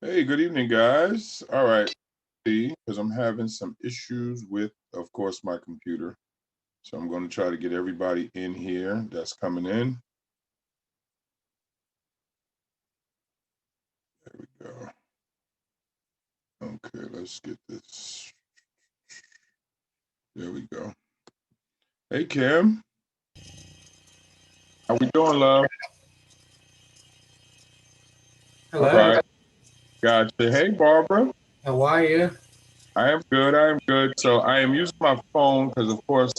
Hey, good evening, guys. All right, see, because I'm having some issues with, of course, my computer. So I'm going to try to get everybody in here that's coming in. There we go. Okay, let's get this. There we go. Hey, Kim. How we doing, love? All Hello, right. Gotcha. Hey, Barbara. how are you? I am good. I am good. So I am using my phone because, of course,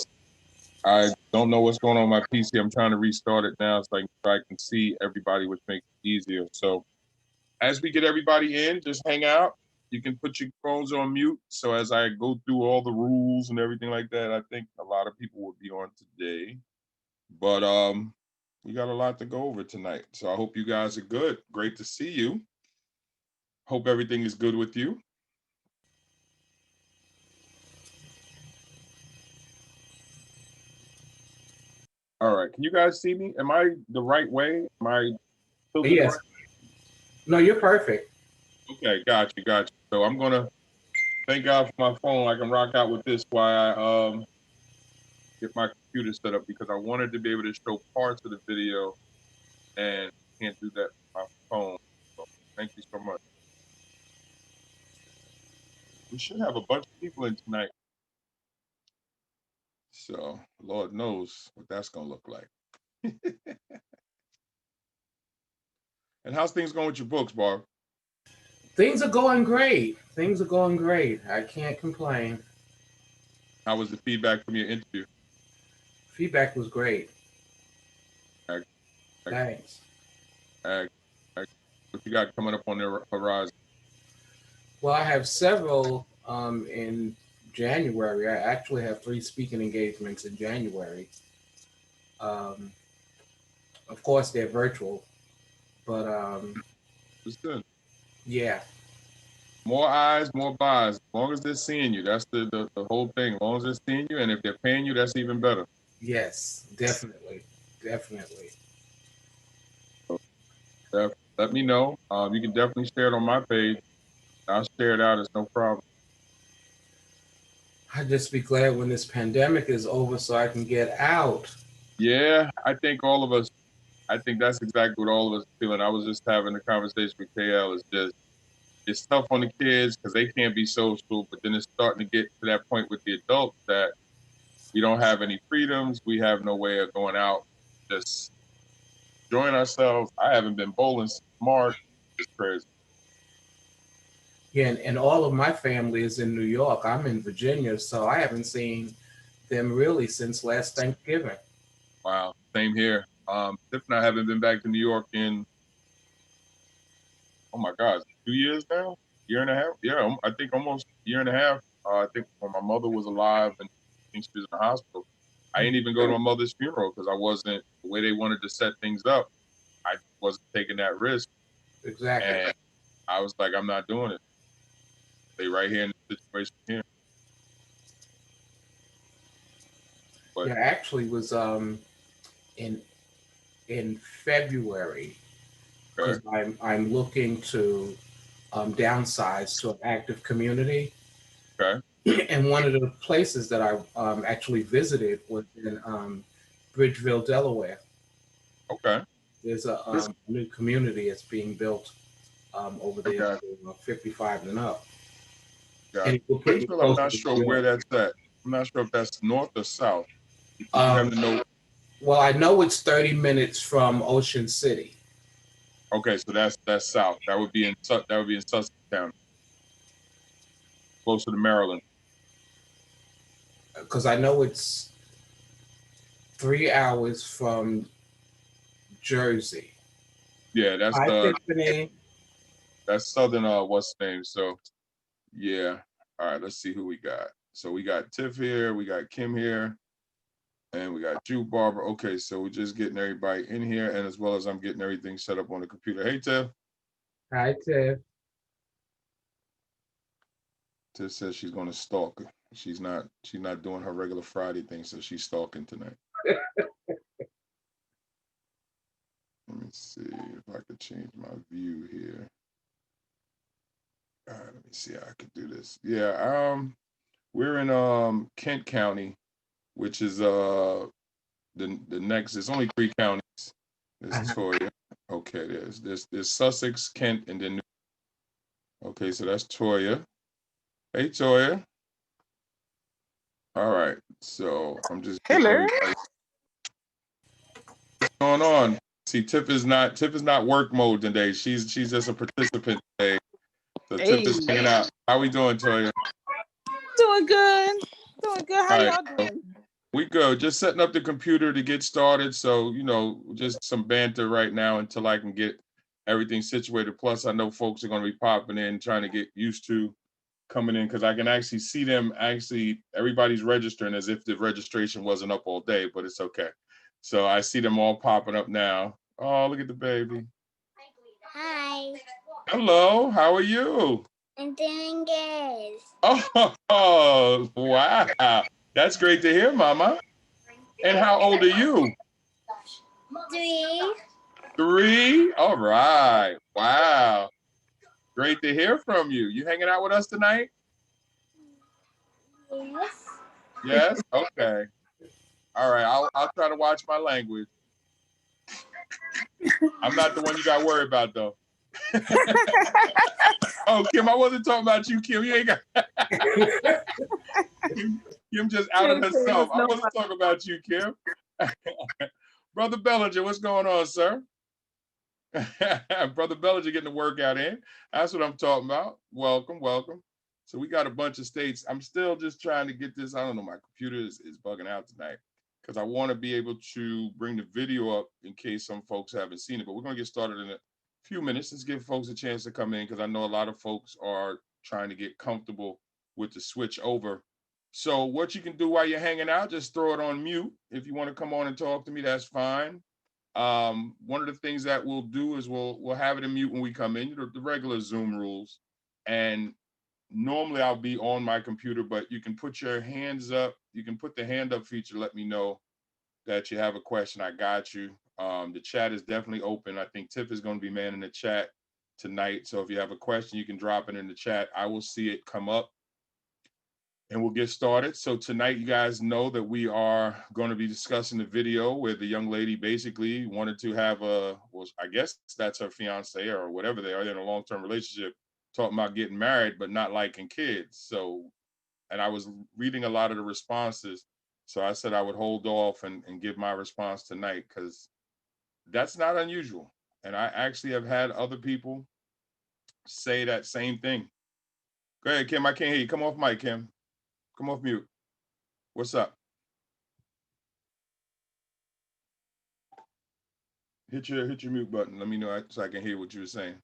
I don't know what's going on with my PC. I'm trying to restart it now so I can see everybody, which makes it easier. So as we get everybody in, just hang out. You can put your phones on mute. So as I go through all the rules and everything like that, I think a lot of people will be on today. But we got a lot to go over tonight. So I hope you guys are good. Great to see you. Hope everything is good with you. All right. Can you guys see me? Am I the right way? Am I filtered the Yes. right? No, you're perfect. Okay, got you, got you. So I'm gonna thank God for my phone. I can rock out with this while I get my computer set up because I wanted to be able to show parts of the video and can't do that with my phone. So thank you so much. We should have a bunch of people in tonight. So Lord knows what that's gonna look like. And how's things going with your books, Barb? Things are going great. Things are going great. I can't complain. How was the feedback from your interview? Feedback was great. Ag- ag- Thanks. ag- what you got coming up on the horizon? Well, I have several in January. I actually have three speaking engagements in January. Um, of course, they're virtual, but Listen, yeah, more eyes, more buys. As long as they're seeing you, that's the whole thing. As long as they're seeing you, and if they're paying you, that's even better. yes, definitely, definitely. So, let me know. You can definitely share it on my page. I'll share it out. It's no problem. I'd just be glad when this pandemic is over so I can get out. Yeah, I think all of us. I think that's exactly what all of us are feeling. I was just having a conversation with KL. It's just it's tough on the kids because they can't be social, but then it's starting to get to that point with the adults that we don't have any freedoms. We have no way of going out, just enjoying ourselves. I haven't been bowling since March. It's crazy. Yeah, and all of my family is in New York. I'm in Virginia, so I haven't seen them really since last Thanksgiving. Wow. Same here. Tiff and I haven't been back to New York in, oh my God, 2 years now? Year and a half? Yeah, I think almost year and a half. I think when my mother was alive and I think she was in the hospital, I didn't even go to my mother's funeral because I wasn't, the way they wanted to set things up, I wasn't taking that risk. Exactly. And I was like, I'm not doing it. Stay right here in the situation here. But Yeah, actually was in February okay, because I'm looking to downsize to an active community, okay, and one of the places that I actually visited was in Bridgeville, Delaware. okay. There's a This new community that's being built over I there got for 55 and up, got and it will put me Bridgeville, I'm closer not to sure New where York. that's at. I'm not sure if that's north or south. Would you have Um, to know? well, I know it's 30 minutes from Ocean City Okay, so that's south. That would be in Sussex County, closer to Maryland. because I know it's 3 hours from Jersey. Yeah, Hi, Tiffany. that's southern what's the name? So yeah. All right, let's see who we got. So we got Tiff here, we got Kim here, and we got you, Barbara. Okay, so we're just getting everybody in here, and as well as I'm getting everything set up on the computer. Hey Tiff. Hi, Tiff. Tiff says she's gonna stalk. She's not doing her regular Friday thing, so she's stalking tonight. Let me see if I could change my view here. Let me see how I can do this. Yeah, we're in Kent County, which is the next. There's only 3 counties. There's Toya. Okay, there's Sussex, Kent, and then okay, so that's Toya. Hey, Toya. All right, so I'm just getting Hello. everybody. What's going on? See, Tiff is not work mode today. She's just a participant today. So Hey. Tiff is hanging out. How we doing, Toya? Doing good. Doing good. How All right, y'all doing? we go. Just setting up the computer to get started. So, just some banter right now until I can get everything situated. Plus, I know folks are going to be popping in, trying to get used to coming in because I can actually see them. Actually, everybody's registering as if the registration wasn't up all day, but it's okay. So I see them all popping up now. Oh, look at the baby. Hi. Hello, how are you? I'm doing good. Oh, wow. That's great to hear, Mama. And how old are you? 3. 3? All right. Wow. Great to hear from you. You hanging out with us tonight? Yes. Yes? Okay. All right. I'll try to watch my language. I'm not the one you got to worry about, though. Oh, Kim, I wasn't talking about you, Kim. You ain't got. Kim just outed herself. I wasn't talking about you, Kim. Brother Bellinger, what's going on, sir? Brother Bellinger getting the workout in. That's what I'm talking about. Welcome, welcome. So we got a bunch of states. I'm still just trying to get this. I don't know, my computer is bugging out tonight because I want to be able to bring the video up in case some folks haven't seen it. But we're going to get started in a few minutes. Let's give folks a chance to come in because I know a lot of folks are trying to get comfortable with the switch over. So what you can do while you're hanging out, just throw it on mute. If you want to come on and talk to me, that's fine. One of the things that we'll do is we'll have it in mute when we come in, the regular Zoom rules. And normally I'll be on my computer, but you can put your hands up. You can put the hand up feature, let me know that you have a question. I got you. The chat is definitely open. I think Tiff is going to be manning the chat tonight. So if you have a question, you can drop it in the chat. I will see it come up. And we'll get started. So tonight, you guys know that we are going to be discussing the video where the young lady basically wanted to have I guess that's her fiance or whatever they are. They're in a long-term relationship, talking about getting married, but not liking kids. So, and I was reading a lot of the responses. So I said I would hold off and give my response tonight because that's not unusual. And I actually have had other people say that same thing. Go ahead, Kim. I can't hear you. Come off mic, Kim. Come off mute. What's up? Hit your mute button. Let me know so I can hear what you were saying.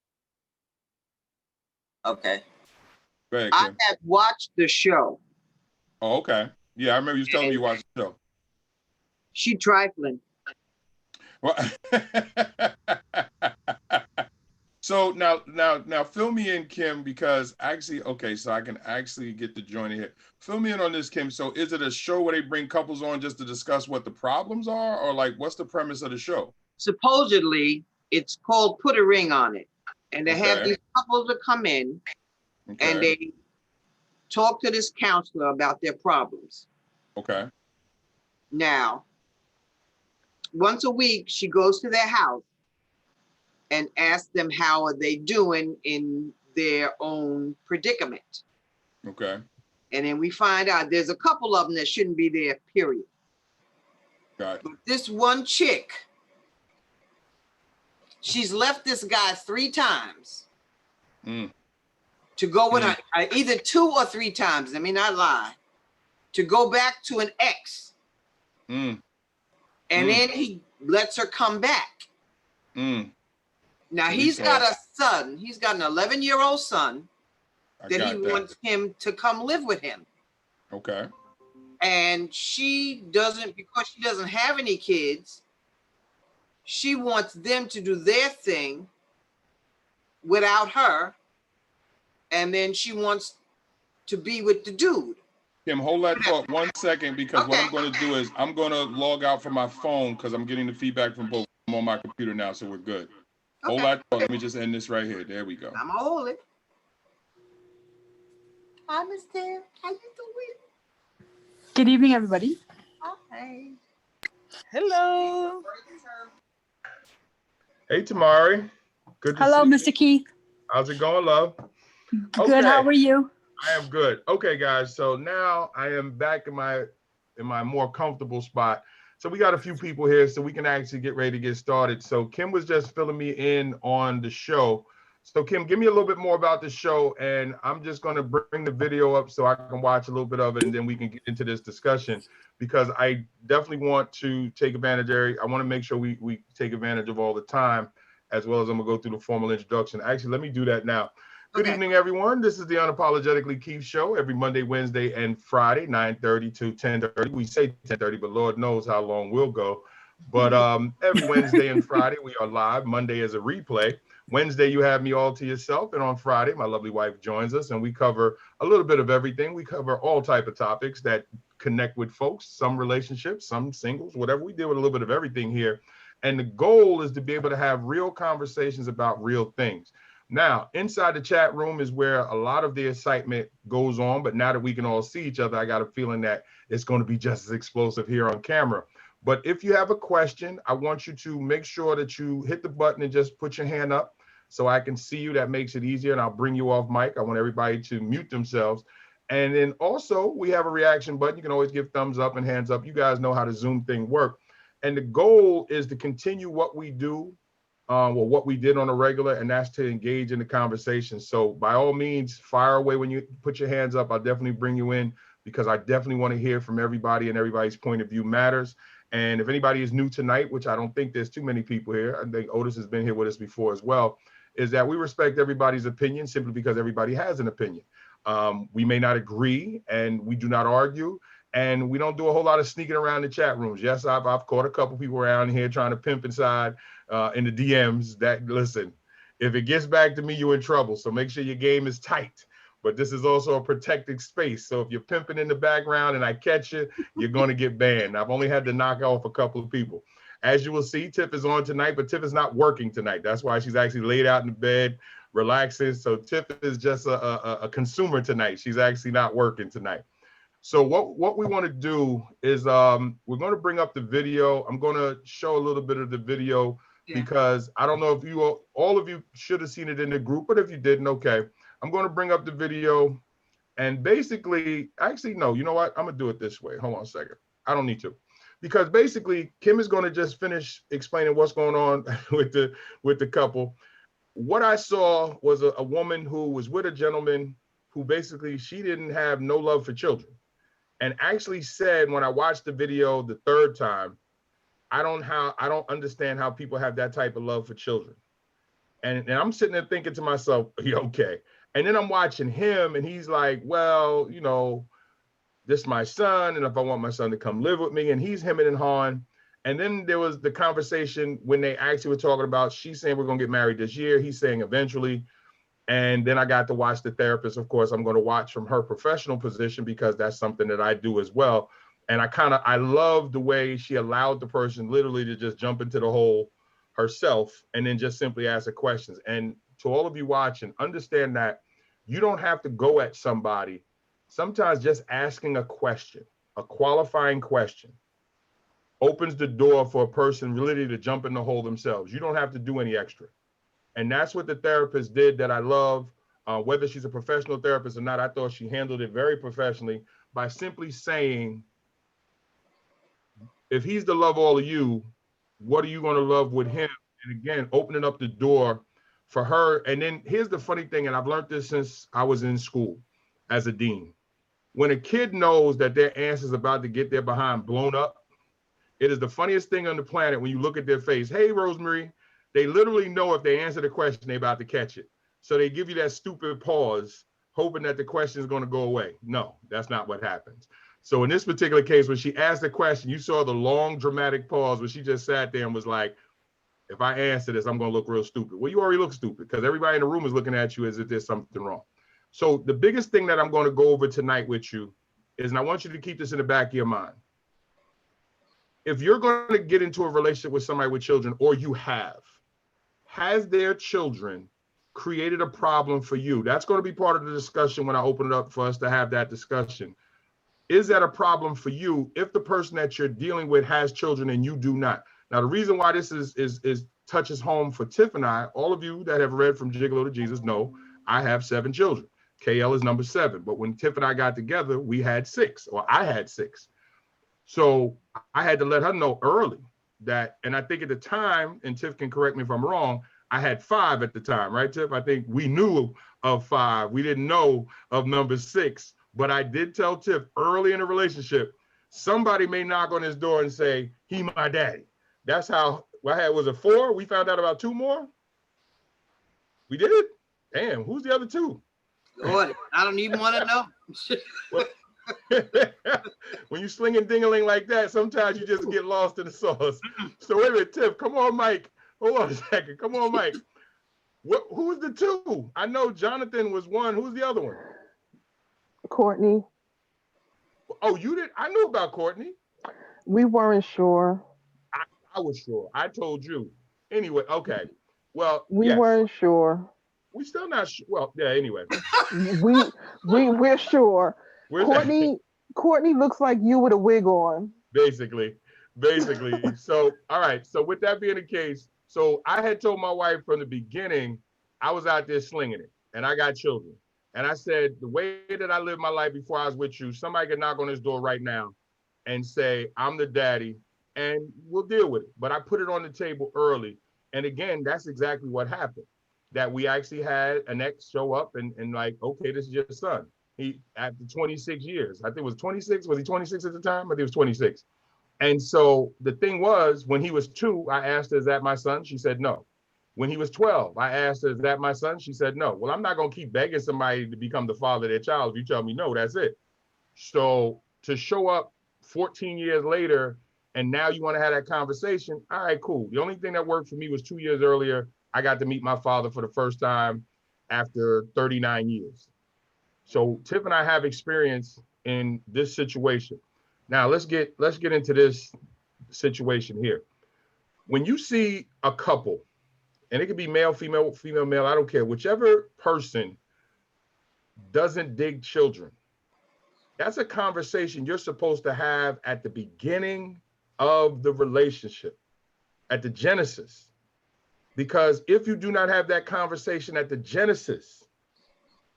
Okay. Go ahead, I Kim. have watched the show. Oh, okay. Yeah, I remember you telling me you watched the show. She trifling. Well, so now fill me in, Kim, because actually, okay, so I can actually get the joint here. Fill me in on this, Kim. So is it a show where they bring couples on just to discuss what the problems are, or like what's the premise of the show? Supposedly, it's called Put a Ring on It. And they have these couples that come in and they talk to this counselor about their problems. Okay. Now, once a week, she goes to their house and asks them how are they doing in their own predicament. Okay. And then we find out there's a couple of them that shouldn't be there, period. Got it. But this one chick, she's left this guy 3 times to go with her, either 2 or 3 times. Let me not lie. To go back to an ex. And then he lets her come back. Now he's got a son. He's got an 11-year-old son that he wants him to come live with him. Okay. And she doesn't, because she doesn't have any kids, she wants them to do their thing without her. And then she wants to be with the dude. Kim, hold that thought 1 second, because what I'm going to do is I'm going to log out from my phone because I'm getting the feedback from both. I'm on my computer now, so we're good. Hold that thought. Let me just end this right here. There we go. I'm gonna hold it. Hi, Miss Tim. How you doing? Good evening, everybody. Hi. Hello. Hey, Tamari. Good to Hello, see you. Mr. Keith. How's it going, love? Good. How are you? I am good. Okay, guys. So now I am back in my more comfortable spot. So we got a few people here, so we can actually get ready to get started. So Kim was just filling me in on the show. So Kim, give me a little bit more about the show, and I'm just going to bring the video up so I can watch a little bit of it, and then we can get into this discussion, because I definitely want to take advantage, Eric. I want to make sure we take advantage of all the time, as well as I'm going to go through the formal introduction. Actually, let me do that now. Good evening, everyone. This is the Unapologetically Keith show every Monday, Wednesday, and Friday, 9:30 to 10:30. We say 10:30, but Lord knows how long we'll go. But every Wednesday and Friday, we are live. Monday is a replay. Wednesday, you have me all to yourself. And on Friday, my lovely wife joins us, and we cover a little bit of everything. We cover all type of topics that connect with folks, some relationships, some singles, whatever. We deal with a little bit of everything here. And the goal is to be able to have real conversations about real things. Now, inside the chat room is where a lot of the excitement goes on, but now that we can all see each other, I got a feeling that it's going to be just as explosive here on camera. But if you have a question, I want you to make sure that you hit the button and just put your hand up so I can see you. That makes it easier, and I'll bring you off mic. I want everybody to mute themselves. And then also, we have a reaction button. You can always give thumbs up and hands up. You guys know how the Zoom thing works. And the goal is to continue what we do, what we did on a regular, and that's to engage in the conversation. So by all means, fire away when you put your hands up. I'll definitely bring you in, because I definitely want to hear from everybody, and everybody's point of view matters. And if anybody is new tonight, which I don't think there's too many people here, I think Otis has been here with us before as well, is that we respect everybody's opinion simply because everybody has an opinion. We may not agree, and we do not argue. And we don't do a whole lot of sneaking around the chat rooms. Yes, I've caught a couple people around here trying to pimp inside in the DMs. That, listen, if it gets back to me, you're in trouble. So make sure your game is tight. But this is also a protected space. So if you're pimping in the background and I catch you, you're going to get banned. I've only had to knock off a couple of people. As you will see, Tiff is on tonight, but Tiff is not working tonight. That's why she's actually laid out in the bed, relaxing. So Tiff is just a consumer tonight. She's actually not working tonight. So what we want to do is we're going to bring up the video. I'm going to show a little bit of the video because I don't know if you all of you should have seen it in the group, but if you didn't, okay. I'm going to bring up the video, and basically, actually, no, you know what? I'm going to do it this way. Hold on a second. I don't need to, because basically Kim is going to just finish explaining what's going on with the couple. What I saw was a woman who was with a gentleman who basically, she didn't have no love for children. And actually said, when I watched the video the third time, I don't understand how people have that type of love for children. And I'm sitting there thinking to myself, okay. And then I'm watching him, and he's like, well, you know, this is my son, and if I want my son to come live with me, and he's hemming and hawing. And then there was the conversation when they actually were talking about, she's saying we're gonna get married this year, he's saying eventually. And then I got to watch the therapist. Of course, I'm going to watch from her professional position, because that's something that I do as well. And I love the way she allowed the person literally to just jump into the hole herself and then just simply ask the questions. And to all of you watching, understand that you don't have to go at somebody. Sometimes just asking a question, a qualifying question, opens the door for a person really to jump in the hole themselves. You don't have to do any extra. And that's what the therapist did that I love. Whether she's a professional therapist or not, I thought she handled it very professionally by simply saying, if he's the love all of you, what are you going to love with him? And again, opening up the door for her. And then here's the funny thing, and I've learned this since I was in school as a dean. When a kid knows that their answer is about to get their behind blown up, it is the funniest thing on the planet when you look at their face. Hey, Rosemary. They literally know if they answer the question, they're about to catch it. So they give you that stupid pause, hoping that the question is going to go away. No, that's not what happens. So in this particular case, when she asked the question, you saw the long dramatic pause where she just sat there and was like, if I answer this, I'm going to look real stupid. Well, you already look stupid, because everybody in the room is looking at you as if there's something wrong. So the biggest thing that I'm going to go over tonight with you is, and I want you to keep this in the back of your mind. If you're going to get into a relationship with somebody with children, or you have, has their children created a problem for you? That's going to be part of the discussion when I open it up for us to have that discussion. Is that a problem for you if the person that you're dealing with has children and you do not? Now, the reason why this is touches home for Tiff and I, all of you that have read From Gigolo to Jesus know I have 7 children. KL is number 7. But when Tiff and I got together, we had 6, or I had 6. So I had to let her know early that, and I think at the time, and Tiff can correct me if I'm wrong, I had 5 at the time, right, Tiff? I think we knew of 5. We didn't know of number 6. But I did tell Tiff early in the relationship, somebody may knock on his door and say, he my daddy. That's how, I had, was it 4? We found out about 2 more? We did? Damn, who's the other 2? Lord, I don't even want to know. When you slinging ding-a-ling like that, sometimes you just get lost in the sauce. So wait a minute, Tiff, come on, Mike. Hold on a second. Come on, Mike. Who's the 2? I know Jonathan was 1. Who's the other one? Courtney. Oh, you did? I knew about Courtney. We weren't sure. I was sure. I told you. Anyway, okay. Well, we yes. weren't sure. We still not sure. Well, yeah, anyway. we're sure. Courtney looks like you with a wig on. Basically. So, all right. So with that being the case, so I had told my wife from the beginning, I was out there slinging it and I got children. And I said, the way that I lived my life before I was with you, somebody could knock on this door right now and say, I'm the daddy, and we'll deal with it. But I put it on the table early. And again, that's exactly what happened. That we actually had an ex show up and like, okay, this is your son. He, after 26 years, I think it was 26. Was he 26 at the time? I think it was 26. And so the thing was, when he was 2, I asked her, is that my son? She said, no. When he was 12, I asked her, is that my son? She said, no. Well, I'm not going to keep begging somebody to become the father of their child. If you tell me no, that's it. So to show up 14 years later, and now you want to have that conversation, all right, cool. The only thing that worked for me was 2 years earlier. I got to meet my father for the first time after 39 years. So Tiff and I have experience in this situation. Now let's get into this situation here. When you see a couple, and it could be male, female, female, male, I don't care, whichever person doesn't dig children, that's a conversation you're supposed to have at the beginning of the relationship, at the genesis. Because if you do not have that conversation at the genesis,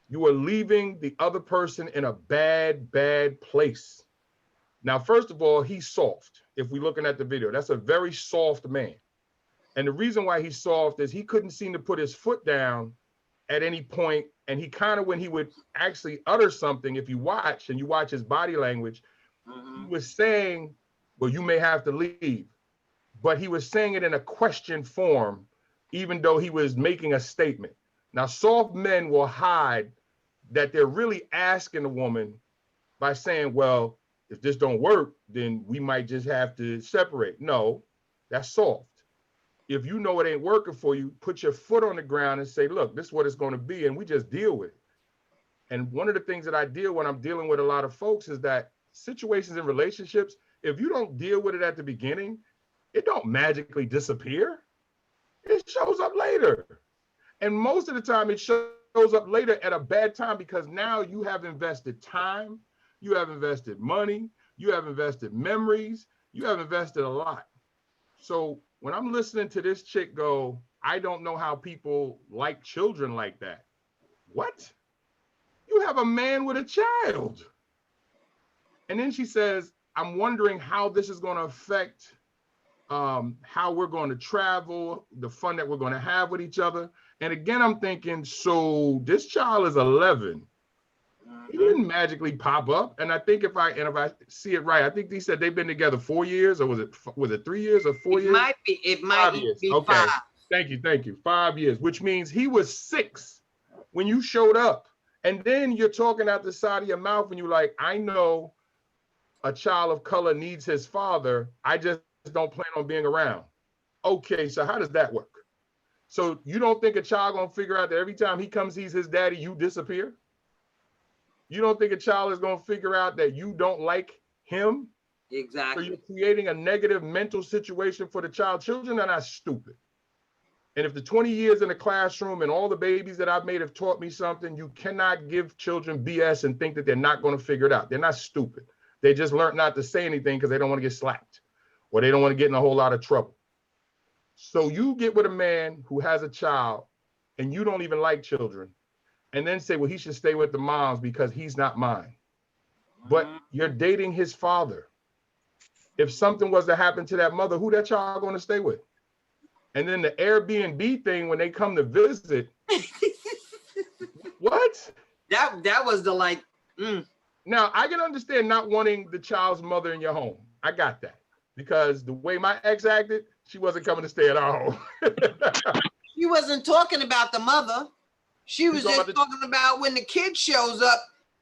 you are leaving the other person in a bad, bad place. Now, first of all, he's soft. If we're looking at the video, that's a very soft man. And the reason why he's soft is he couldn't seem to put his foot down at any point. And he kind of, when he would actually utter something, if you watch and you watch his body language, he was saying, well, you may have to leave. But he was saying it in a question form, even though he was making a statement. Now, soft men will hide that they're really asking a woman by saying, well, if this don't work, then we might just have to separate. No, that's soft. If you know it ain't working for you, put your foot on the ground and say, look, this is what it's going to be, and we just deal with it. And one of the things that I deal when I'm dealing with a lot of folks is that situations in relationships, if you don't deal with it at the beginning, it don't magically disappear. It shows up later. And most of the time it shows up later at a bad time because now you have invested time, you have invested money, you have invested memories, you have invested a lot. So when I'm listening to this chick go, I don't know how people like children like that. What? You have a man with a child. And then she says, I'm wondering how this is going to affect how we're going to travel, the fun that we're going to have with each other. And again, I'm thinking, so this child is 11. He didn't magically pop up. And I think if I see it right, I think they said they've been together 4 years, or was it 3 years or 4 years? It might be okay. 5. Thank you. 5 years, which means he was 6 when you showed up. And then you're talking out the side of your mouth and you're like, I know a child of color needs his father. I just don't plan on being around. Okay, so how does that work? So you don't think a child gonna figure out that every time he comes, he's his daddy, you disappear? You don't think a child is gonna figure out that you don't like him? Exactly. So you're creating a negative mental situation for the child. Children are not stupid. And if the 20 years in the classroom and all the babies that I've made have taught me something, you cannot give children BS and think that they're not going to figure it out. They're not stupid. They just learned not to say anything because they don't want to get slapped or they don't want to get in a whole lot of trouble. So you get with a man who has a child and you don't even like children and then say, well, he should stay with the moms because he's not mine. But you're dating his father. If something was to happen to that mother, who that child going to stay with? And then the Airbnb thing, when they come to visit, what? That was the like. Now, I can understand not wanting the child's mother in your home. I got that. Because the way my ex acted, she wasn't coming to stay at our home. She wasn't talking about the mother. She was just talking about when the kid shows up,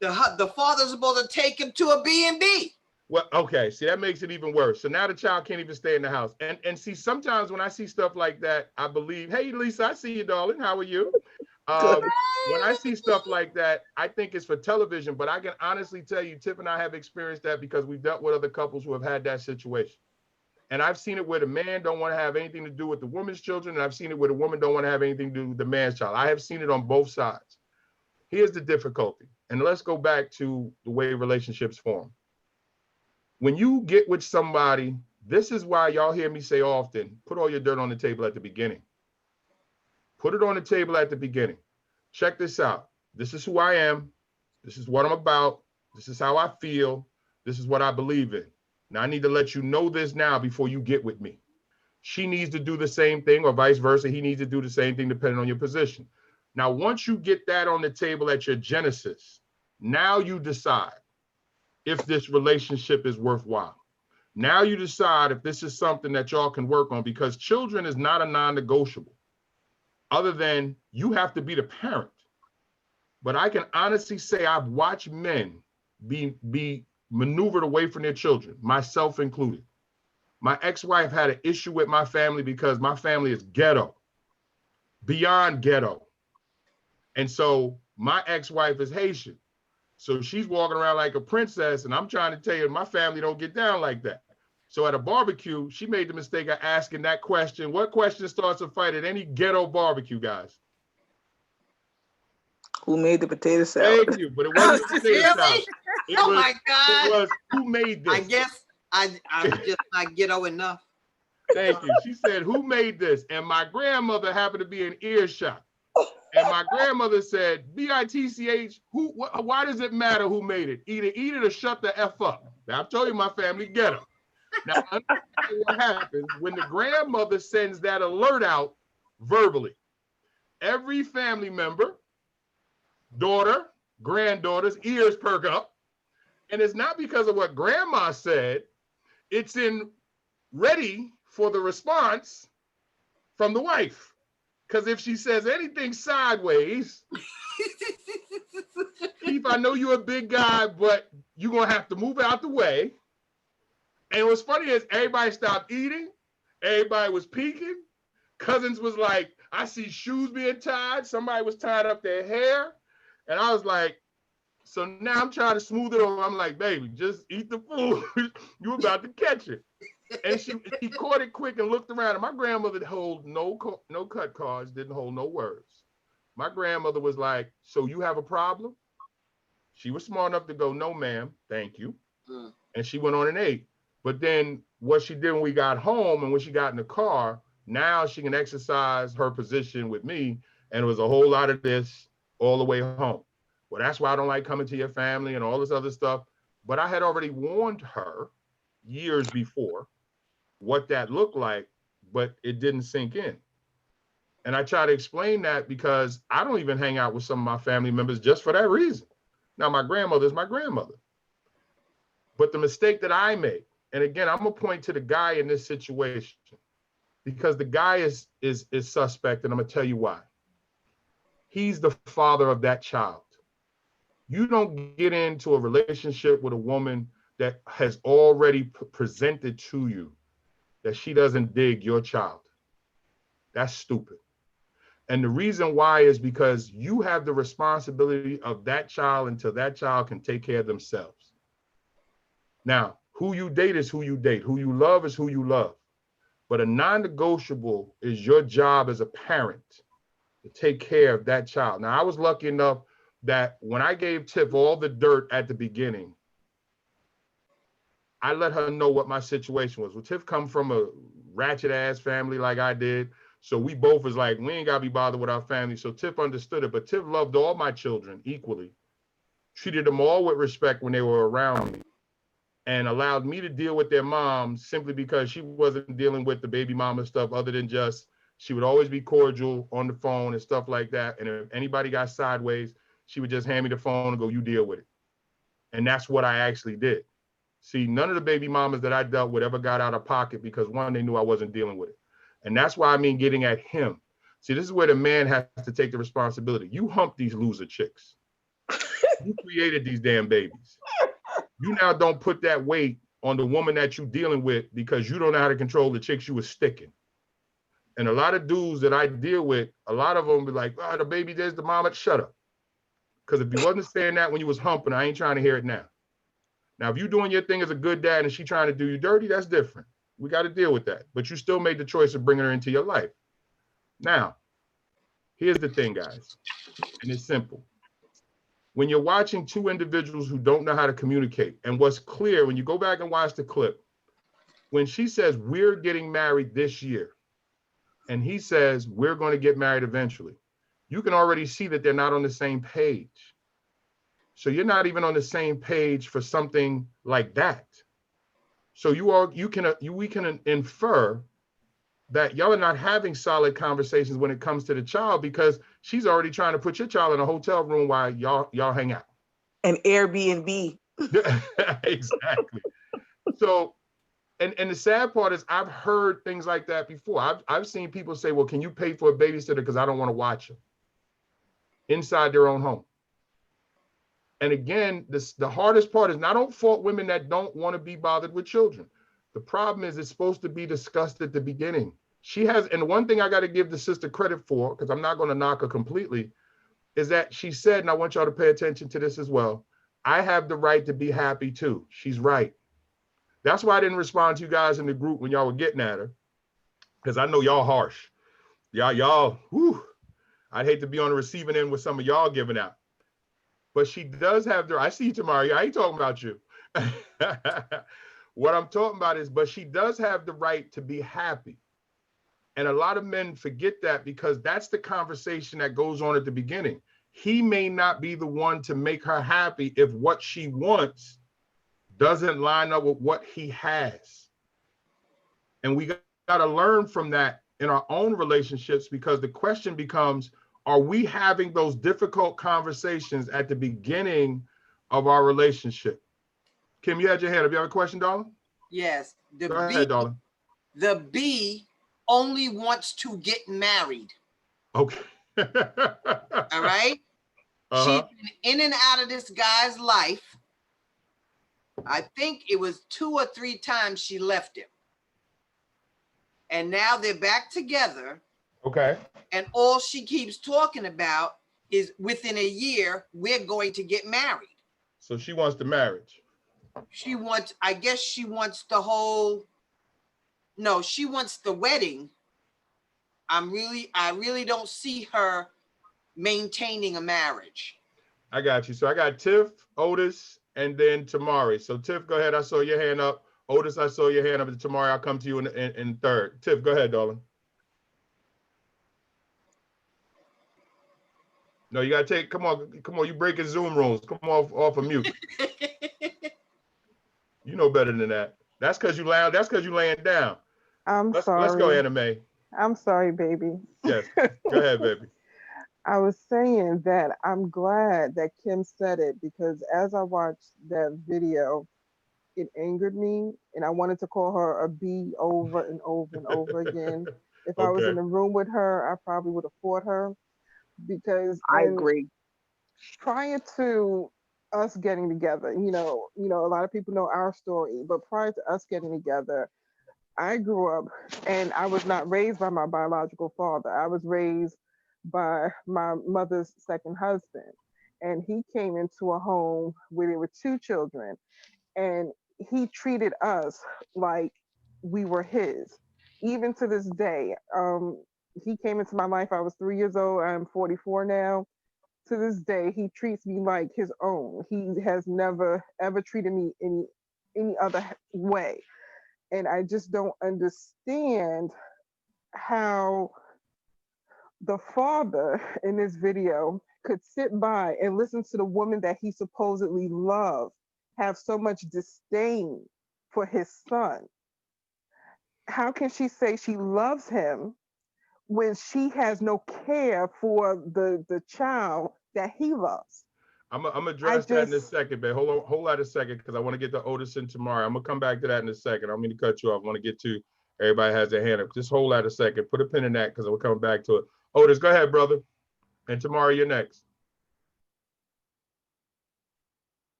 the father's supposed to take him to a B&B. Well, okay, see, that makes it even worse. So now the child can't even stay in the house. And see, sometimes when I see stuff like that, I believe, hey, Lisa, I see you, darling. How are you? When I see stuff like that, I think it's for television, but I can honestly tell you, Tiff and I have experienced that because we've dealt with other couples who have had that situation. And I've seen it where the man don't want to have anything to do with the woman's children, and I've seen it where the woman don't want to have anything to do with the man's child. I have seen it on both sides. Here's the difficulty, and let's go back to the way relationships form. When you get with somebody, this is why y'all hear me say often, put all your dirt on the table at the beginning. Put it on the table at the beginning. Check this out. This is who I am. This is what I'm about. This is how I feel. This is what I believe in. Now I need to let you know this now before you get with me. She needs to do the same thing or vice versa. He needs to do the same thing depending on your position. Now, once you get that on the table at your genesis, now you decide if this relationship is worthwhile. Now you decide if this is something that y'all can work on, because children is not a non-negotiable, other than you have to be the parent. But I can honestly say I've watched men be maneuvered away from their children, myself included. My ex-wife had an issue with my family because my family is ghetto, beyond ghetto. And so my ex-wife is Haitian. So she's walking around like a princess, and I'm trying to tell you, my family don't get down like that. So at a barbecue, she made the mistake of asking that question. What question starts a fight at any ghetto barbecue, guys? Who made the potato salad? Thank you, but it wasn't potato salad. Oh my God. It was, who made this? I guess I'm just not ghetto enough. Thank you. She said, who made this? And my grandmother happened to be in earshot. And my grandmother said, B-I-T-C-H, why does it matter who made it? Either eat it or shut the F up. Now, I've told you my family ghetto. Now, what happens when the grandmother sends that alert out verbally? Every family member, daughter, granddaughters, ears perk up. And it's not because of what grandma said. It's in ready for the response from the wife. Because if she says anything sideways, Keith, I know you're a big guy, but you're going to have to move out the way. And what's funny is everybody stopped eating. Everybody was peeking. Cousins was like, I see shoes being tied. Somebody was tying up their hair. And I was like, so now I'm trying to smooth it over. I'm like, baby, just eat the food. You're about to catch it. And she caught it quick and looked around. And my grandmother held no cut cards, didn't hold no words. My grandmother was like, so you have a problem? She was smart enough to go, no, ma'am, thank you. And she went on and ate. But then what she did when we got home and when she got in the car, now she can exercise her position with me. And it was a whole lot of this all the way home. Well, that's why I don't like coming to your family and all this other stuff. But I had already warned her years before what that looked like, but it didn't sink in. And I try to explain that because I don't even hang out with some of my family members just for that reason. Now, my grandmother is my grandmother. But the mistake that I made, and again, I'm gonna point to the guy in this situation because the guy is suspect, and I'm gonna tell you why. He's the father of that child. You don't get into a relationship with a woman that has already presented to you that she doesn't dig your child. That's stupid. And the reason why is because you have the responsibility of that child until that child can take care of themselves. Now, who you date is who you date. Who you love is who you love. But a non-negotiable is your job as a parent to take care of that child. Now, I was lucky enough that when I gave Tiff all the dirt at the beginning, I let her know what my situation was. Well, Tiff come from a ratchet ass family like I did. So we both was like, we ain't gotta be bothered with our family. So Tiff understood it, but Tiff loved all my children equally, treated them all with respect when they were around me, and allowed me to deal with their mom simply because she wasn't dealing with the baby mama stuff other than just, she would always be cordial on the phone and stuff like that. And if anybody got sideways, she would just hand me the phone and go, you deal with it. And that's what I actually did. See, none of the baby mamas that I dealt with ever got out of pocket because one, they knew I wasn't dealing with it. And that's why I mean getting at him. See, this is where the man has to take the responsibility. You hump these loser chicks. You created these damn babies. You now don't put that weight on the woman that you're dealing with because you don't know how to control the chicks you were sticking. And a lot of dudes that I deal with, a lot of them be like, oh, the baby, there's the mama, shut up. Because if you wasn't saying that when you was humping, I ain't trying to hear it now. Now, if you're doing your thing as a good dad and she trying to do you dirty, that's different. We got to deal with that. But you still made the choice of bringing her into your life. Now, here's the thing, guys, and it's simple. When you're watching two individuals who don't know how to communicate, and what's clear when you go back and watch the clip, when she says, we're getting married this year, and he says, we're going to get married eventually, you can already see that they're not on the same page. So you're not even on the same page for something like that. So we can infer that y'all are not having solid conversations when it comes to the child because she's already trying to put your child in a hotel room while y'all hang out. An Airbnb. Exactly. So, and the sad part is I've heard things like that before. I've seen people say, well, can you pay for a babysitter because I don't want to watch them inside their own home. And again, the hardest part is, and I don't fault women that don't want to be bothered with children. The problem is it's supposed to be discussed at the beginning. She has, and one thing I got to give the sister credit for, because I'm not going to knock her completely, is that she said, and I want y'all to pay attention to this as well, I have the right to be happy too. She's right. That's why I didn't respond to you guys in the group when y'all were getting at her, because I know y'all harsh. Y'all, whew, I'd hate to be on the receiving end with some of y'all giving out. But she does have the, I see you, Tamari, I ain't talking about you. What I'm talking about is, but she does have the right to be happy. And a lot of men forget that because that's the conversation that goes on at the beginning. He may not be the one to make her happy if what she wants doesn't line up with what he has. And we got to learn from that in our own relationships, because the question becomes, are we having those difficult conversations at the beginning of our relationship? Kim, you had your hand up. You have a question, darling? Yes. Go ahead, darling. The B only wants to get married. Okay. All right? She's been in and out of this guy's life. I think it was 2 or 3 times she left him. And now they're back together. Okay. And all she keeps talking about is within a year, we're going to get married. So she wants the marriage. She wants, I guess she wants the whole, no, she wants the wedding. I really don't see her maintaining a marriage. I got you. So I got Tiff, Otis, and then Tamari. So Tiff, go ahead. I saw your hand up. Otis, I saw your hand up. And Tamari, I'll come to you in third. Tiff, go ahead, darling. No, you gotta take, come on, you breaking Zoom rules. Come off of mute. You know better than that. That's because you laying down. Sorry. Let's go, Anime. I'm sorry, baby. Yes, go ahead, baby. I was saying that I'm glad that Kim said it, because as I watched that video, it angered me, and I wanted to call her a B over and over and over again. If I was in the room with her, I probably would have fought her, because I agree. Prior to us getting together, you know, a lot of people know our story, but prior to us getting together, I grew up, and I was not raised by my biological father. I was raised by my mother's second husband, and he came into a home where there were 2 children, and he treated us like we were his. even to this day. He came into my life. I was 3 years old. I'm 44 now. To this day, he treats me like his own. He has never ever treated me any other way, and I just don't understand how the father in this video could sit by and listen to the woman that he supposedly loved have so much disdain for his son. How can she say she loves him when she has no care for the child that he loves? I'm gonna address that in a second, but hold on a second, because I want to get to Otis and tomorrow. I'm gonna come back to that in a second. I don't mean to cut you off. I want to get to everybody has their hand up. Just hold that a second. Put a pin in that, because we're coming back to it. Otis, go ahead, brother. And tomorrow you're next.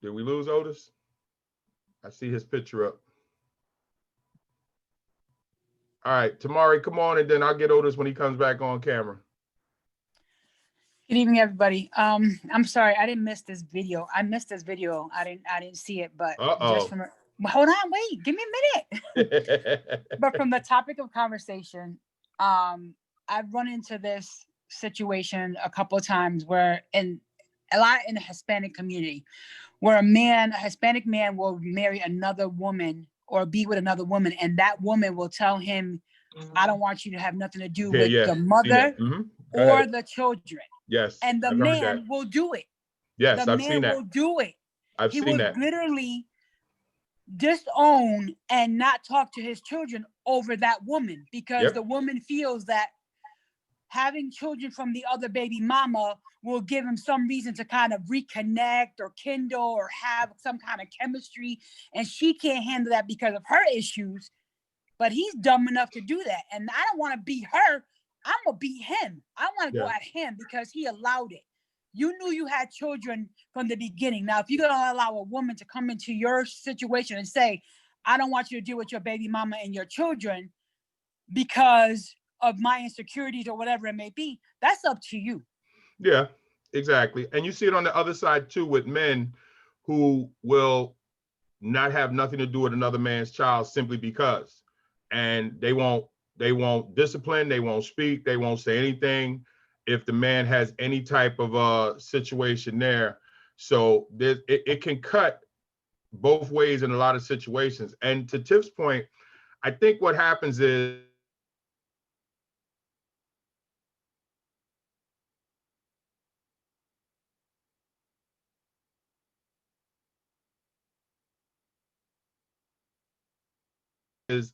Did we lose Otis? I see his picture up. All right, Tamari, come on, and then I'll get Otis when he comes back on camera. Good evening, everybody. I'm sorry, I didn't miss this video. I missed this video. I didn't see it, but just from hold on, wait, give me a minute. But from the topic of conversation, I've run into this situation a couple of times where a lot in the Hispanic community, where a Hispanic man will marry another woman or be with another woman, and that woman will tell him, I don't want you to have nothing to do with the mother or the children. Yes. And the man will do it. Yes, I've seen that. The man will do it. He will literally disown and not talk to his children over that woman, because the woman feels that having children from the other baby mama will give him some reason to kind of reconnect or kindle or have some kind of chemistry. And she can't handle that because of her issues. But he's dumb enough to do that. And I don't want to be her. I'm going to beat him. I want to go at him because he allowed it. You knew you had children from the beginning. Now, if you're going to allow a woman to come into your situation and say, I don't want you to deal with your baby mama and your children because of my insecurities or whatever it may be, that's up to you. Yeah, exactly. And you see it on the other side too, with men who will not have nothing to do with another man's child simply because, and they won't discipline, they won't speak, they won't say anything if the man has any type of situation there. So it can cut both ways in a lot of situations. And to Tiff's point, I think what happens is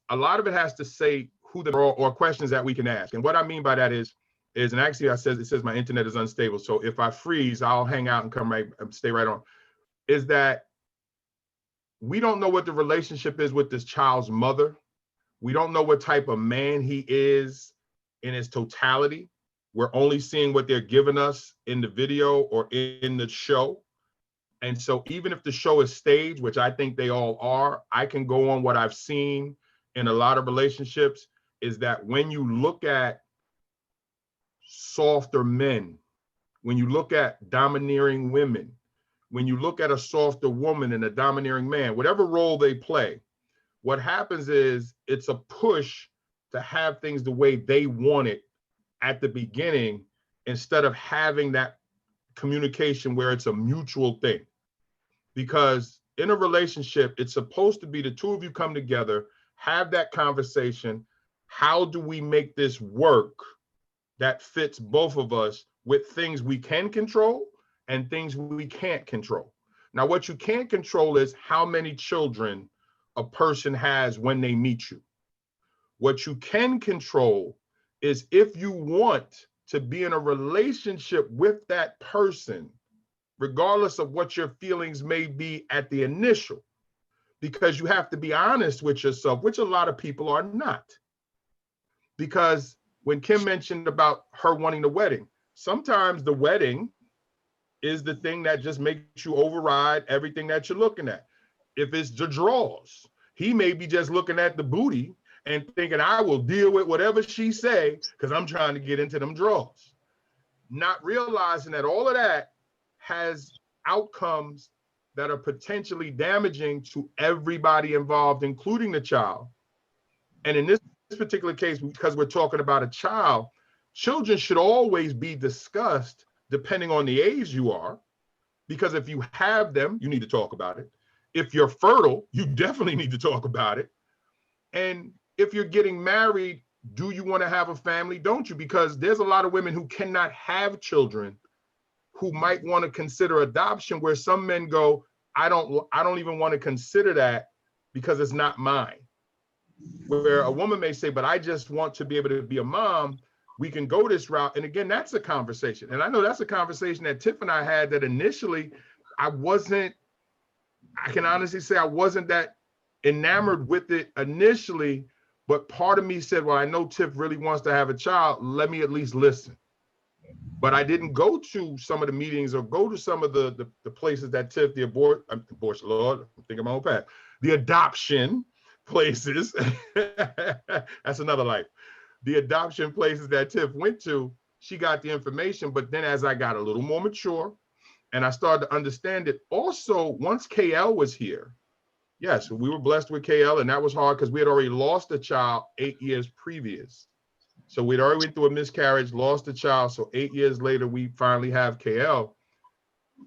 a lot of it has to say who the or questions that we can ask. And what I mean by that is, and actually it says my internet is unstable. So if I freeze, I'll hang out and come right, stay right on. Is that we don't know what the relationship is with this child's mother. We don't know what type of man he is in his totality. We're only seeing what they're giving us in the video or in the show. And so even if the show is staged, which I think they all are, I can go on what I've seen in a lot of relationships, is that when you look at softer men, when you look at domineering women, when you look at a softer woman and a domineering man, whatever role they play, what happens is it's a push to have things the way they want it at the beginning, instead of having that communication where it's a mutual thing. Because in a relationship, it's supposed to be the two of you come together, have that conversation. How do we make this work that fits both of us with things we can control and things we can't control? Now, what you can't control is how many children a person has when they meet you. What you can control is if you want to be in a relationship with that person, regardless of what your feelings may be at the initial, because you have to be honest with yourself, which a lot of people are not. Because when Kim mentioned about her wanting the wedding, sometimes the wedding is the thing that just makes you override everything that you're looking at. If it's the draws, he may be just looking at the booty and thinking, I will deal with whatever she say because I'm trying to get into them draws. Not realizing that all of that has outcomes that are potentially damaging to everybody involved, including the child. And in this particular case, because we're talking about a child, children should always be discussed depending on the age you are, because if you have them, you need to talk about it. If you're fertile, you definitely need to talk about it. And if you're getting married, do you want to have a family? Don't you? Because there's a lot of women who cannot have children who might want to consider adoption, where some men go, I don't even want to consider that because it's not mine. Where a woman may say, but I just want to be able to be a mom. We can go this route. And again, that's a conversation. And I know that's a conversation that Tiff and I had, that initially I can honestly say I wasn't that enamored with it initially, but part of me said, well, I know Tiff really wants to have a child. Let me at least listen. But I didn't go to some of the meetings or go to some of the places that Tiff, the abortion, Lord, I'm thinking my own path, the adoption places. That's another life. The adoption places that Tiff went to, she got the information. But then as I got a little more mature and I started to understand it, also once KL was here, yes, we were blessed with KL, and that was hard because we had already lost a child 8 years previous. So we'd already went through a miscarriage, lost a child. So 8 years later, we finally have KL.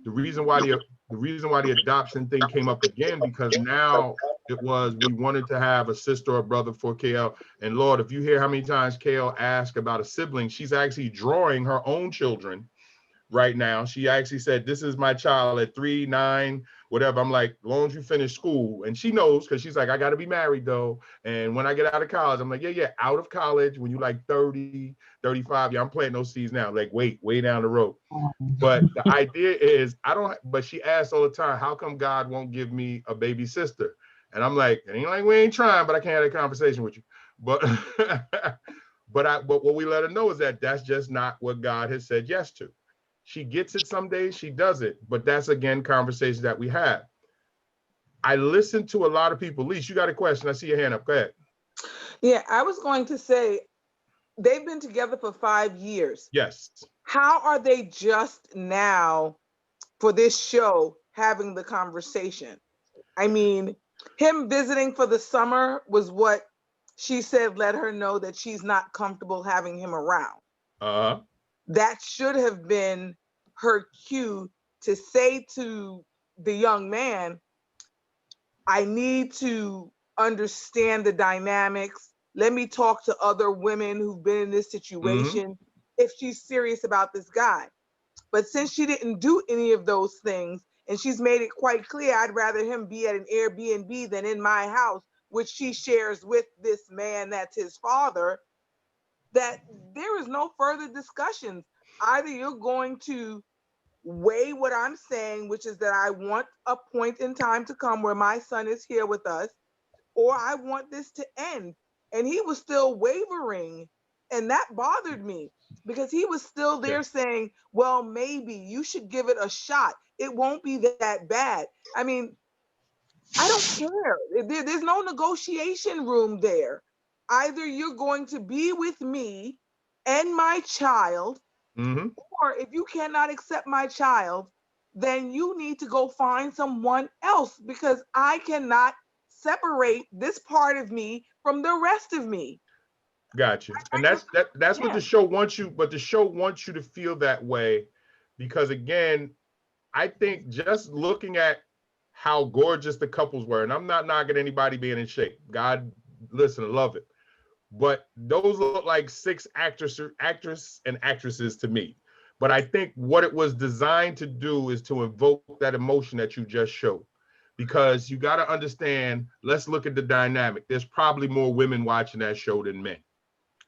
The reason why the adoption thing came up again, because now it was, we wanted to have a sister or brother for KL. And Lord, if you hear how many times KL asked about a sibling, she's actually drawing her own children right now. She actually said, this is my child at 3, 9, whatever. I'm like, as long as you finish school. And she knows, because she's like, I got to be married though. And when I get out of college, I'm like, yeah, out of college, when you're like 30, 35, yeah, I'm planting those seeds now, like way down the road. But the idea is, but she asks all the time, how come God won't give me a baby sister? And I'm like, it ain't like we ain't trying, but I can't have a conversation with you. But but what we let her know is that that's just not what God has said yes to. She gets it some days, she doesn't, but that's again conversations that we have. I listen to a lot of people. Lise, you got a question? I see your hand up. Go ahead. Yeah, I was going to say, they've been together for 5 years. Yes. How are they just now, for this show, having the conversation? I mean, him visiting for the summer was what she said let her know that she's not comfortable having him around. Uh-huh. That should have been her cue to say to the young man, I need to understand the dynamics. Let me talk to other women who've been in this situation if she's serious about this guy. But since she didn't do any of those things, and she's made it quite clear, I'd rather him be at an Airbnb than in my house, which she shares with this man that's his father, that there is no further discussions. Either you're going to weigh what I'm saying, which is that I want a point in time to come where my son is here with us, or I want this to end. And he was still wavering, and that bothered me because he was still there saying, well, maybe you should give it a shot. It won't be that bad. I mean, I don't care. There's no negotiation room there. Either you're going to be with me and my child, or if you cannot accept my child, then you need to go find someone else, because I cannot separate this part of me from the rest of me. Got you. And that's what the show wants you, but the show wants you to feel that way, because again, I think just looking at how gorgeous the couples were, and I'm not knocking anybody being in shape. God, listen, I love it. But those look like 6 actors and actresses to me. But I think what it was designed to do is to invoke that emotion that you just showed. Because you got to understand, let's look at the dynamic. There's probably more women watching that show than men.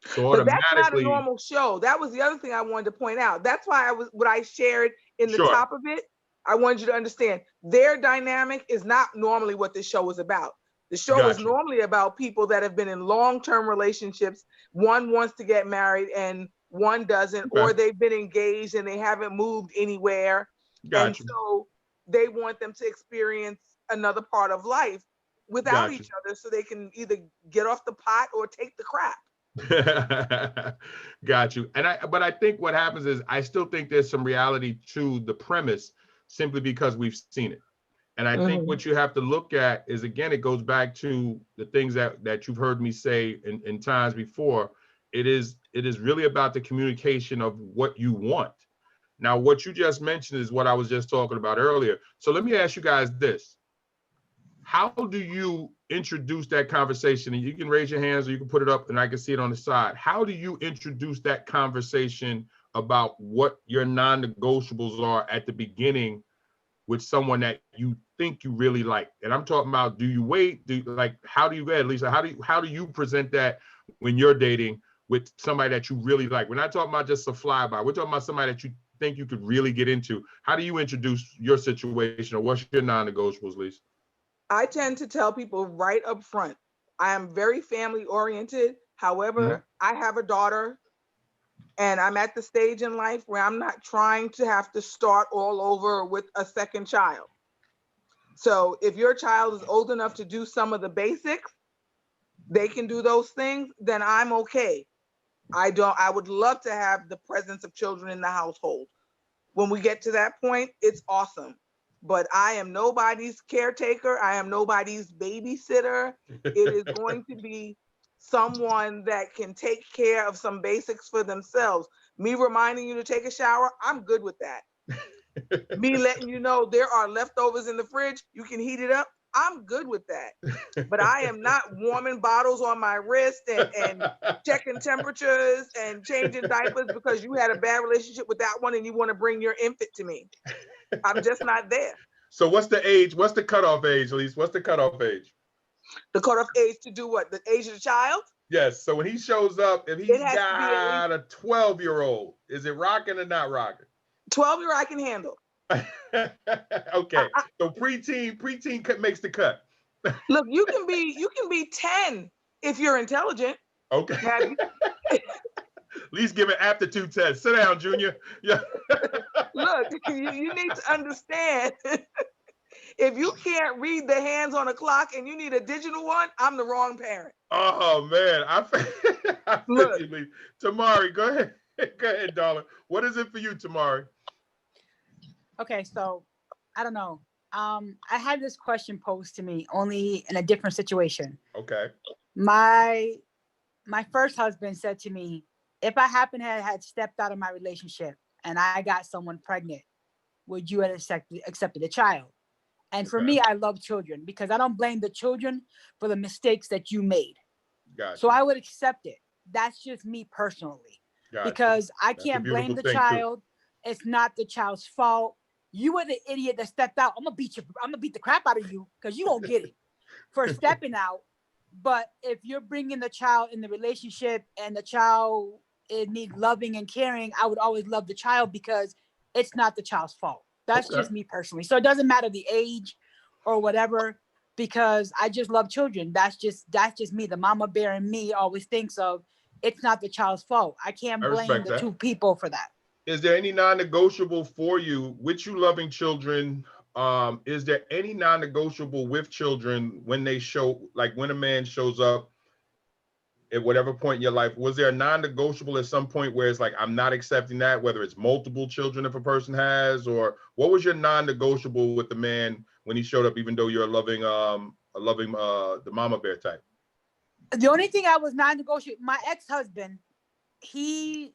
So automatically, but that's not a normal show. That was the other thing I wanted to point out. That's why what I shared in the top of it, I wanted you to understand their dynamic is not normally what this show is about. The show is normally about people that have been in long-term relationships. One wants to get married and one doesn't, or they've been engaged and they haven't moved anywhere. So they want them to experience another part of life without each other, so they can either get off the pot or take the crap. Got you. But I think what happens is I still think there's some reality to the premise, simply because we've seen it. And I think what you have to look at is, again, it goes back to the things that you've heard me say in times before. It is really about the communication of what you want. Now, what you just mentioned is what I was just talking about earlier. So let me ask you guys this. How do you introduce that conversation? And you can raise your hands or you can put it up and I can see it on the side. How do you introduce that conversation about what your non-negotiables are at the beginning with someone that you think you really like? And I'm talking about, do you wait? How do you get, Lisa? How do you present that when you're dating with somebody that you really like? We're not talking about just a flyby. We're talking about somebody that you think you could really get into. How do you introduce your situation, or what's your non-negotiables, Lisa? I tend to tell people right up front, I am very family oriented. However, I have a daughter and I'm at the stage in life where I'm not trying to have to start all over with a second child. So if your child is old enough to do some of the basics, they can do those things, then I'm okay. I would love to have the presence of children in the household. When we get to that point, it's awesome. But I am nobody's caretaker. I am nobody's babysitter. It is going to be someone that can take care of some basics for themselves. Me reminding you to take a shower, I'm good with that. Me letting you know there are leftovers in the fridge, you can heat it up, I'm good with that. But I am not warming bottles on my wrist and checking temperatures and changing diapers because you had a bad relationship with that one and you want to bring your infant to me. I'm just not there. So what's the age? What's the cutoff age, Elise? What's the cutoff age? The cutoff age to do what? The age of the child? Yes. So when he shows up, if he's got a 12-year-old, is it rocking or not rocking? 12-year-old I can handle. Okay. So preteen makes the cut. Look, you can be 10 if you're intelligent. Okay. At least give an aptitude test. Sit down, Junior. Yeah. Look, you need to understand. If you can't read the hands on a clock and you need a digital one, I'm the wrong parent. Oh man, I feel you. Tamari, go ahead. Go ahead, darling. What is it for you, Tamari? Okay, so I don't know. I had this question posed to me only in a different situation. Okay. My first husband said to me, if I happen to had stepped out of my relationship and I got someone pregnant, would you have accepted a child? And for me, I love children because I don't blame the children for the mistakes that you made. Gotcha. So I would accept it. That's just me personally. Gotcha. Because I can't blame the child. Too. It's not the child's fault. You were the idiot that stepped out. I'm gonna beat the crap out of you because you won't get it for stepping out. But if you're bringing the child in the relationship and the child needs loving and caring, I would always love the child because it's not the child's fault. That's just me personally. So it doesn't matter the age or whatever, because I just love children. That's just me. The mama bear in me always thinks of it's not the child's fault. I can't blame the two people for that. Is there any non-negotiable for you with you loving children? Is there any non-negotiable with children when they show, like when a man shows up at whatever point in your life? Was there a non-negotiable at some point where it's like, I'm not accepting that, whether it's multiple children if a person has, or what was your non-negotiable with the man when he showed up, even though you're a loving the mama bear type? The only thing I was non-negotiable, my ex-husband, he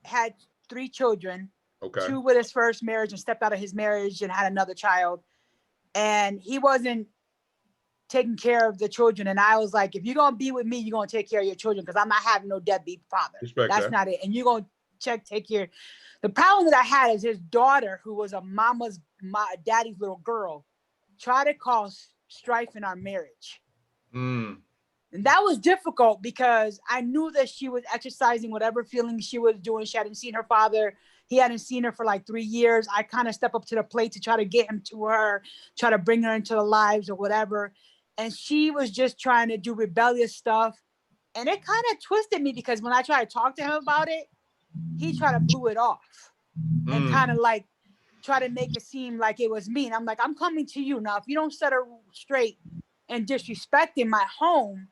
had 3 children, 2 with his first marriage and stepped out of his marriage and had another child. And he wasn't taking care of the children. And I was like, if you're going to be with me, you're going to take care of your children because I'm not having no deadbeat father. That's not it. And you're going to take care. The problem that I had is his daughter, who was my daddy's little girl, tried to cause strife in our marriage. And that was difficult because I knew that she was exercising whatever feelings she was doing. She hadn't seen her father. He hadn't seen her for like 3 years. I kind of stepped up to the plate to try to get him to her, try to bring her into the lives or whatever. And she was just trying to do rebellious stuff. And it kind of twisted me because when I tried to talk to him about it, he tried to blew it off and kind of like try to make it seem like it was me. And I'm like, I'm coming to you now. If you don't set her straight and disrespecting my home,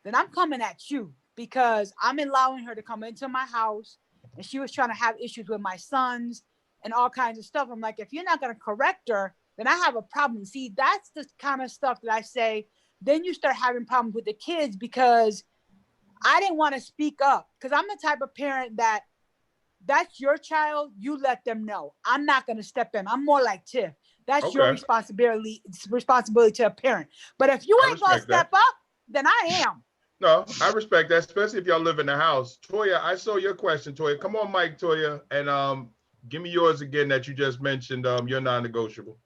then I'm coming at you because I'm allowing her to come into my house. And she was trying to have issues with my sons and all kinds of stuff. I'm like, if you're not going to correct her, then I have a problem. See, that's the kind of stuff that I say, then you start having problems with the kids because I didn't want to speak up because I'm the type of parent that's your child, you let them know. I'm not going to step in. I'm more like Tiff. That's your Okay. responsibility to a parent. But if you I ain't going to respect that. step up, then I am. No, I respect that, especially if y'all live in the house. Toya, I saw your question, Toya. Come on, Mike, Toya, and give me yours again that you just mentioned. Your non-negotiable.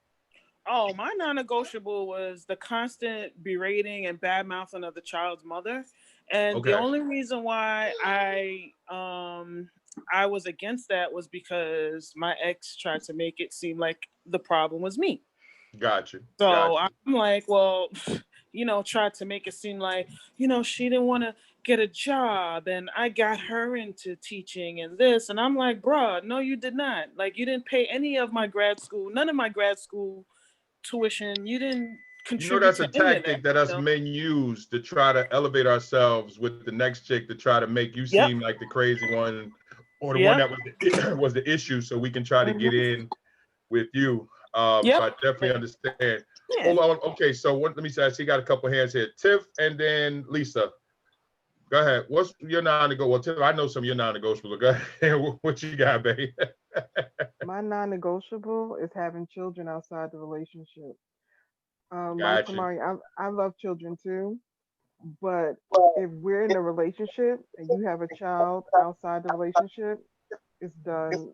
Oh, my non-negotiable was the constant berating and bad mouthing of the child's mother. And the Okay. only reason why I was against that was because my ex tried to make it seem like the problem was me. Gotcha. So Gotcha. I'm like, well, tried to make it seem like, she didn't want to get a job and I got her into teaching and this. And I'm like, bruh, no, you did not. Like, you didn't pay any of my grad school, none of my grad school tuition. You didn't contribute That's a to any of tactic that. that us men use to try to elevate ourselves with the next chick to try to make you Yep. seem like the crazy one or the Yep. one that was the issue, so we can try to get in with you. Yep. So I definitely understand. Yeah. Hold on. Okay, so let me say, I see got a couple hands here. Tiff and then Lisa. Go ahead. What's your non-negotiable? Well, Tiff, I know some of your non-negotiable. Go ahead. What you got, babe? My non-negotiable is having children outside the relationship. Like Gotcha. Kamari, I love children too, but if we're in a relationship and you have a child outside the relationship, it's done.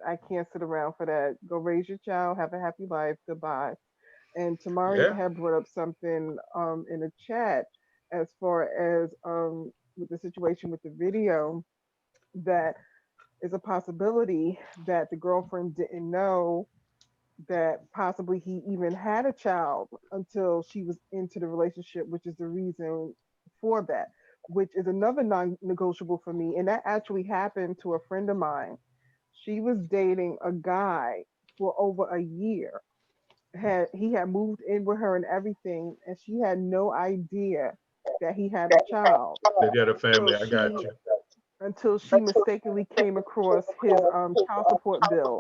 I can't sit around for that. Go raise your child, have a happy life, goodbye. And Tamari Yeah. had brought up something in the chat as far as with the situation with the video, that is a possibility that the girlfriend didn't know that possibly he even had a child until she was into the relationship, which is the reason for that, which is another non-negotiable for me. And that actually happened to a friend of mine. She was dating a guy for over a year. He had moved in with her and everything, and she had no idea that he had a child. They got a So family. I got you. until she mistakenly came across his child support bill,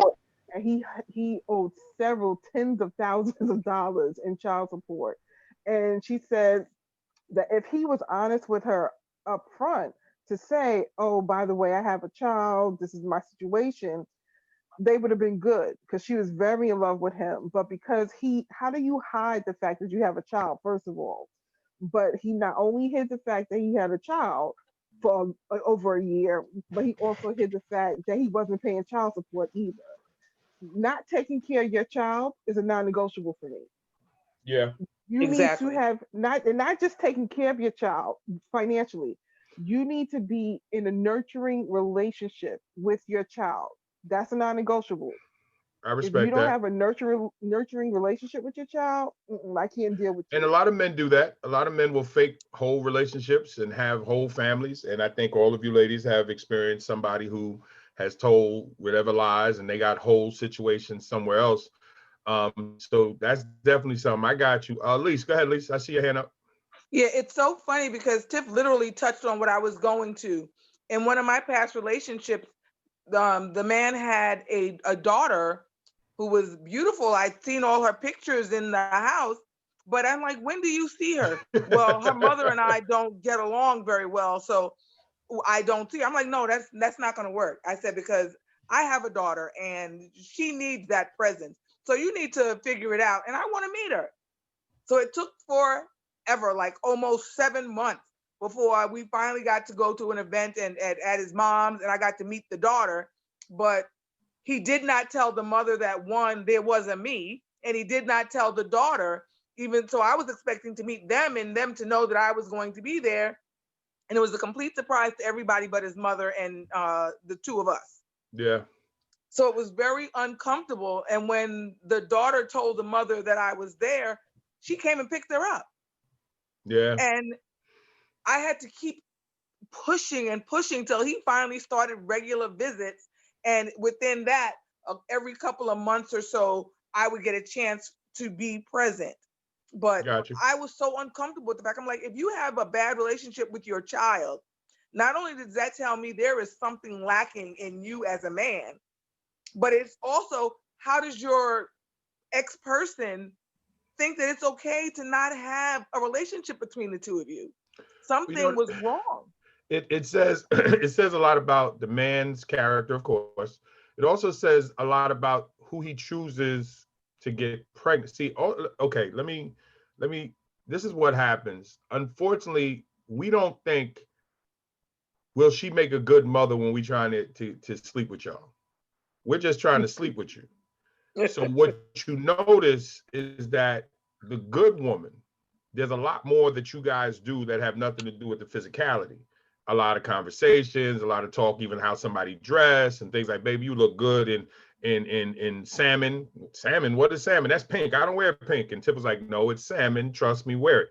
and he owed several tens of thousands of dollars in child support. And she said that if he was honest with her up front to say, oh, by the way, I have a child, this is my situation, they would have been good because she was very in love with him. But because how do you hide the fact that you have a child, first of all? But he not only hid the fact that he had a child for over a year, but he also hid the fact that he wasn't paying child support either. Not taking care of your child is a non-negotiable for me. Yeah. You need to have not just taking care of your child financially. You need to be in a nurturing relationship with your child. That's a non-negotiable. I If you respect don't that. have a nurturing relationship with your child, I can't deal with you. And a lot of men do that. A lot of men will fake whole relationships and have whole families. And I think all of you ladies have experienced somebody who has told whatever lies and they got whole situations somewhere else. So that's definitely something. I got you. Lise, go ahead, Lise. I see your hand up. Yeah, it's so funny because Tiff literally touched on what I was going to. In one of my past relationships, the man had a daughter who was beautiful. I'd seen all her pictures in the house, but I'm like, when do you see her? Well, her mother and I don't get along very well, so I don't see her. I'm like, no, that's not going to work. I said, because I have a daughter and she needs that presence. So you need to figure it out. And I want to meet her. So it took forever, like almost 7 months before we finally got to go to an event and at his mom's, and I got to meet the daughter. But he did not tell the mother that, one, there wasn't me, and he did not tell the daughter, even so I was expecting to meet them and them to know that I was going to be there. And it was a complete surprise to everybody but his mother and the two of us. Yeah. So it was very uncomfortable. And when the daughter told the mother that I was there, she came and picked her up. Yeah. And I had to keep pushing and pushing till he finally started regular visits. And within that, every couple of months or so, I would get a chance to be present. But I was so uncomfortable with the fact, I'm like, if you have a bad relationship with your child, not only does that tell me there is something lacking in you as a man, but it's also, how does your X person think that it's okay to not have a relationship between the two of you. Something was wrong. It says it says a lot about the man's character, of course. It also says a lot about who he chooses to get pregnant. See, okay, let me. This is what happens. Unfortunately, we don't think, will she make a good mother when we trying to sleep with y'all? We're just trying to sleep with you. So what you notice is that the good woman, there's a lot more that you guys do that have nothing to do with the physicality. A lot of conversations, a lot of talk, even how somebody dressed and things like, baby, you look good in salmon. Salmon, what is salmon? That's pink. I don't wear pink. And Tip was like, no, it's salmon. Trust me, wear it.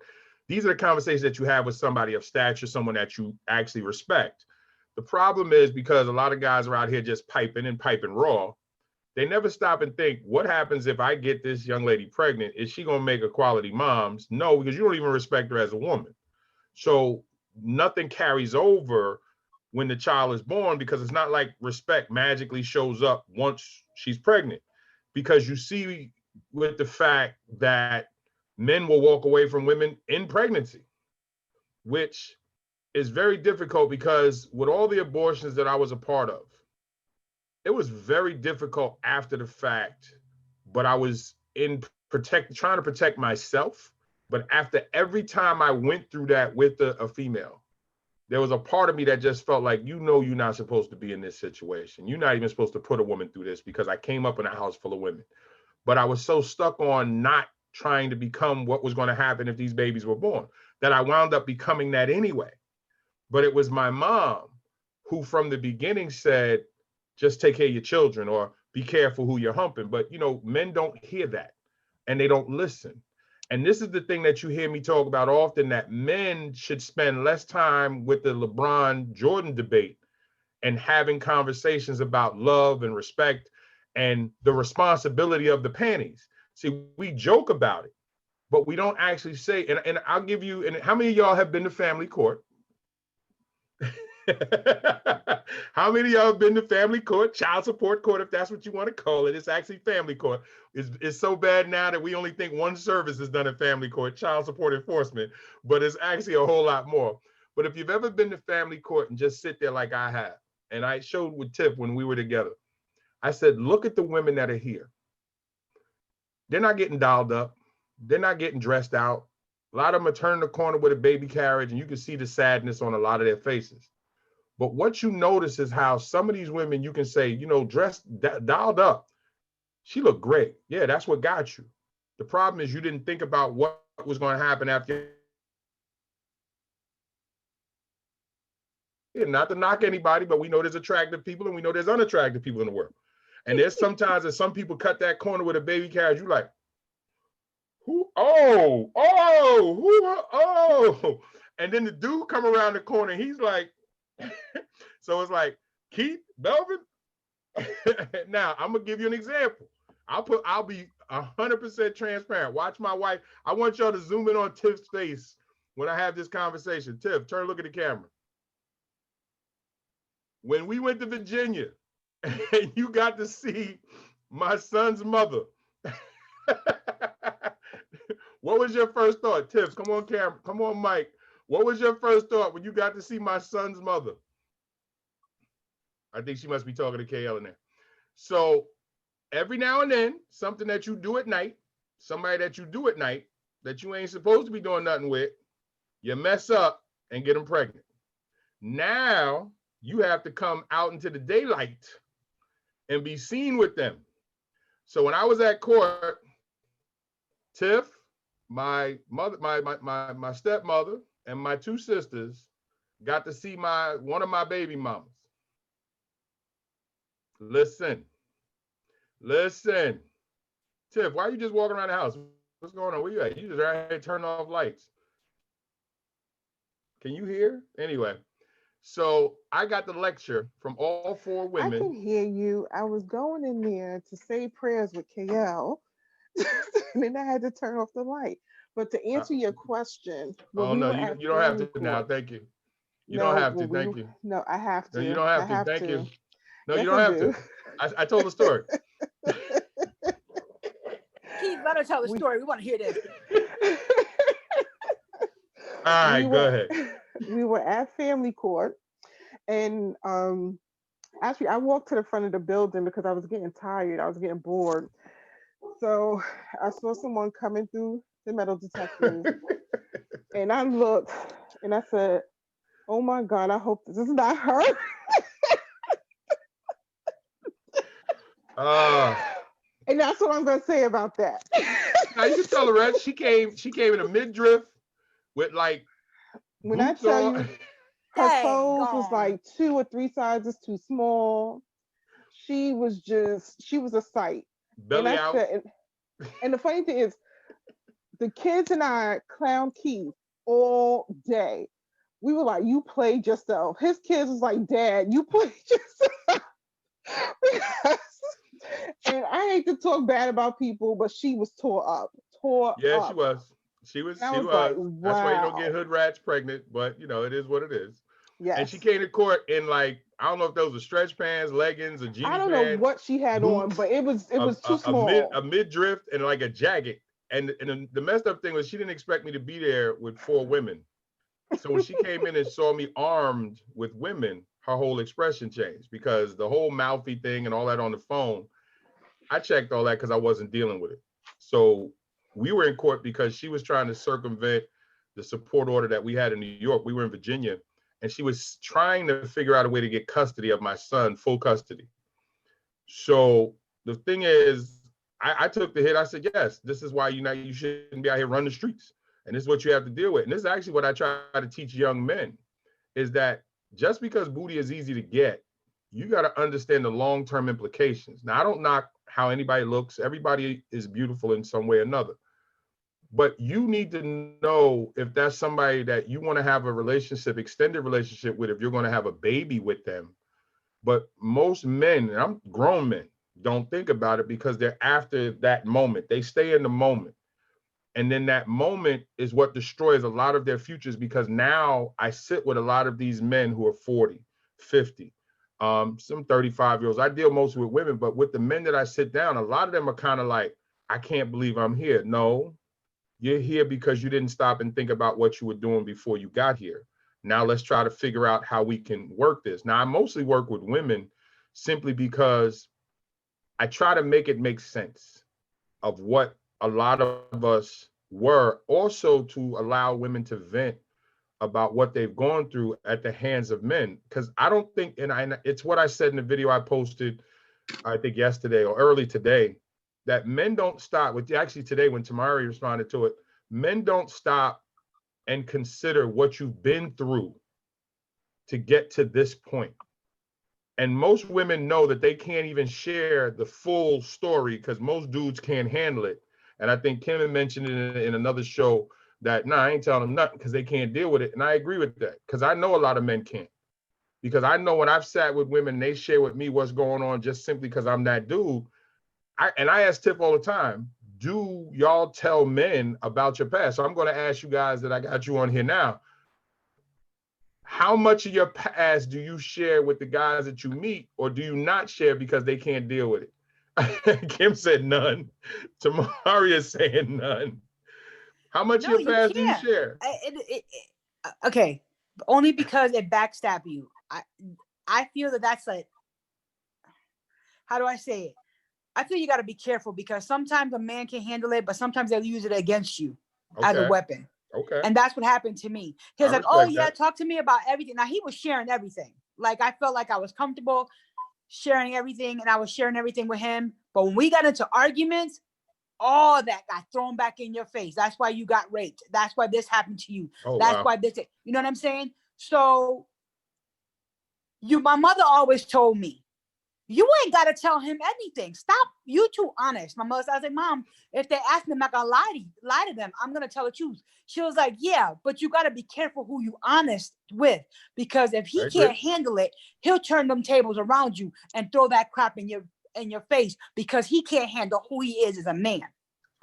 These are the conversations that you have with somebody of stature, someone that you actually respect. The problem is, because a lot of guys are out here just piping raw, they never stop and think, what happens if I get this young lady pregnant? Is she going to make a quality mom? No, because you don't even respect her as a woman. So nothing carries over when the child is born, because it's not like respect magically shows up once she's pregnant. Because you see with the fact that men will walk away from women in pregnancy, which is very difficult, because with all the abortions that I was a part of, it was very difficult after the fact, but I was trying to protect myself. But after every time I went through that with a female, there was a part of me that just felt like, you're not supposed to be in this situation. You're not even supposed to put a woman through this, because I came up in a house full of women. But I was so stuck on not trying to become what was going to happen if these babies were born, that I wound up becoming that anyway. But it was my mom who from the beginning said, just take care of your children, or be careful who you're humping. But, men don't hear that, and they don't listen. And this is the thing that you hear me talk about often, that men should spend less time with the LeBron Jordan debate and having conversations about love and respect and the responsibility of the panties. See, we joke about it, but we don't actually say, and I'll give you, and how many of y'all have been to family court? How many of y'all have been to family court, child support court, if that's what you want to call it? It's actually family court. It's so bad now that we only think one service is done at family court, child support enforcement, but it's actually a whole lot more. But if you've ever been to family court and just sit there like I have, and I showed with Tiff when we were together, I said, look at the women that are here. They're not getting dolled up. They're not getting dressed out. A lot of them are turning the corner with a baby carriage, and you can see the sadness on a lot of their faces. But what you notice is how some of these women, you can say, dressed, dialed up. She looked great. Yeah, that's what got you. The problem is you didn't think about what was going to happen after. Not to knock anybody, but we know there's attractive people and we know there's unattractive people in the world. And there's sometimes that some people cut that corner with a baby carriage. You like, who? Oh. And then the dude come around the corner. And he's like, so it's like, Keith, Melvin. Now I'm gonna give you an example. I'll be 100% transparent. Watch my wife. I want y'all to zoom in on Tiff's face when I have this conversation. Tiff, turn, look at the camera. When we went to Virginia, and you got to see my son's mother. What was your first thought? Tiff, come on camera, come on Mike. What was your first thought when you got to see my son's mother? I think she must be talking to KL in there. So every now and then, something that you do at night, somebody that you do at night that you ain't supposed to be doing nothing with, you mess up and get them pregnant. Now you have to come out into the daylight and be seen with them. So when I was at court, Tiff, my mother, my stepmother, and my two sisters got to see one of my baby mamas. Listen. Tiff, why are you just walking around the house? What's going on? Where you at? You just right here turning off lights. Can you hear? Anyway, so I got the lecture from all four women. I can hear you. I was going in there to say prayers with KL, and then I had to turn off the light. But to answer your question, you don't have to now. Thank you. You don't have to. Thank you. No, I have to. No, you don't have to. Thank you. No, yes, you don't have to. I told the story. Let her tell the story. We want to hear this. All right, go ahead. We were at family court, and actually, I walked to the front of the building because I was getting tired. I was getting bored. So I saw someone coming through the metal detectors, and I looked, and I said, "Oh my God, I hope this is not her." And that's what I'm gonna say about that. Now you can tell her, Red. She came in a midriff with like when I boots tell on. you, her clothes was like 2 or 3 sizes too small. She was a sight. Belly and I out. said, and the funny thing is, the kids and I clown Keith all day. We were like, "You played yourself." His kids was like, "Dad, you played yourself." And I hate to talk bad about people, but she was tore up. Yeah, she was. She was. Like, wow. That's why you don't get hood rats pregnant, but you know, it is what it is. Yes. And she came to court in like, I don't know if those were stretch pants, leggings, or jeans. I don't know what she had on, but it was too small. A midriff and like a jacket. And the messed up thing was she didn't expect me to be there with 4 women. So when she came in and saw me armed with women, her whole expression changed, because the whole mouthy thing and all that on the phone, I checked all that because I wasn't dealing with it. So we were in court because she was trying to circumvent the support order that we had in New York. We were in Virginia, and she was trying to figure out a way to get custody of my son, full custody. So the thing is, I took the hit. I said, yes, this is why you shouldn't be out here running the streets. And this is what you have to deal with. And this is actually what I try to teach young men, is that just because booty is easy to get, you got to understand the long-term implications. Now, I don't knock how anybody looks. Everybody is beautiful in some way or another. But you need to know if that's somebody that you want to have a relationship, extended relationship with, if you're going to have a baby with them. But most men, and I'm grown men, don't think about it because they're after that moment. They stay in the moment. And then that moment is what destroys a lot of their futures, because now I sit with a lot of these men who are 40, 50, some 35-year-olds. I deal mostly with women, but with the men that I sit down, a lot of them are kind of like, I can't believe I'm here. No, you're here because you didn't stop and think about what you were doing before you got here. Now let's try to figure out how we can work this. Now, I mostly work with women simply because I try to make it make sense of what a lot of us were, also to allow women to vent about what they've gone through at the hands of men. Because I don't think, and it's what I said in the video I posted, I think yesterday or early today, that men don't stop with, actually today when Tamari responded to it, men don't stop and consider what you've been through to get to this point. And most women know that they can't even share the full story because most dudes can't handle it. And I think Kim mentioned it in another show that, I ain't telling them nothing because they can't deal with it. And I agree with that, because I know a lot of men can't. Because I know when I've sat with women, they share with me what's going on just simply because I'm that dude. I ask Tiff all the time, do y'all tell men about your past? So I'm going to ask you guys that I got you on here now. How much of your past do you share with the guys that you meet, or do you not share because they can't deal with it? Kim said none. Tamari is saying none. How much of your past do you share? Okay, only because it backstab you. I feel that's like, how do I say it? I feel you got to be careful, because sometimes a man can handle it, but sometimes they'll use it against you as a weapon. Okay. And that's what happened to me. He was like, oh yeah, talk to me about everything. Now he was sharing everything. Like I felt like I was comfortable sharing everything, and I was sharing everything with him. But when we got into arguments, all that got thrown back in your face. That's why you got raped. That's why this happened to you. That's why this, you know what I'm saying? So my mother always told me, you ain't got to tell him anything. Stop. You too honest. My mother said, I was like, Mom, if they ask me, I'm not going to lie to them. I'm going to tell the truth. She was like, yeah, but you got to be careful who you honest with, because if he can't handle it, he'll turn them tables around you and throw that crap in your face, because he can't handle who he is as a man.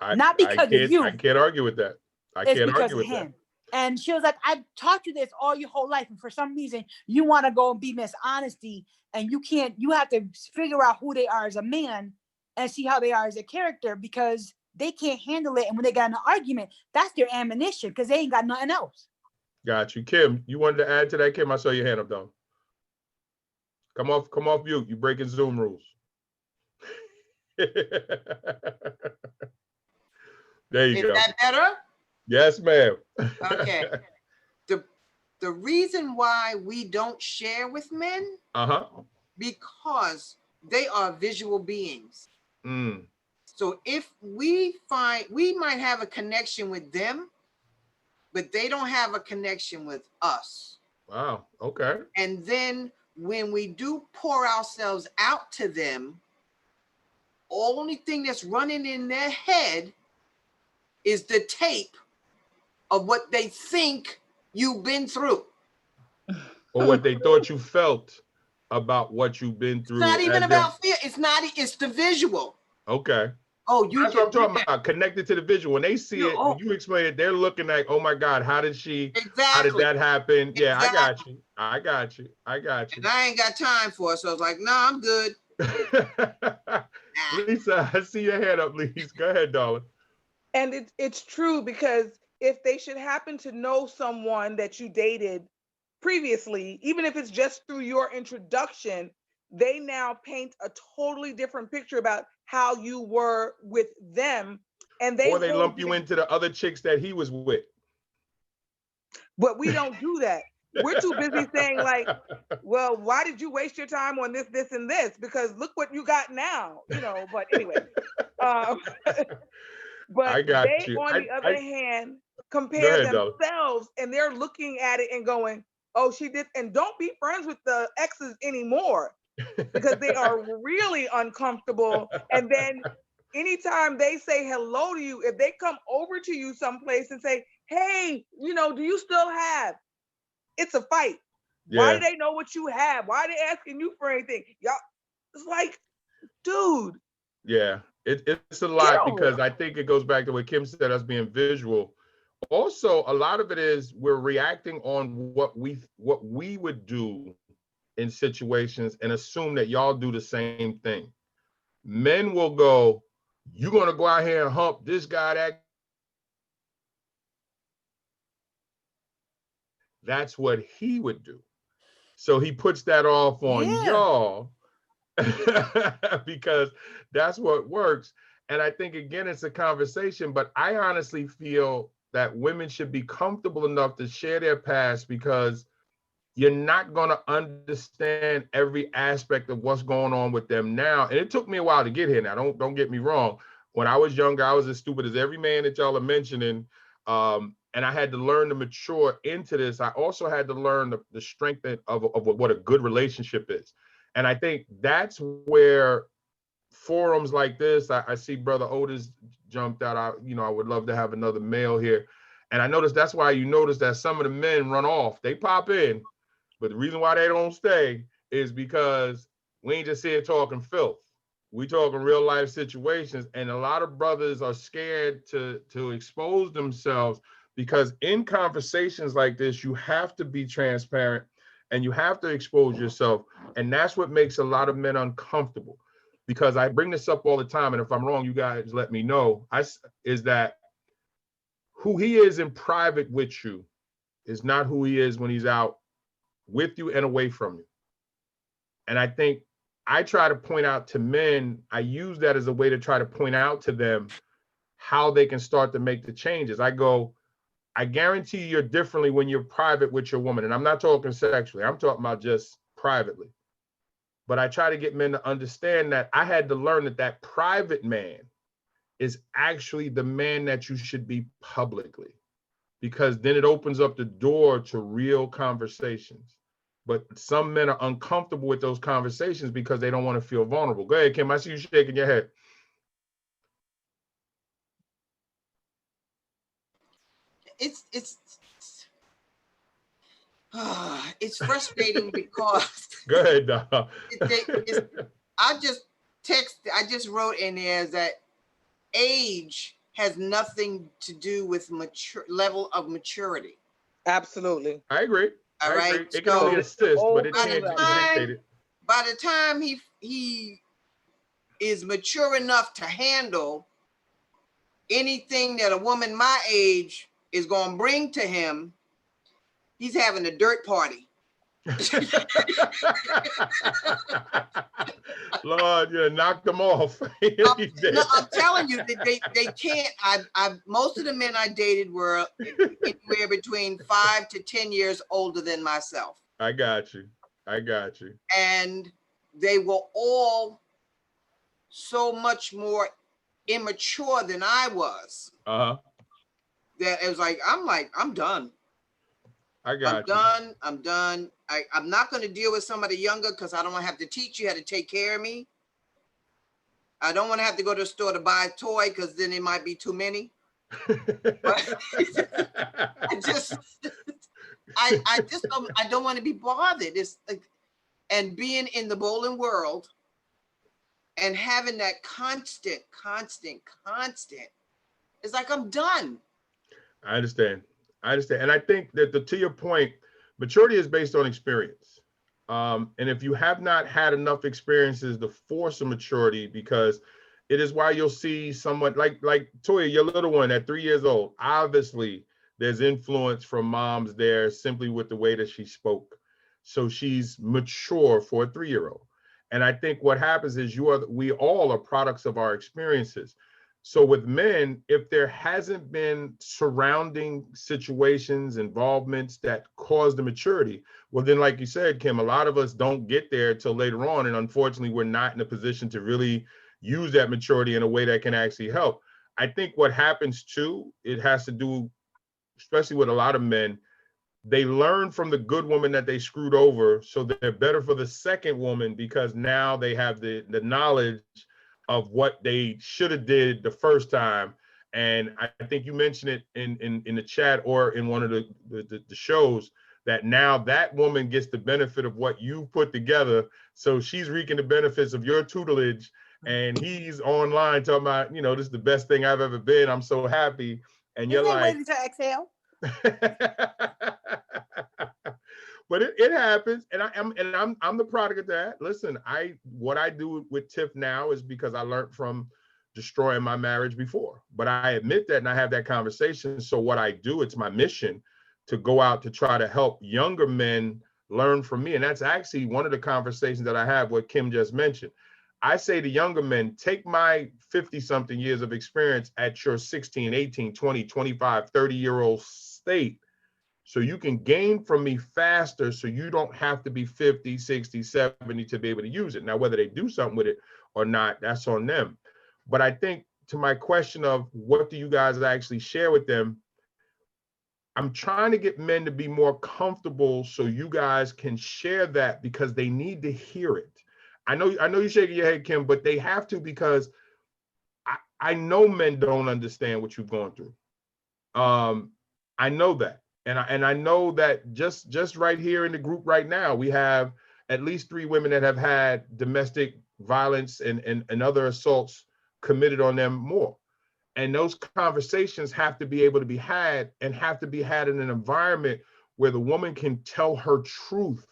Not because of you. I can't argue with that. I can't argue with him. And she was like, I've taught you this all your whole life, and for some reason you want to go and be Miss Honesty, and you can't. You have to figure out who they are as a man and see how they are as a character, because they can't handle it. And when they got in an argument, that's their ammunition because they ain't got nothing else. Got you. Kim, you wanted to add to that? Kim, I saw your hand up, though. Come off mute. You breaking Zoom rules. There you go. Is that better? Yes, ma'am. Okay. The reason why we don't share with men, because they are visual beings. So if we find, we might have a connection with them, but they don't have a connection with us. Wow. Okay. And then when we do pour ourselves out to them, only thing that's running in their head is the tape of what they think you've been through. Or what they thought you felt about what you've been through. It's not even about fear. It's not, it's the visual. Okay. Oh, that's what I'm talking about. Connected to the visual. When they see it, when you explain it, they're looking like, oh my God, how did she, how did that happen? Yeah, I got you. I got you. And I ain't got time for it. So I was like, no, I'm good. Lisa, I see your hand up, Lisa. Go ahead, darling. And it's true, because if they should happen to know someone that you dated previously, even if it's just through your introduction, they now paint a totally different picture about how you were with them. And they lump you into the other chicks that he was with. But we don't do that. We're too busy saying like, well, why did you waste your time on this, this, and this? Because look what you got now, you know, but anyway. But I got they, you. on the other hand, compare themselves and they're looking at it and going, oh, she did. And don't be friends with the exes anymore, because they are really uncomfortable. And then anytime they say hello to you, if they come over to you someplace and say, hey, you know, do you still have? It's a fight. Yeah. Why do they know what you have? Why are they asking you for anything? Y'all, it's like, dude. Yeah, it's a lot, because I think it goes back to what Kim said, us being visual. Also, a lot of it is we're reacting on what we would do in situations and assume that y'all do the same thing. Men will go, you're going to go out here and hump this guy, that. That's what he would do. So he puts that off on y'all because that's what works. And I think, again, it's a conversation, but I honestly feel that women should be comfortable enough to share their past, because you're not going to understand every aspect of what's going on with them now. And it took me a while to get here. Now, don't get me wrong. When I was younger, I was as stupid as every man that y'all are mentioning. And I had to learn to mature into this. I also had to learn the strength of what a good relationship is. And I think that's where forums like this, I see Brother Otis jumped out. I would love to have another male here. And I noticed that's why you notice that some of the men run off. They pop in, but the reason why they don't stay is because we ain't just here talking filth. We talking real life situations. And a lot of brothers are scared to expose themselves, because in conversations like this, you have to be transparent and you have to expose yourself. And that's what makes a lot of men uncomfortable, because I bring this up all the time. And if I'm wrong, you guys let me know, is that who he is in private with you is not who he is when he's out with you and away from you. And I think I try to point out to men, I use that as a way to try to point out to them how they can start to make the changes. I go, I guarantee you're differently when you're private with your woman. And I'm not talking sexually, I'm talking about just privately. But I try to get men to understand that I had to learn that private man is actually the man that you should be publicly, because then it opens up the door to real conversations. But some men are uncomfortable with those conversations because they don't want to feel vulnerable. Go ahead, Kim, I see you shaking your head. It's frustrating because go ahead, dog. I just wrote in there that age has nothing to do with level of maturity. Absolutely. I agree. All right. It can only assist, but it can't dictate it. By the time he is mature enough to handle anything that a woman my age is going to bring to him, he's having a dirt party. Lord, you knocked them off. No, I'm telling you, they can't. Most of the men I dated were anywhere between 5 to 10 years older than myself. I got you. And they were all so much more immature than I was. Uh-huh. That it was like, I'm done. I got you. I'm done. I'm not going to deal with somebody younger because I don't want to have to teach you how to take care of me. I don't want to have to go to the store to buy a toy because then it might be too many. But I don't want to be bothered. It's like, and being in the bowling world and having that constant. It's like, I'm done. I understand. And I think that to your point, maturity is based on experience. And if you have not had enough experiences to force a maturity, because it is why you'll see someone like Toya, your little one at 3 years old, obviously there's influence from moms there simply with the way that she spoke. So she's mature for a 3-year-old. And I think what happens is we all are products of our experiences. So with men, if there hasn't been surrounding situations, involvements that cause the maturity, well, then like you said, Kim, a lot of us don't get there till later on. And unfortunately, we're not in a position to really use that maturity in a way that can actually help. I think what happens too, it has to do, especially with a lot of men, they learn from the good woman that they screwed over. So they're better for the second woman because now they have the knowledge of what they should have did the first time. And I think you mentioned it in the chat or in one of the shows that now that woman gets the benefit of what you put together. So she's reaping the benefits of your tutelage and he's online talking about, this is the best thing I've ever been. I'm so happy. And you're like, waiting to exhale. But it happens, and I'm the product of that. Listen, what I do with Tiff now is because I learned from destroying my marriage before. But I admit that, and I have that conversation. So what I do, it's my mission to go out to try to help younger men learn from me, and that's actually one of the conversations that I have. What Kim just mentioned, I say to younger men, take my 50-something years of experience at your 16, 18, 20, 25, 30-year-old state. So you can gain from me faster so you don't have to be 50, 60, 70 to be able to use it. Now, whether they do something with it or not, that's on them. But I think to my question of what do you guys actually share with them, I'm trying to get men to be more comfortable so you guys can share that because they need to hear it. I know you're shaking your head, Kim, but they have to because I know men don't understand what you've gone through. I know that. And I know that just right here in the group right now, we have at least 3 women that have had domestic violence and other assaults committed on them more. And those conversations have to be able to be had and have to be had in an environment where the woman can tell her truth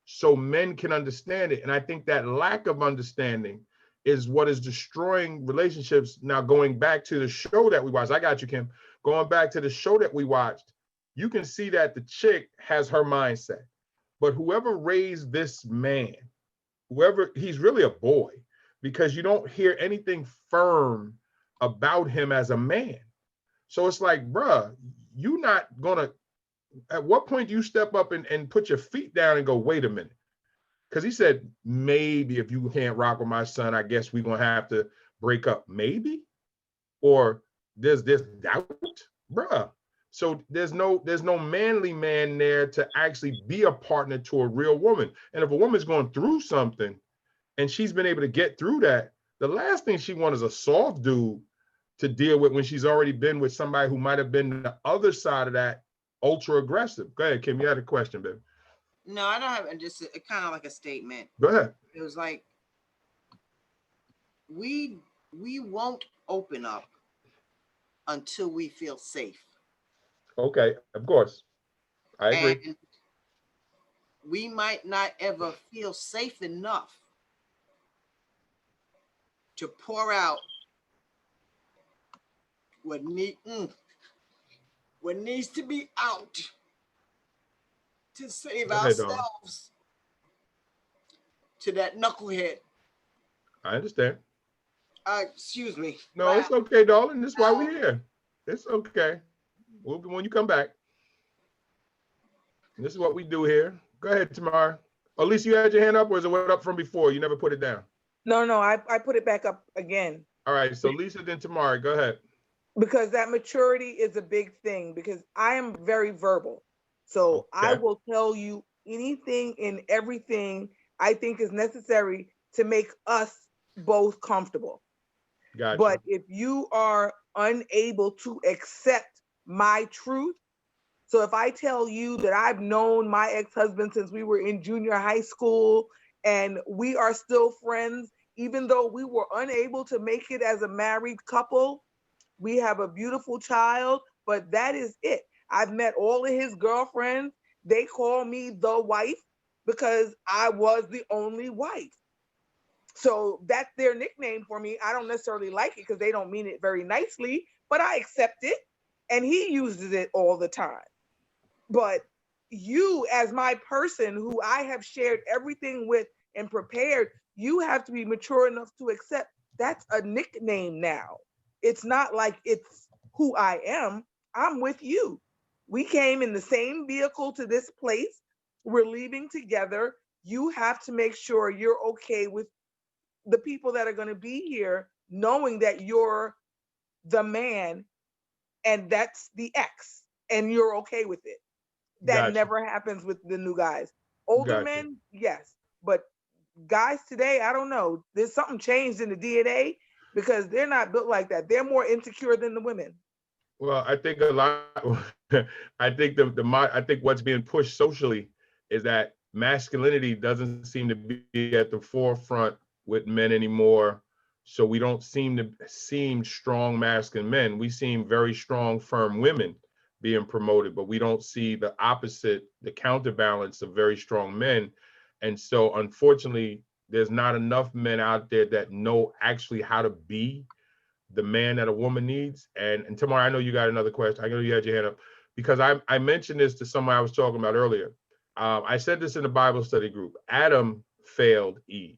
so men can understand it. And I think that lack of understanding is what is destroying relationships. Now, going back to the show that we watched, I got you, Kim, going back to the show that we watched, you can see that the chick has her mindset, but whoever raised this man, he's really a boy because you don't hear anything firm about him as a man. So it's like, bruh, you not gonna, at what point do you step up and put your feet down and go, wait a minute? Because he said, maybe if you can't rock with my son, I guess we're gonna have to break up, maybe? Or there's this doubt, bruh. So there's no manly man there to actually be a partner to a real woman. And if a woman's going through something and she's been able to get through that, the last thing she wants is a soft dude to deal with when she's already been with somebody who might have been the other side of that, ultra aggressive. Go ahead, Kim, you had a question, baby. No, I don't have, just kind of like a statement. Go ahead. It was like, we won't open up until we feel safe. Okay, of course. I agree. And we might not ever feel safe enough to pour out what needs to be out to save ourselves to that knucklehead. I understand. Excuse me. No, it's okay, darling. That's why we're here. It's okay. When you come back. This is what we do here. Go ahead, Tamara. At least you had your hand up, or is it up from before? You never put it down. No, I put it back up again. All right, so Lisa, then Tamara, go ahead. Because that maturity is a big thing, because I am very verbal. So I will tell you anything and everything I think is necessary to make us both comfortable. Gotcha. But if you are unable to accept my truth, so if I tell you that I've known my ex-husband since we were in junior high school and we are still friends, even though we were unable to make it as a married couple, we have a beautiful child, but that is it. I've met all of his girlfriends. They call me the wife because I was the only wife. So that's their nickname for me. I don't necessarily like it because they don't mean it very nicely, but I accept it. And he uses it all the time. But you, as my person who I have shared everything with and prepared, you have to be mature enough to accept that's a nickname now. It's not like it's who I am. I'm with you. We came in the same vehicle to this place. We're leaving together. You have to make sure you're okay with the people that are going to be here, knowing that you're the man and that's the ex, and you're okay with it. That never happens with the new guys. Older men, yes. But guys today, I don't know. There's something changed in the DNA because they're not built like that. They're more insecure than the women. Well, I think a lot. I think I think what's being pushed socially is that masculinity doesn't seem to be at the forefront with men anymore. So we don't seem strong masculine men. We seem very strong, firm women being promoted, but we don't see the opposite, the counterbalance of very strong men. And so unfortunately, there's not enough men out there that know actually how to be the man that a woman needs. And Tamara, I know you got another question. I know you had your hand up because I mentioned this to someone I was talking about earlier. I said this in the Bible study group. Adam failed Eve.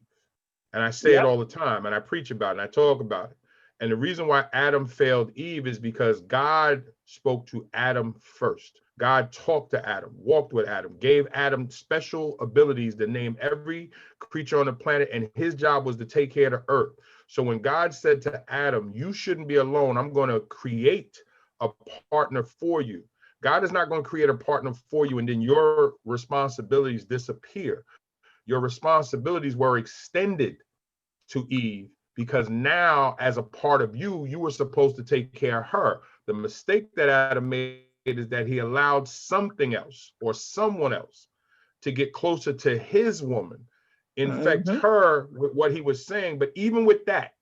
And I say it all the time, and I preach about it, and I talk about it. And the reason why Adam failed Eve is because God spoke to Adam first. God talked to Adam, walked with Adam, gave Adam special abilities to name every creature on the planet, and his job was to take care of the earth. So when God said to Adam, you shouldn't be alone, I'm going to create a partner for you. God is not going to create a partner for you, and then your responsibilities disappear. Your responsibilities were extended to Eve because now, as a part of you, you were supposed to take care of her. The mistake that Adam made is that he allowed something else or someone else to get closer to his woman, infect her with what he was saying. But even with that,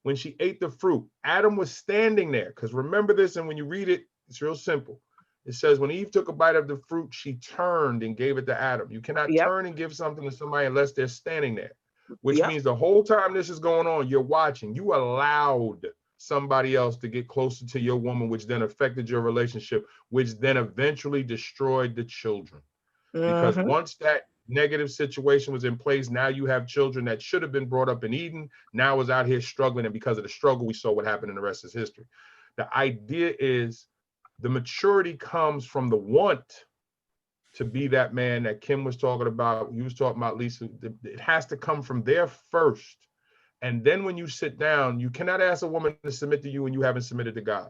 when she ate the fruit, Adam was standing there. Because remember this, and when you read it, it's real simple. It says, when Eve took a bite of the fruit, she turned and gave it to Adam. You cannot turn and give something to somebody unless they're standing there, which means the whole time this is going on, you're watching. You allowed somebody else to get closer to your woman, which then affected your relationship, which then eventually destroyed the children. Because once that negative situation was in place, now you have children that should have been brought up in Eden, now is out here struggling. And because of the struggle, we saw what happened, and the rest is history. The idea is, the maturity comes from the want to be that man that Kim was talking about. You was talking about, Lisa. It has to come from there first. And then when you sit down, you cannot ask a woman to submit to you when you haven't submitted to God.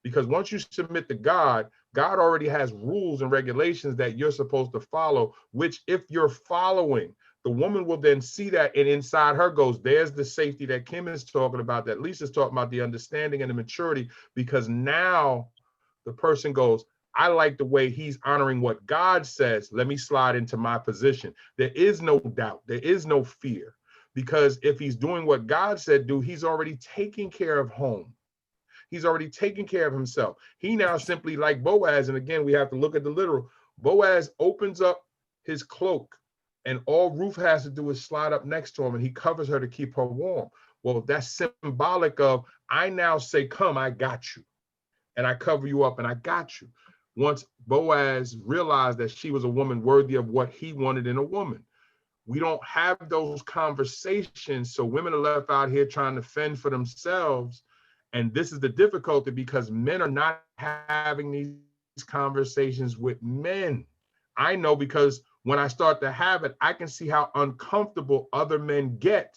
Because once you submit to God, God already has rules and regulations that you're supposed to follow, which if you're following, the woman will then see that, and inside her goes, there's the safety that Kim is talking about, that Lisa's talking about, the understanding and the maturity, because now the person goes, I like the way he's honoring what God says. Let me slide into my position. There is no doubt. There is no fear. Because if he's doing what God said do, he's already taking care of home. He's already taken care of himself. He now simply, like Boaz, and again, we have to look at the literal. Boaz opens up his cloak, and all Ruth has to do is slide up next to him, and he covers her to keep her warm. Well, that's symbolic of, I now say, come, I got you. and I cover you up and I got you. Once Boaz realized that she was a woman worthy of what he wanted in a woman. We don't have those conversations. So women are left out here trying to fend for themselves. And this is the difficulty because men are not having these conversations with men. I know because when I start to have it, I can see how uncomfortable other men get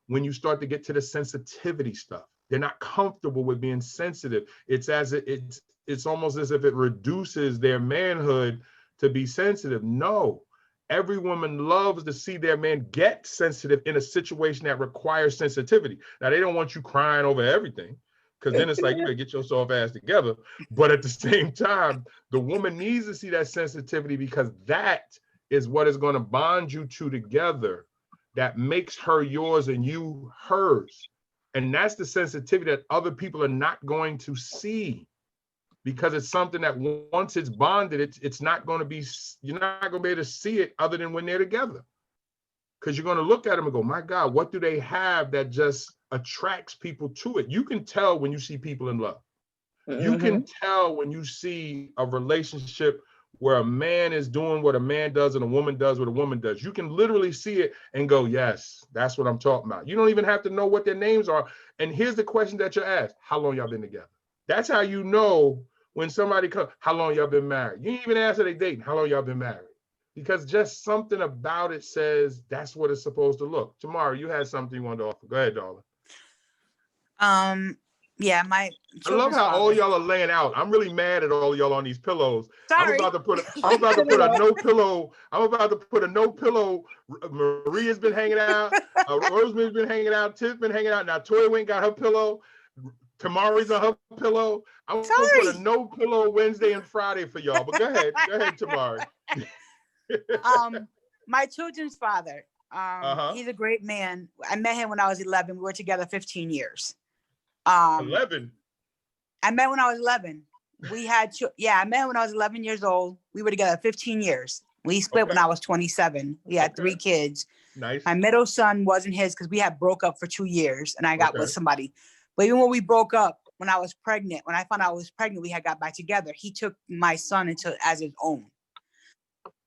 when you start to get to the sensitivity stuff. They're not comfortable with being sensitive. It's almost as if it reduces their manhood to be sensitive. No, every woman loves to see their man get sensitive in a situation that requires sensitivity. Now, they don't want you crying over everything, because then it's like, you better get your soft ass together. But at the same time, the woman needs to see that sensitivity, because that is what is going to bond you two together, that makes her yours and you hers. And that's the sensitivity that other people are not going to see, because it's something that once it's bonded, it's not going to be, you're not going to be able to see it other than when they're together. Because you're going to look at them and go, my God, what do they have that just attracts people to it? You can tell when you see people in love. You can tell when you see a relationship where a man is doing what a man does and a woman does what a woman does. You can literally see it and go, yes, that's what I'm talking about. You don't even have to know what their names are. And here's the question that you're asked: how long y'all been together? That's how you know when somebody comes, how long y'all been married? You ain't even ask, are they dating? How long y'all been married? Because just something about it says that's what it's supposed to look. Tamara, you had something you wanted to offer. Go ahead, darling. Yeah, I love how all y'all are laying out. I'm really mad at all y'all on these pillows. Sorry. I'm about to put a no pillow. I'm about to put a no pillow. Maria's been hanging out. Rosemary's been hanging out. Tiff's been hanging out. Now Tori went and got her pillow. Tamari's on her pillow. I'm gonna put a no pillow Wednesday and Friday for y'all. But go ahead, Tamari. My children's father. He's a great man. I met him when I was 11. We were together 15 years. 11. I met when I was 11. We had, I met when I was 11 years old. We were together 15 years. We split when I was 27. We had 3 kids. Nice. My middle son wasn't his because we had broke up for 2 years and I got with somebody. But even when we broke up, when I was pregnant, when I found out I was pregnant, we had got back together. He took my son as his own.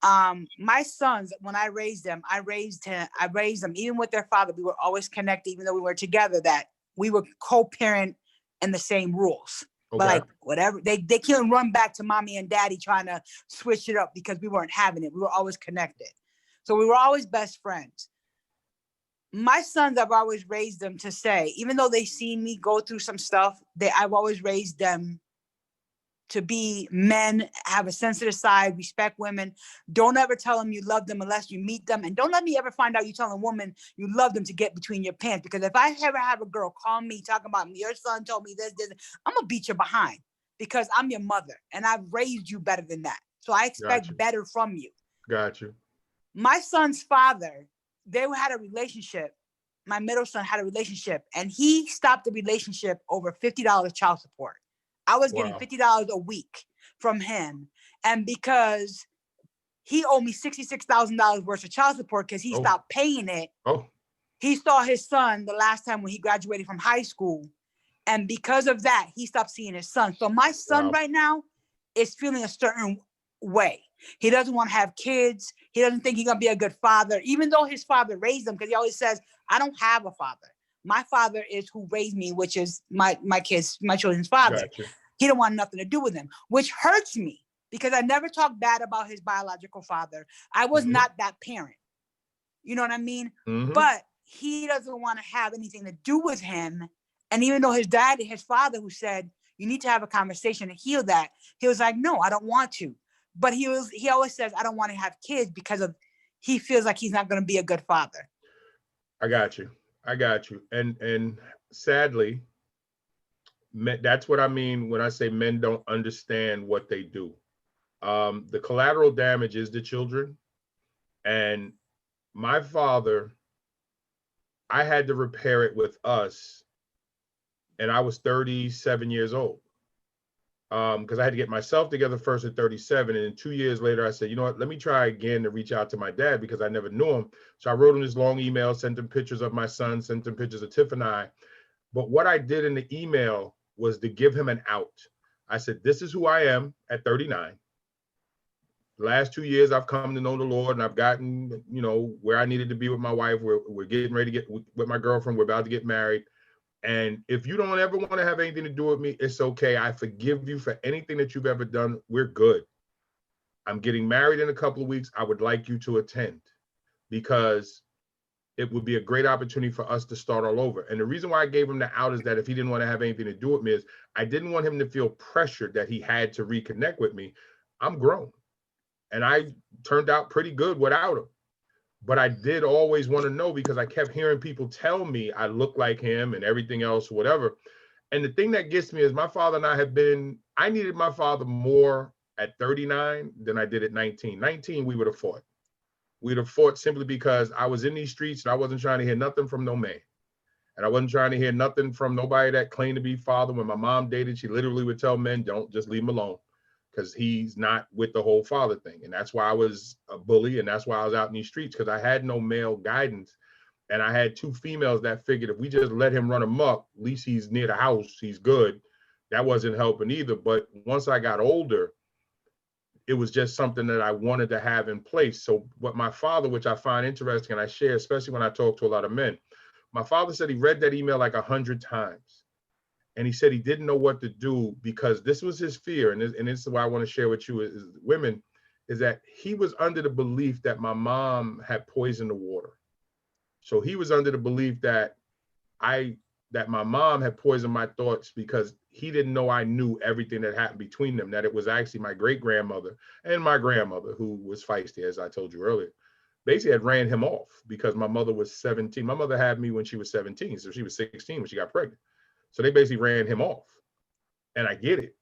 My sons, when I raised them, I raised them even with their father. We were always connected, even though we were together, that we were co-parent in the same rules. But like whatever, they couldn't run back to mommy and daddy trying to switch it up because we weren't having it. We were always connected. So we were always best friends. My sons, I've always raised them to say, even though they see me go through some stuff, I've always raised them to be men, have a sensitive side, respect women. Don't ever tell them you love them unless you meet them. And don't let me ever find out you tell a woman you love them to get between your pants. Because if I ever have a girl call me talking about your son told me this, I'm gonna beat you behind because I'm your mother and I've raised you better than that. So I expect better from you. Got you. My son's father, they had a relationship. My middle son had a relationship and he stopped the relationship over $50 child support. I was getting $50 a week from him. And because he owed me $66,000 worth of child support because he stopped paying it. He saw his son the last time when he graduated from high school. And because of that, he stopped seeing his son. So my son right now is feeling a certain way. He doesn't want to have kids. He doesn't think he's going to be a good father, even though his father raised him, because he always says, I don't have a father. My father is who raised me, which is my children's father. Gotcha. He don't want nothing to do with him, which hurts me because I never talked bad about his biological father. I was not that parent. You know what I mean? But he doesn't want to have anything to do with him. And even though his father who said, you need to have a conversation to heal that, he was like, no, I don't want to. But he always says, I don't want to have kids because he feels like he's not going to be a good father. I got you. And sadly, that's what I mean when I say men don't understand what they do. The collateral damage is the children. And my father, I had to repair it with us. And I was 37 years old. Because I had to get myself together first at 37. And then 2 years later, I said, you know what, let me try again to reach out to my dad because I never knew him. So I wrote him this long email, sent him pictures of my son, sent him pictures of Tiff and I. But what I did in the email was to give him an out. I said, this is who I am at 39. The last 2 years I've come to know the Lord, and I've gotten, you know, where I needed to be with my wife. We're getting ready to get with my girlfriend. We're about to get married. And if you don't ever want to have anything to do with me, it's okay. I forgive you for anything that you've ever done. We're good. I'm getting married in a couple of weeks. I would like you to attend, because it would be a great opportunity for us to start all over. And the reason why I gave him the out is that if he didn't want to have anything to do with me, is I didn't want him to feel pressured that he had to reconnect with me. I'm grown, and I turned out pretty good without him. But I did always want to know, because I kept hearing people tell me I look like him and everything else, whatever. And the thing that gets me is my father and I needed my father more at 39 than I did at 19. 19, we would have fought. We'd have fought simply because I was in these streets and I wasn't trying to hear nothing from no man. And I wasn't trying to hear nothing from nobody that claimed to be father. When my mom dated, she literally would tell men, don't, just leave him alone, because he's not with the whole father thing. And that's why I was a bully, and that's why I was out in these streets, because I had no male guidance. And I had two females that figured if we just let him run amok, at least he's near the house, he's good. That wasn't helping either. But once I got older, it was just something that I wanted to have in place. So what my father, which I find interesting, and I share, especially when I talk to a lot of men, my father said he read that email like 100 times. And he said he didn't know what to do, because this was his fear. And this is why I want to share with you as women, is that he was under the belief that my mom had poisoned the water. So he was under the belief that my mom had poisoned my thoughts, because he didn't know I knew everything that happened between them, that it was actually my great-grandmother and my grandmother, who was feisty, as I told you earlier, basically had ran him off, because my mother was 17. My mother had me when she was 17, so she was 16 when she got pregnant. So they basically ran him off. And I get it.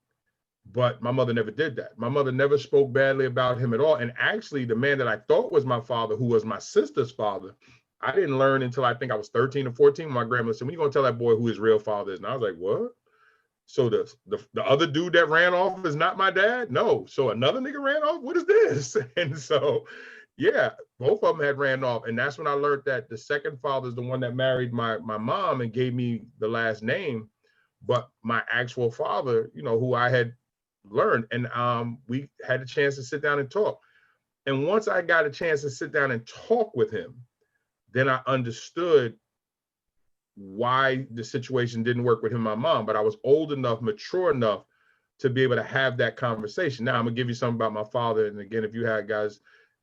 But my mother never did that. My mother never spoke badly about him at all. And actually, the man that I thought was my father, who was my sister's father, I didn't learn until I think I was 13 or 14. My grandmother said, when are you going to tell that boy who his real father is? And I was like, what? So the other dude that ran off is not my dad? No. So another nigga ran off? What is this? And so, yeah, both of them had ran off. And that's when I learned that the second father is the one that married my mom and gave me the last name. But my actual father, you know, who I had learned, and we had a chance to sit down and talk. And once I got a chance to sit down and talk with him, then I understood why the situation didn't work with him and my mom. But I was old enough, mature enough to be able to have that conversation. Now I'm gonna give you something about my father. And again, if you had guys,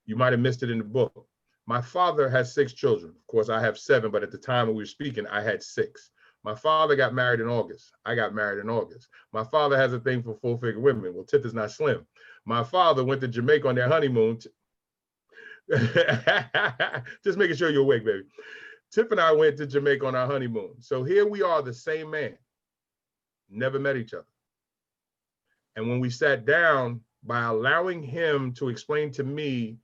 you might have missed it in the book. My father has 6 children. Of course, I have 7, but at the time we were speaking, I had 6. My father got married in August. I got married in August. My father has a thing for full-figure women. Well, Tip is not slim. My father went to Jamaica on their honeymoon. Just making sure you're awake, baby. Tip and I went to Jamaica on our honeymoon. So here we are, the same man. Never met each other. And when we sat down, by allowing him to explain to me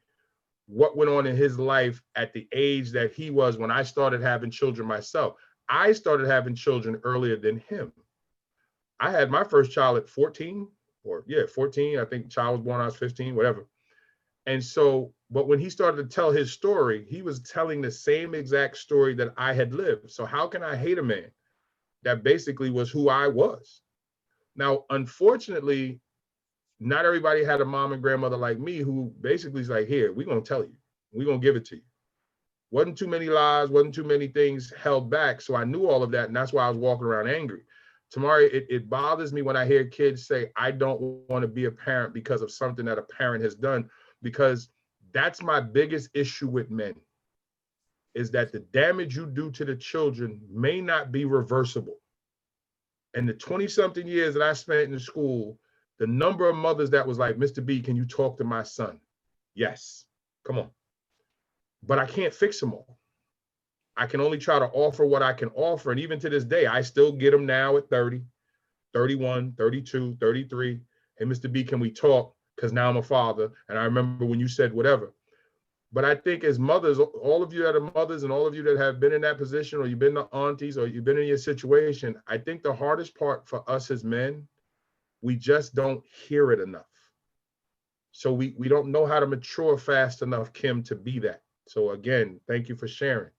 what went on in his life at the age that he was when I started having children myself, I started having children earlier than him. I had my first child at 14, 14. I think child was born when I was 15, whatever. And so, but when he started to tell his story, he was telling the same exact story that I had lived. So how can I hate a man that basically was who I was? Now, unfortunately, not everybody had a mom and grandmother like me who basically is like, here, we're going to tell you. We're going to give it to you. Wasn't too many lies, wasn't too many things held back. So I knew all of that. And that's why I was walking around angry. Tamari, it bothers me when I hear kids say, I don't want to be a parent because of something that a parent has done, because that's my biggest issue with men, is that the damage you do to the children may not be reversible. And the 20-something years that I spent in the school, the number of mothers that was like, Mr. B, can you talk to my son? Yes, come on. But I can't fix them all. I can only try to offer what I can offer. And even to this day, I still get them now at 30, 31, 32, 33. Hey, Mr. B, can we talk? Because now I'm a father. And I remember when you said whatever. But I think as mothers, all of you that are mothers and all of you that have been in that position, or you've been the aunties, or you've been in your situation, I think the hardest part for us as men, we just don't hear it enough. So we don't know how to mature fast enough, Kim, to be that. So again, thank you for sharing.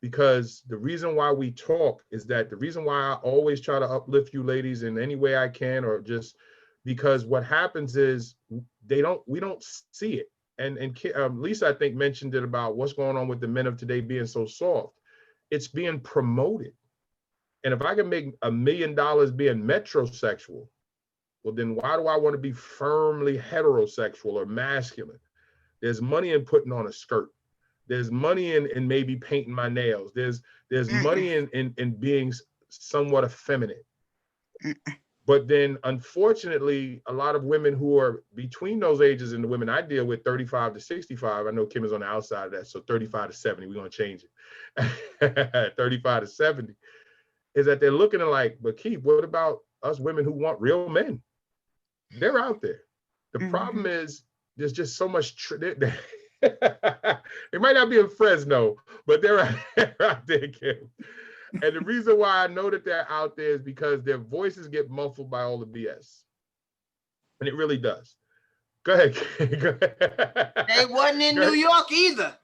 because the reason why we talk is that the reason why I always try to uplift you ladies in any way I can, or just because what happens is we don't see it. And Lisa, I think, mentioned it about what's going on with the men of today being so soft. It's being promoted. And if I can make $1 million being metrosexual, well, then why do I want to be firmly heterosexual or masculine? There's money in putting on a skirt. There's money in maybe painting my nails. There's money in being somewhat effeminate. But then, unfortunately, a lot of women who are between those ages, and the women I deal with, 35 to 65, I know Kim is on the outside of that, so 35 to 70, we're going to change it. 35 to 70, is that they're looking at like, but Keith, what about us women who want real men? They're out there. The problem is there's just so much, they might not be in Fresno, but they're out there, Kim. And the reason why I know that they're out there is because their voices get muffled by all the BS. And it really does. Go ahead. Go ahead. They wasn't in New York either.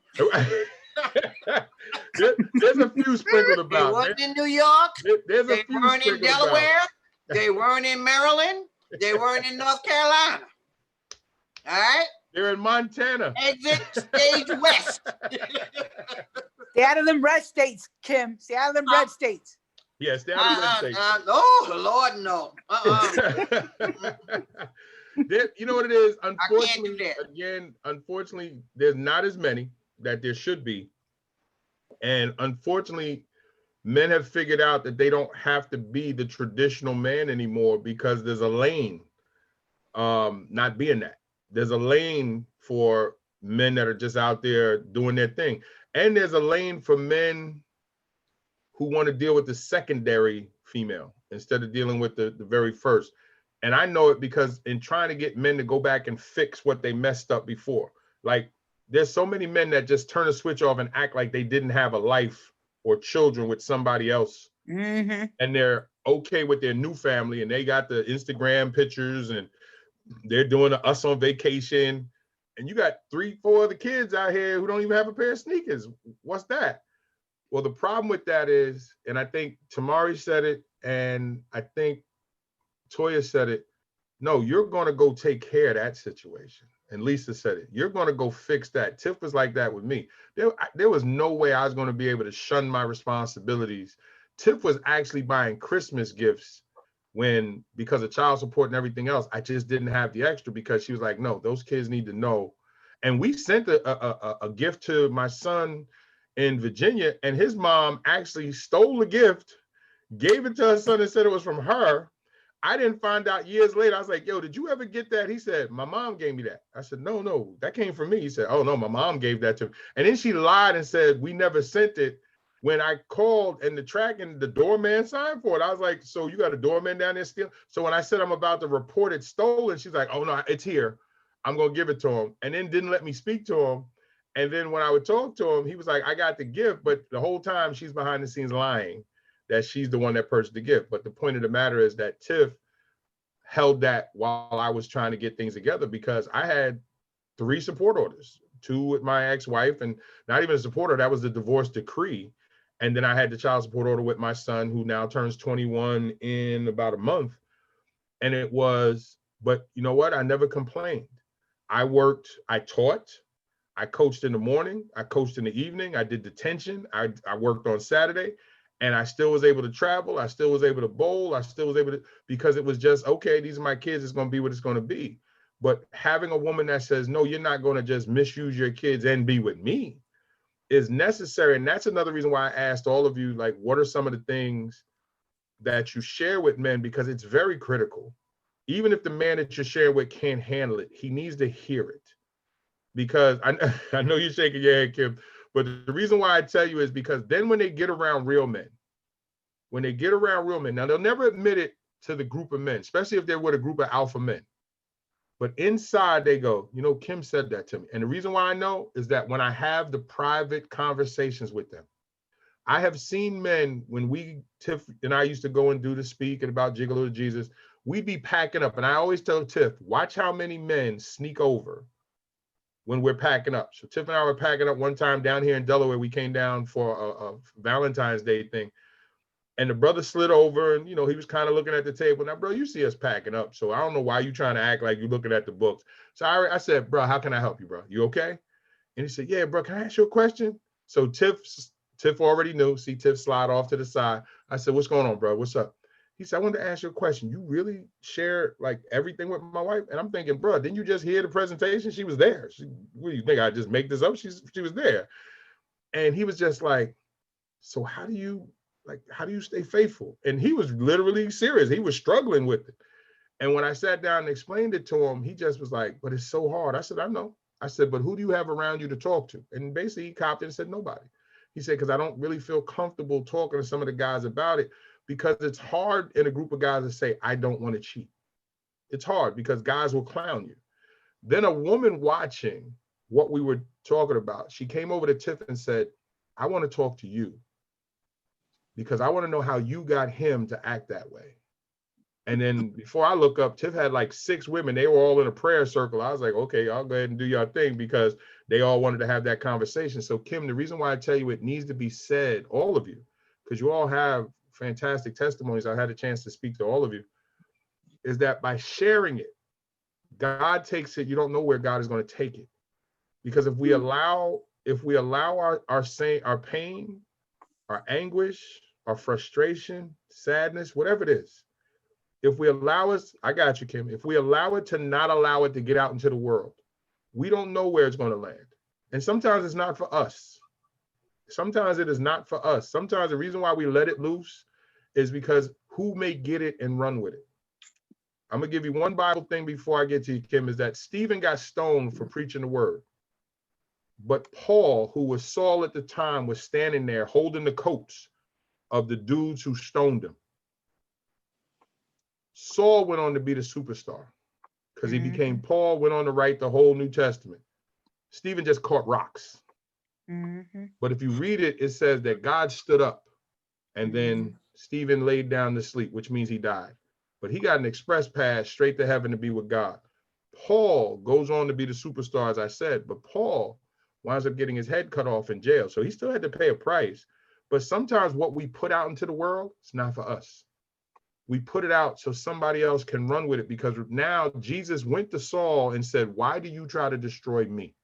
There's a few sprinkled about. They wasn't in New York. There's they weren't in Delaware. They weren't in Maryland. They weren't in North Carolina. All right? They're in Montana. Exit stage west. Stay out of them red states, Kim. Stay out of them red states. Yes, stay out of red states. Oh, the Lord, no. You know what it is? Unfortunately, there's not as many that there should be. And unfortunately, men have figured out that they don't have to be the traditional man anymore because there's a lane not being that. There's a lane for men that are just out there doing their thing. And there's a lane for men who want to deal with the secondary female instead of dealing with the very first. And I know it because in trying to get men to go back and fix what they messed up before, like there's so many men that just turn a switch off and act like they didn't have a life or children with somebody else. And they're okay with their new family and they got the Instagram pictures and they're doing us on vacation. And you got 3-4 other kids out here who don't even have a pair of sneakers. What's that? Well, the problem with that is, and I think Tamari said it, and I think Toya said it, no, you're going to go take care of that situation. And Lisa said it. You're going to go fix that. Tiff was like that with me. There was no way I was going to be able to shun my responsibilities. Tiff was actually buying Christmas gifts when, because of child support and everything else, I just didn't have the extra because she was like, no, those kids need to know. And we sent a gift to my son in Virginia, and his mom actually stole the gift, gave it to her son and said it was from her. I didn't find out years later. I was like, yo, did you ever get that? He said, my mom gave me that. I said, no, that came from me. He said, oh no, my mom gave that to me. And then she lied and said, we never sent it. When I called and the doorman signed for it, I was like, so you got a doorman down there still? So when I said I'm about to report it stolen, she's like, oh no, it's here. I'm going to give it to him. And then didn't let me speak to him. And then when I would talk to him, he was like, I got the gift. But the whole time she's behind the scenes lying that she's the one that purchased the gift. But the point of the matter is that Tiff held that while I was trying to get things together because I had 3 support orders, 2 with my ex-wife and not even a support order, that was the divorce decree. And then I had the child support order with my son who now turns 21 in about a month. And it was, but you know what? I never complained. I worked, I taught, I coached in the morning, I coached in the evening, I did detention, I worked on Saturday, and I still was able to travel, I still was able to bowl, I still was able to, because it was just, okay, these are my kids, it's gonna be what it's gonna be. But having a woman that says, no, you're not gonna just misuse your kids and be with me is necessary. And that's another reason why I asked all of you, like, what are some of the things that you share with men? Because it's very critical. Even if the man that you're sharing with can't handle it, he needs to hear it. Because I know you're shaking your head, Kim, but the reason why I tell you is because then when they get around real men, now they'll never admit it to the group of men, especially if they're with a group of alpha men. But inside they go, you know, Kim said that to me. And the reason why I know is that when I have the private conversations with them, I have seen men when Tiff and I used to go and do the speaking about Gigolo to Jesus, we'd be packing up. And I always tell Tiff, watch how many men sneak over when we're packing up. So Tiff and I were packing up one time down here in Delaware. We came down for a Valentine's Day thing. And the brother slid over and, he was kind of looking at the table. Now, bro, you see us packing up. So I don't know why you trying to act like you're looking at the books. So I said, bro, how can I help you, bro? You okay? And he said, yeah, bro, can I ask you a question? So Tiff already knew. See Tiff slide off to the side. I said, what's going on, bro? What's up? He said, I wanted to ask you a question. You really share like everything with my wife? And I'm thinking, bro, didn't you just hear the presentation? She was there. What do you think? I just make this up? She was there. And he was just like, so how do you stay faithful? And he was literally serious. He was struggling with it. And when I sat down and explained it to him, he just was like, but it's so hard. I said, I know. I said, but who do you have around you to talk to? And basically he copped it and said, nobody. He said, because I don't really feel comfortable talking to some of the guys about it, because it's hard in a group of guys to say, I don't want to cheat. It's hard because guys will clown you. Then a woman watching what we were talking about, she came over to Tiff and said, I want to talk to you, because I want to know how you got him to act that way. And then before I look up, Tiff had like 6 women. They were all in a prayer circle. I was like, okay, I'll go ahead and do your thing, because they all wanted to have that conversation. So Kim, the reason why I tell you it needs to be said, all of you, because you all have fantastic testimonies. I had a chance to speak to all of you, is that by sharing it, God takes it. You don't know where God is going to take it. Because if we allow our pain, our anguish, our frustration, sadness, whatever it is, if we allow us, I got you, Kim, if we allow it to not allow it to get out into the world, we don't know where it's going to land. And sometimes it's not for us. Sometimes it is not for us. Sometimes the reason why we let it loose is because who may get it and run with it. I'm going to give you one Bible thing before I get to you, Kim, is that Stephen got stoned for preaching the word. But Paul, who was Saul at the time, was standing there holding the coats of the dudes who stoned him. Saul went on to be the superstar because he became Paul, went on to write the whole New Testament. Stephen just caught rocks. But if you read it, it says that God stood up and then Stephen laid down to sleep, which means he died. But he got an express pass straight to heaven to be with God. Paul goes on to be the superstar, as I said, but Paul winds up getting his head cut off in jail. So he still had to pay a price. But sometimes what we put out into the world, it's not for us. We put it out so somebody else can run with it, because now Jesus went to Saul and said, why do you try to destroy me?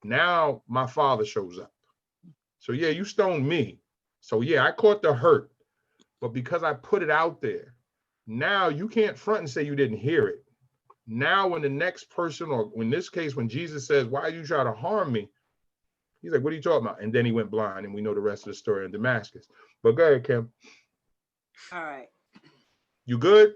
Now my father shows up. So yeah, you stoned me. So yeah, I caught the hurt. But because I put it out there, now you can't front and say you didn't hear it. Now when the next person, or in this case, when Jesus says, why you try to harm me? He's like, what are you talking about? And then he went blind, and we know the rest of the story in Damascus. But go ahead, Kim. All right. You good?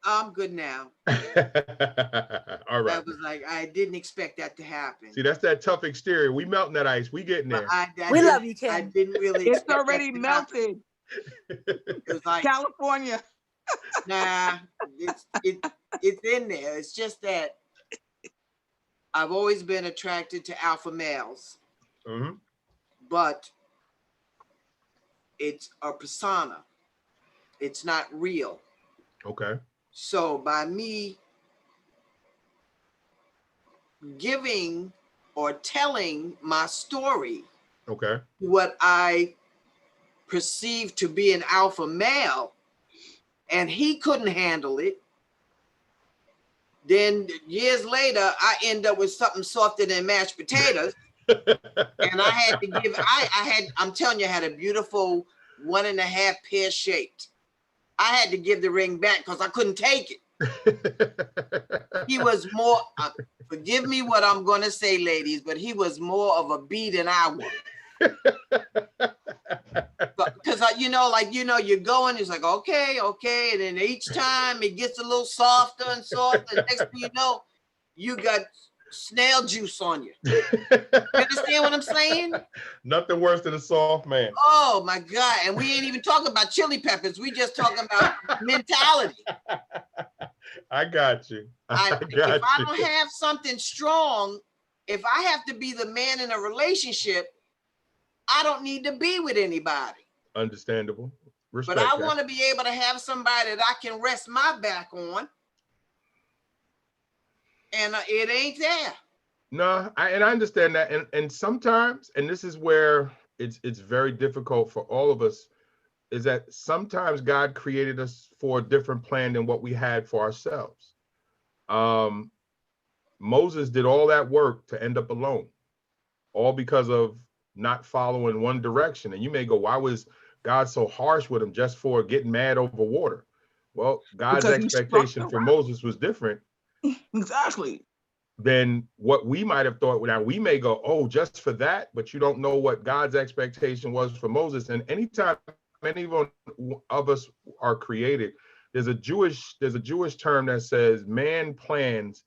I'm good now. All right. That was like, I didn't expect that to happen. See, that's that tough exterior. We melting that ice. We getting there. We love you, Kim. I didn't really It's expect already that to melted. It was like, California. nah, it's in there. It's just that I've always been attracted to alpha males, but it's a persona. It's not real. Okay. So by me giving or telling my story, okay, what I perceived to be an alpha male, and he couldn't handle it, then years later, I end up with something softer than mashed potatoes. And I had to give, I'm telling you, I had a beautiful 1.5 pear shaped. I had to give the ring back because I couldn't take it. He was more, forgive me what I'm going to say, ladies, but he was more of a bee than I was. Because, you're going, it's like, okay. And then each time it gets a little softer and softer. And next thing you know, you got snail juice on you. You understand what I'm saying? Nothing worse than a soft man. Oh my God. And we ain't even talking about chili peppers. We just talking about mentality. I got you. If I don't have something strong, if I have to be the man in a relationship, I don't need to be with anybody. Understandable. Respect but I that. want to be able to have somebody that I can rest my back on. And it ain't there. No, I understand that, and sometimes, and this is where it's very difficult for all of us, is that sometimes God created us for a different plan than what we had for ourselves. Moses did all that work to end up alone, all because of not following one direction. And you may go, why was God so harsh with him just for getting mad over water? Well, God's Because he struck expectation the for rock. Moses was different Exactly. than what we might have thought. Now we may go, oh, just for that, but you don't know what God's expectation was for Moses. And anytime any of us are created, there's a Jewish term that says man plans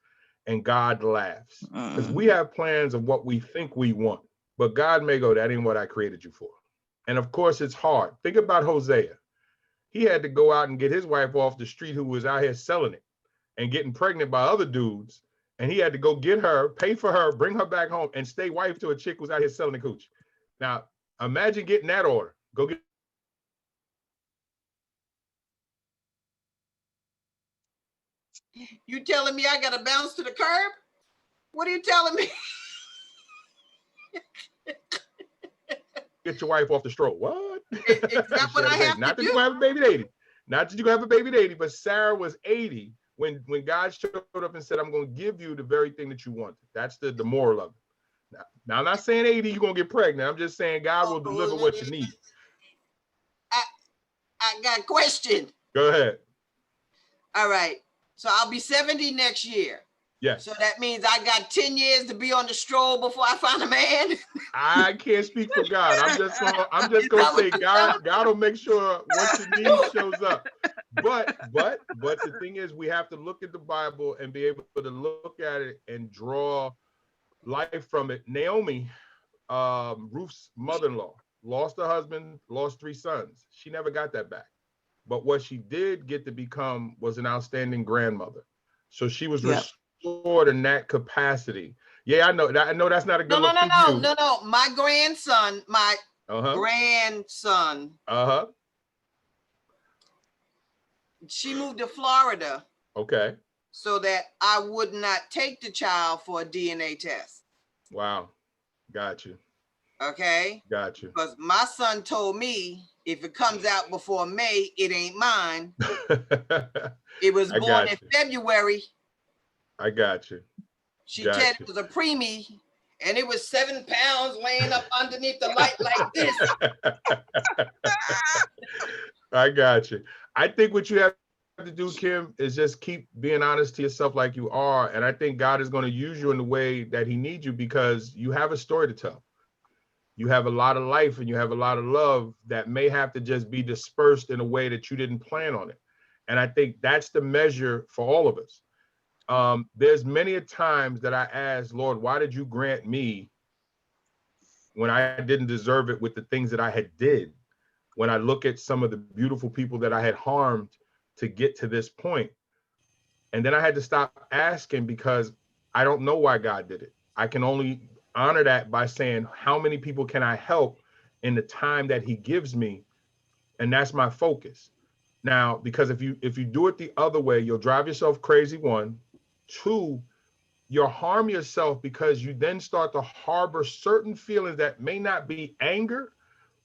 and God laughs. Because we have plans of what we think we want, but God may go, that ain't what I created you for. And of course it's hard. Think about Hosea. He had to go out and get his wife off the street who was out here selling it and getting pregnant by other dudes. And he had to go get her, pay for her, bring her back home, and stay wife to a chick who's out here selling the cooch. Now, imagine getting that order. Go get. You telling me I gotta bounce to the curb? What are you telling me? Get your wife off the stroll. What? Is that what I have Not to that do? you have a baby at 80. Not that you have a baby at 80, but Sarah was 80 when God showed up and said, I'm going to give you the very thing that you wanted. That's the moral of it. Now I'm not saying 80, you're going to get pregnant. I'm just saying God will deliver what you need. I got a question. Go ahead. All right. So I'll be 70 next year. Yes. So that means I got 10 years to be on the stroll before I find a man. I can't speak for God. I'm just gonna say God will make sure what you need shows up. But the thing is, we have to look at the Bible and be able to look at it and draw life from it. Naomi, Ruth's mother-in-law, lost her husband, lost 3 sons. She never got that back. But what she did get to become was an outstanding grandmother. So she was restored in that capacity. Yeah, I know that's not a good look for you. No. My grandson, grandson. She moved to Florida. Okay. So that I would not take the child for a DNA test. Wow. Got you. Okay. Got you. Because my son told me if it comes out before May, it ain't mine. It was born in February. I got you. She said it was a preemie, and it was 7 pounds laying up underneath the light like this. I got you. I think what you have to do, Kim, is just keep being honest to yourself like you are. And I think God is going to use you in the way that he needs you because you have a story to tell. You have a lot of life and you have a lot of love that may have to just be dispersed in a way that you didn't plan on it. And I think that's the measure for all of us. There's many a times that I ask, Lord, why did you grant me when I didn't deserve it with the things that I had did? When I look at some of the beautiful people that I had harmed to get to this point. And then I had to stop asking because I don't know why God did it. I can only honor that by saying, how many people can I help in the time that he gives me? And that's my focus. Now, because if you do it the other way, you'll drive yourself crazy, 1. 2, you'll harm yourself because you then start to harbor certain feelings that may not be anger,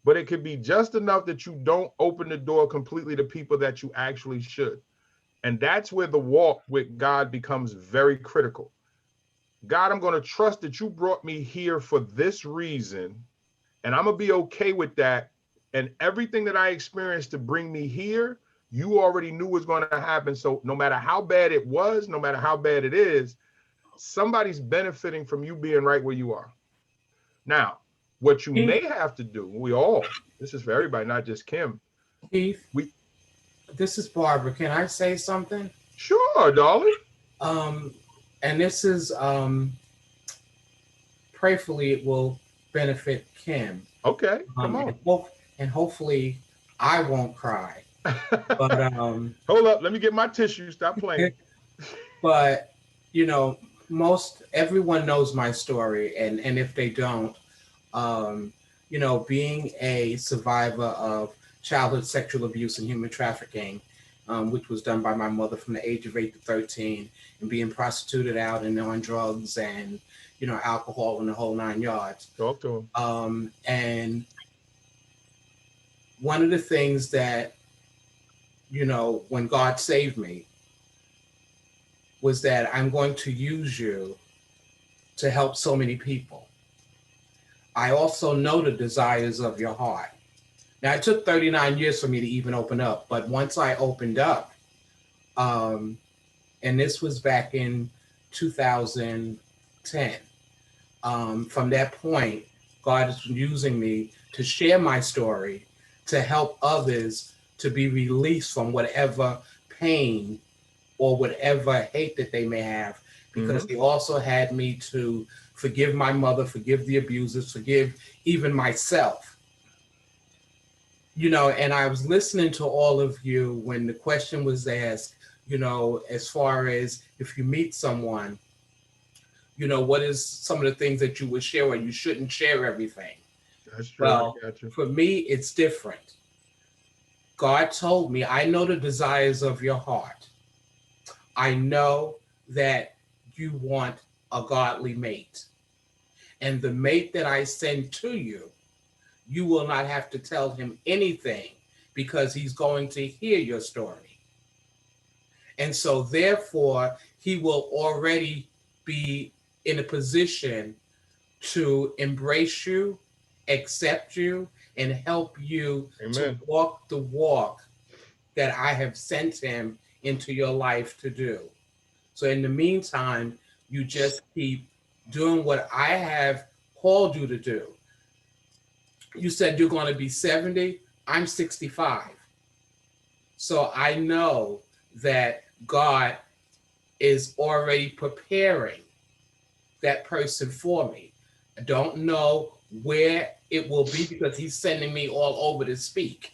but it could be just enough that you don't open the door completely to people that you actually should. And that's where the walk with God becomes very critical. God, I'm going to trust that you brought me here for this reason, and I'm going to be okay with that. And everything that I experienced to bring me here, you already knew was going to happen. So no matter how bad it was, no matter how bad it is, somebody's benefiting from you being right where you are. Now, what you may have to do, this is for everybody, not just Kim. Keith, this is Barbara. Can I say something? Sure, darling. And this is, prayerfully, it will benefit Kim. Okay, come on. And hopefully I won't cry. But hold up, let me get my tissue. Stop playing. But everyone knows my story, and if they don't, being a survivor of childhood sexual abuse and human trafficking, which was done by my mother from the age of 8 to 13, and being prostituted out and on drugs and, alcohol and the whole 9 yards. Talk to him. And one of the things that, when God saved me, was that I'm going to use you to help so many people. I also know the desires of your heart. Now, it took 39 years for me to even open up, but once I opened up, and this was back in 2010, from that point, God is using me to share my story, to help others to be released from whatever pain or whatever hate that they may have, because He also had me to forgive my mother, forgive the abusers, forgive even myself. And I was listening to all of you when the question was asked, as far as if you meet someone, what is some of the things that you would share, or you shouldn't share everything? That's true. Well, I got you. for me, it's different. God told me, I know the desires of your heart. I know that you want a godly mate. And the mate that I send to you, you will not have to tell him anything, because he's going to hear your story. And so therefore, he will already be in a position to embrace you, accept you, and help you to walk the walk that I have sent him into your life to do. So in the meantime, you just keep doing what I have called you to do. You said you're going to be 70. I'm 65. So I know that God is already preparing that person for me. I don't know where it will be, because He's sending me all over to speak.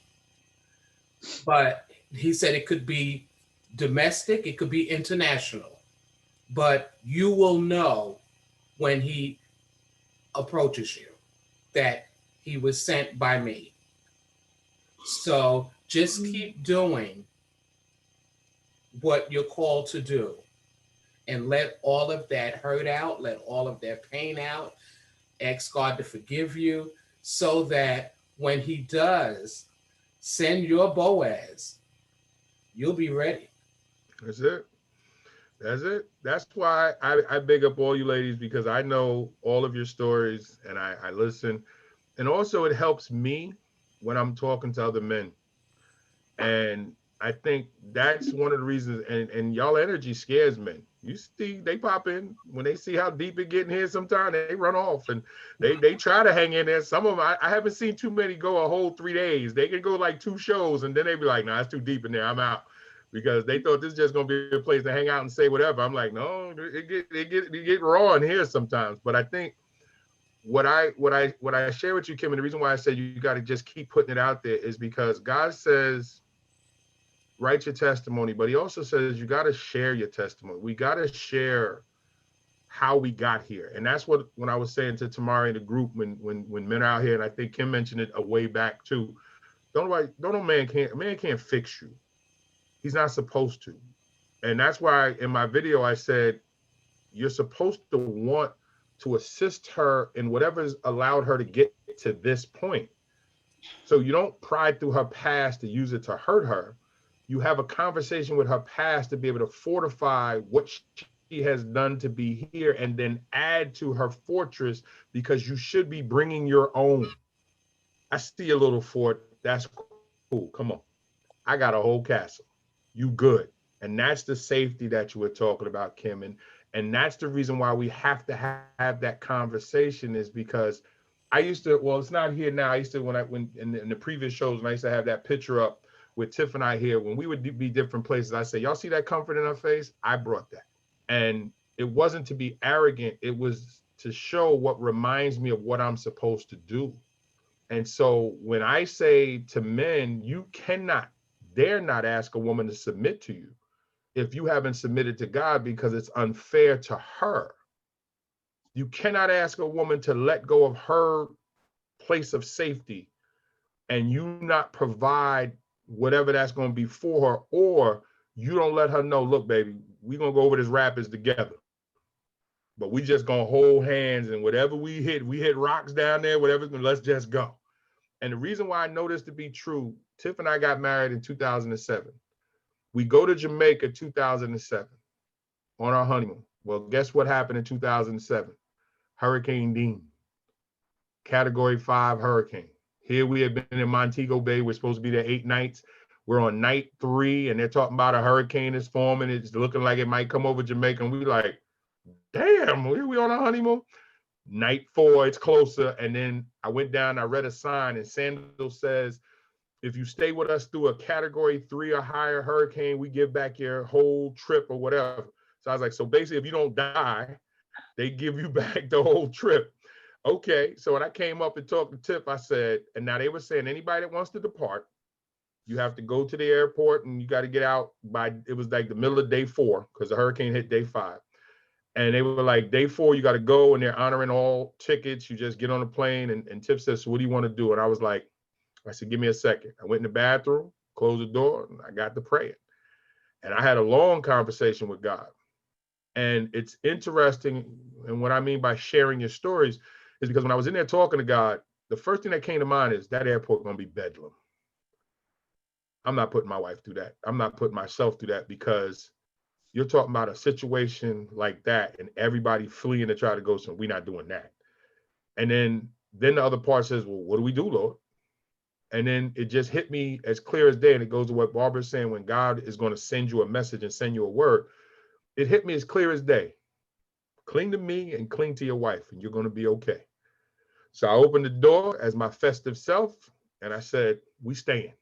But He said it could be domestic, it could be international. But you will know when He approaches you that He was sent by me. So just keep doing what you're called to do, and let all of that hurt out, let all of that pain out. Ask God to forgive you, so that when He does send your Boaz, you'll be ready. That's it. That's it. That's why I big up all you ladies, because I know all of your stories and I listen. And also it helps me when I'm talking to other men. And I think that's one of the reasons, and y'all energy scares men. You see, they pop in when they see how deep it getting here. Sometimes they run off, and they try to hang in there. Some of them, I haven't seen too many go a whole 3 days. They can go like 2 shows, and then they be like, "Nah, it's too deep in there. I'm out," because they thought this is just gonna be a place to hang out and say whatever. I'm like, no, it get raw in here sometimes. But I think what I share with you, Kim, and the reason why I say you got to just keep putting it out there is because God says, write your testimony, but He also says you got to share your testimony. We got to share how we got here. And that's what, when I was saying to Tamara in the group, when men are out here, and I think Kim mentioned it a way back too, man can't fix you. He's not supposed to. And that's why in my video I said you're supposed to want to assist her in whatever's allowed her to get to this point. So you don't pry through her past to use it to hurt her. You have a conversation with her past to be able to fortify what she has done to be here, and then add to her fortress, because you should be bringing your own. I see a little fort. That's cool. Come on. I got a whole castle. You good. And that's the safety that you were talking about, Kim. And that's the reason why we have to have that conversation, is because I used to, well, it's not here now. I used to, when in the previous shows, when I used to have that picture up with Tiff and I here, when we would be different places, I say, y'all see that comfort in her face? I brought that. And it wasn't to be arrogant. It was to show what reminds me of what I'm supposed to do. And so when I say to men, you cannot, dare not ask a woman to submit to you if you haven't submitted to God, because it's unfair to her. You cannot ask a woman to let go of her place of safety and you not provide whatever that's going to be for her, or you don't let her know, look, baby, we're going to go over this rapids together. But we just going to hold hands, and whatever we hit rocks down there, whatever, let's just go. And the reason why I know this to be true, Tiff and I got married in 2007. We go to Jamaica 2007 on our honeymoon. Well, guess what happened in 2007? Hurricane Dean, Category 5 hurricane. Here we have been in Montego Bay. We're supposed to be there 8 nights. We're on night 3, and they're talking about a hurricane is forming. It's looking like it might come over Jamaica. And we like, damn, here we on our honeymoon? Night 4, it's closer. And then I went down, I read a sign, and Sandal says, if you stay with us through a Category 3 or higher hurricane, we give back your whole trip or whatever. So I was like, so basically, if you don't die, they give you back the whole trip. Okay, so when I came up and talked to Tiff, I said, and now they were saying anybody that wants to depart, you have to go to the airport and you got to get out by, it was like the middle of day 4 because the hurricane hit day 5. And they were like, day 4, you got to go, and they're honoring all tickets. You just get on a plane. And Tiff says, so what do you want to do? And I was like, I said, give me a second. I went in the bathroom, closed the door, and I got to praying. And I had a long conversation with God. And it's interesting. And what I mean by sharing your stories is because when I was in there talking to God, the first thing that came to mind is that airport going to be bedlam. I'm not putting my wife through that. I'm not putting myself through that, because you're talking about a situation like that and everybody fleeing to try to go somewhere. We're not doing that. And then the other part says, well, what do we do, Lord? And then it just hit me as clear as day. And it goes to what Barbara's saying, when God is going to send you a message and send you a word, it hit me as clear as day. Cling to me and cling to your wife, and you're going to be okay. So I opened the door as my festive self, and I said, we staying.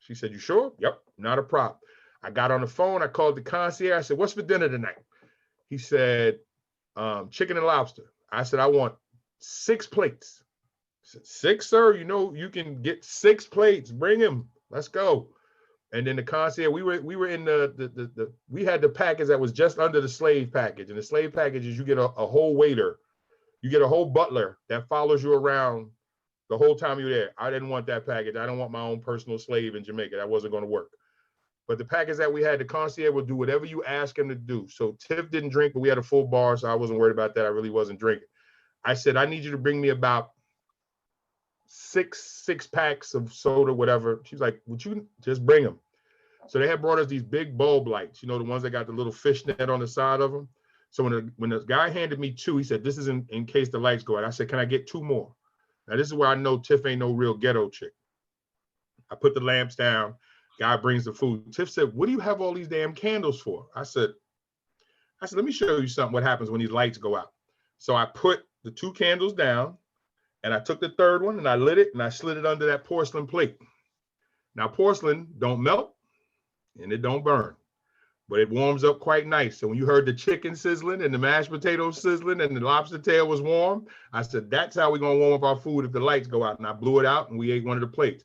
She said, you sure? Yep, not a problem. I got on the phone. I called the concierge. I said, what's for dinner tonight? He said, chicken and lobster. I said, I want 6 plates. I said, 6, sir? You know, you can get 6 plates. Bring him. Let's go. And then the concierge, we were in we had the package that was just under the slave package. And the slave package is you get a whole waiter. You get a whole butler that follows you around the whole time you're there. I didn't want that package. I don't want my own personal slave in Jamaica. That wasn't going to work. But the package that we had, the concierge will do whatever you ask him to do. So Tiff didn't drink, but we had a full bar, so I wasn't worried about that. I really wasn't drinking. I said, I need you to bring me about 6 packs of soda, whatever. She's like, would you just bring them? So they had brought us these big bulb lights, you know, the ones that got the little fishnet on the side of them. So when the guy handed me 2, he said, this is in case the lights go out. I said, can I get 2 more? Now, this is where I know Tiff ain't no real ghetto chick. I put the lamps down. Guy brings the food. Tiff said, what do you have all these damn candles for? I said, let me show you something, what happens when these lights go out. So I put the 2 candles down, and I took the 3rd one, and I lit it, and I slid it under that porcelain plate. Now, porcelain don't melt, and it don't burn, but it warms up quite nice. So when you heard the chicken sizzling and the mashed potatoes sizzling and the lobster tail was warm, I said, that's how we're going to warm up our food if the lights go out. And I blew it out, and we ate one of the plates.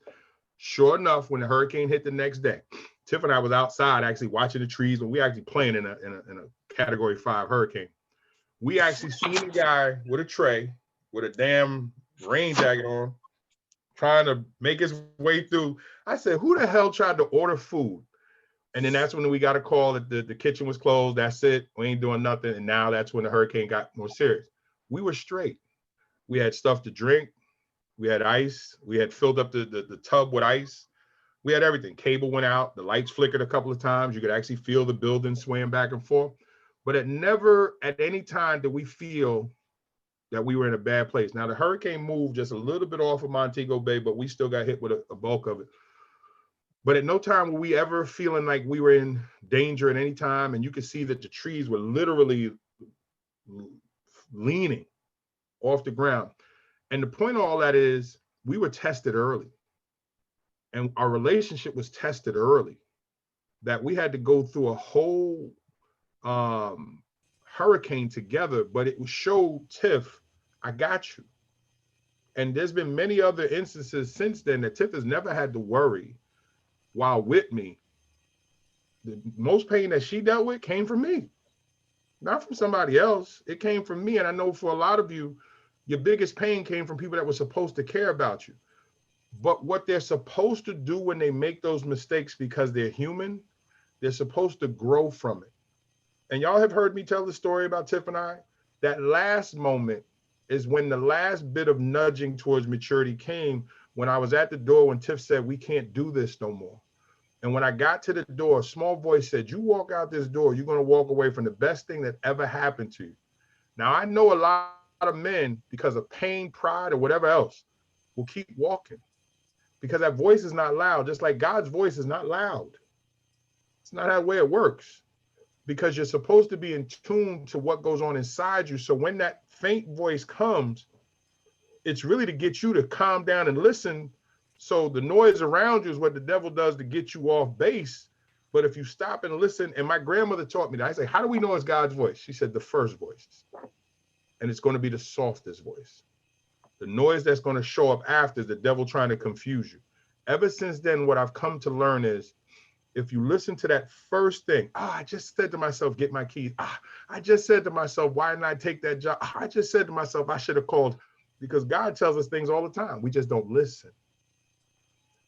Sure enough, when the hurricane hit the next day, Tiff and I was outside actually watching the trees, when we actually playing in a Category 5 hurricane. We actually seen a guy with a tray with a damn rain jacket on, trying to make his way through. I said, who the hell tried to order food? And then that's when we got a call that the kitchen was closed. That's it. We ain't doing nothing. And now that's when the hurricane got more serious. We were straight. We had stuff to drink. We had ice. We had filled up the tub with ice. We had everything. Cable went out. The lights flickered a couple of times. You could actually feel the building swaying back and forth. But it never at any time did we feel that we were in a bad place. Now, the hurricane moved just a little bit off of Montego Bay, but we still got hit with a bulk of it. But at no time were we ever feeling like we were in danger at any time. And you could see that the trees were literally leaning off the ground. And the point of all that is we were tested early. And our relationship was tested early. That we had to go through a whole hurricane together, but it showed Tiff, I got you. And there's been many other instances since then that Tiff has never had to worry while with me. The most pain that she dealt with came from me, not from somebody else. It came from me. And I know for a lot of you, your biggest pain came from people that were supposed to care about you. But what they're supposed to do when they make those mistakes, because they're human, they're supposed to grow from it. And y'all have heard me tell the story about Tiff and I. That last moment is when the last bit of nudging towards maturity came, when I was at the door when Tiff said, we can't do this no more. And when I got to the door, a small voice said, you walk out this door, you're going to walk away from the best thing that ever happened to you. Now, I know a lot of men, because of pain, pride, or whatever else, will keep walking, because that voice is not loud, just like God's voice is not loud. It's not that way it works, because you're supposed to be in tune to what goes on inside you. So when that faint voice comes, it's really to get you to calm down and listen. So the noise around you is what the devil does to get you off base. But if you stop and listen, and my grandmother taught me that, I say, how do we know it's God's voice? She said, the first voice. And it's going to be the softest voice. The noise that's going to show up after is the devil trying to confuse you. Ever since then, what I've come to learn is, if you listen to that first thing, I just said to myself, get my keys. I just said to myself, why didn't I take that job? I just said to myself, I should have called, because God tells us things all the time. We just don't listen.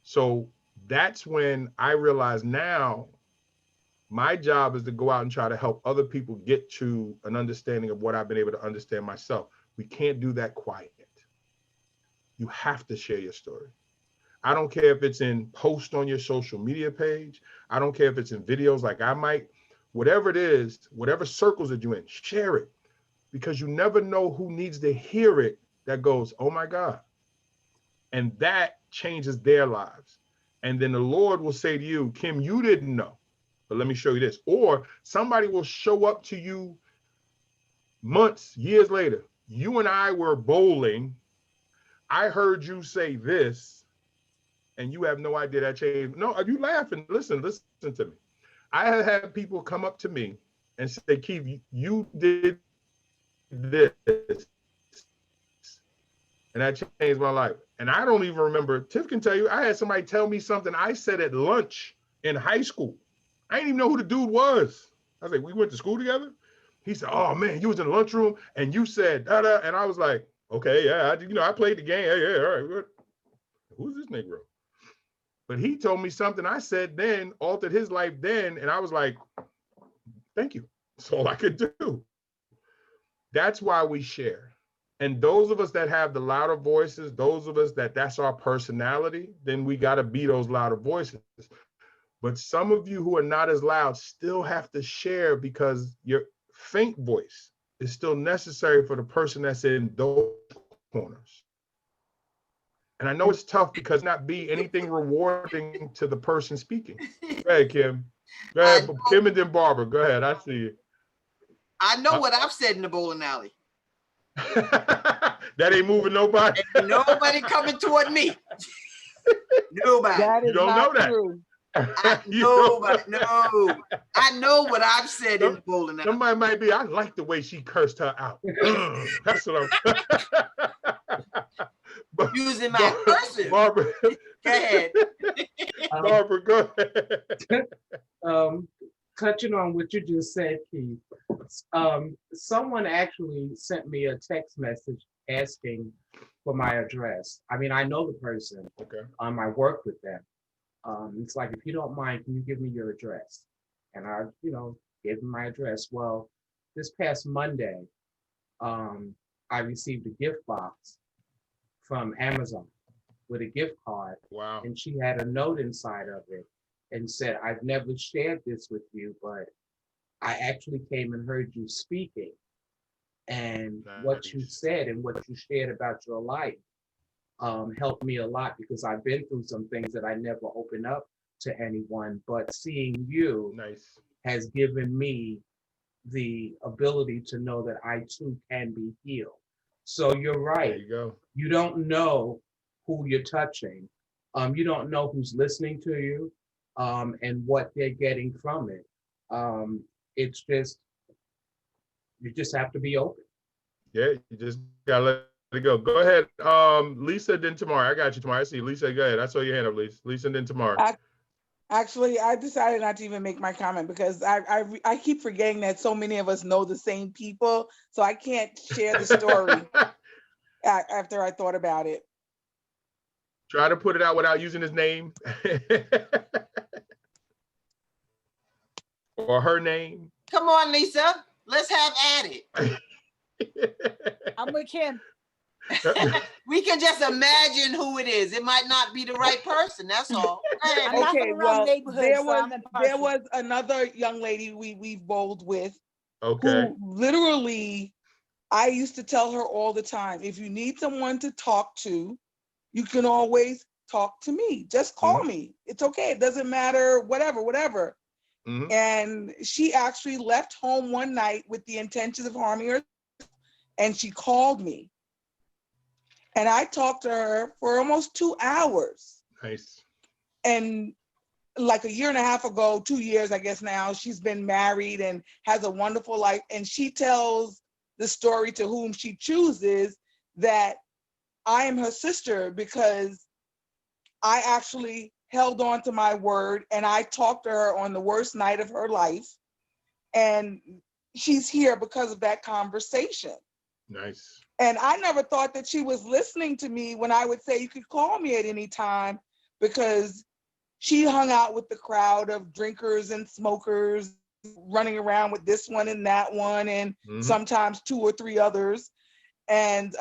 So that's when I realize now my job is to go out and try to help other people get to an understanding of what I've been able to understand myself. We can't do that quiet. You have to share your story. I don't care if it's in post on your social media page. I don't care if it's in videos like I might, whatever it is, whatever circles that you're in, share it, because you never know who needs to hear it that goes, oh my God. And that changes their lives. And then the Lord will say to you, Kim, you didn't know, but let me show you this. Or somebody will show up to you months, years later. You and I were bowling. I heard you say this, and you have no idea that changed. No, you laughing? Listen to me. I have had people come up to me and say, Keith, you did this, and that changed my life. And I don't even remember. Tiff can tell you, I had somebody tell me something I said at lunch in high school. I didn't even know who the dude was. I was like, we went to school together? He said, oh man, you was in the lunchroom and you said da-da. And I was like, okay, yeah, I played the game. Yeah, all right. Who's this Negro? But he told me something I said then, altered his life then. And I was like, thank you. That's all I could do. That's why we share. And those of us that have the louder voices, those of us that's our personality, then we got to be those louder voices. But some of you who are not as loud still have to share, because your faint voice is still necessary for the person that's in those corners. And I know it's tough because not be anything rewarding to the person speaking. Go ahead, Kim. Go ahead, Kim, and then Barbara. Go ahead. I see you. I know what I've said in the bowling alley. That ain't moving nobody. Ain't nobody coming toward me. Nobody. That is You don't not know that. true. I know what I've said in the bowling alley. Somebody might be, I like the way she cursed her out. That's what I'm using my person. Barbara. Go ahead. Barbara, go ahead. Touching on what you just said, Keith, someone actually sent me a text message asking for my address. I mean, I know the person. Okay. I work with them. It's like, if you don't mind, can you give me your address? And I, gave them my address. Well, this past Monday, I received a gift box from Amazon with a gift card. Wow. And she had a note inside of it and said, I've never shared this with you, but I actually came and heard you speaking. And what you said and what you shared about your life helped me a lot, because I've been through some things that I never opened up to anyone, but seeing you has given me the ability to know that I too can be healed. So you're right. There you go. You don't know who you're touching. You don't know who's listening to you and what they're getting from it. It's just, you just have to be open. Yeah, you just gotta let it go. Go ahead, Lisa, then Tamara. I got you, Tamara. I see Lisa. Go ahead. I saw your hand up, Lisa. Lisa, then Tamara. Actually, I decided not to even make my comment because I keep forgetting that so many of us know the same people, so I can't share the story after I thought about it. Try to put it out without using his name or her name. Come on, Lisa. Let's have at it. I'm with Kim. We can just imagine who it is. It might not be the right person. That's all. I'm not Okay, from around well, the neighborhood, there so was I'm impartial. another young lady we bowled with Okay. who literally, I used to tell her all the time, if you need someone to talk to, you can always talk to me. Just call me. It's okay. It doesn't matter, whatever. And she actually left home one night with the intentions of harming her, and she called me. And I talked to her for almost 2 hours. Nice. And like a year and a half ago, 2 years, I guess now, she's been married and has a wonderful life. And she tells the story to whom she chooses that I am her sister because I actually held on to my word and I talked to her on the worst night of her life. And she's here because of that conversation. Nice. And I never thought that she was listening to me when I would say you could call me at any time, because she hung out with the crowd of drinkers and smokers, running around with this one and that one, and sometimes 2 or 3 others. And,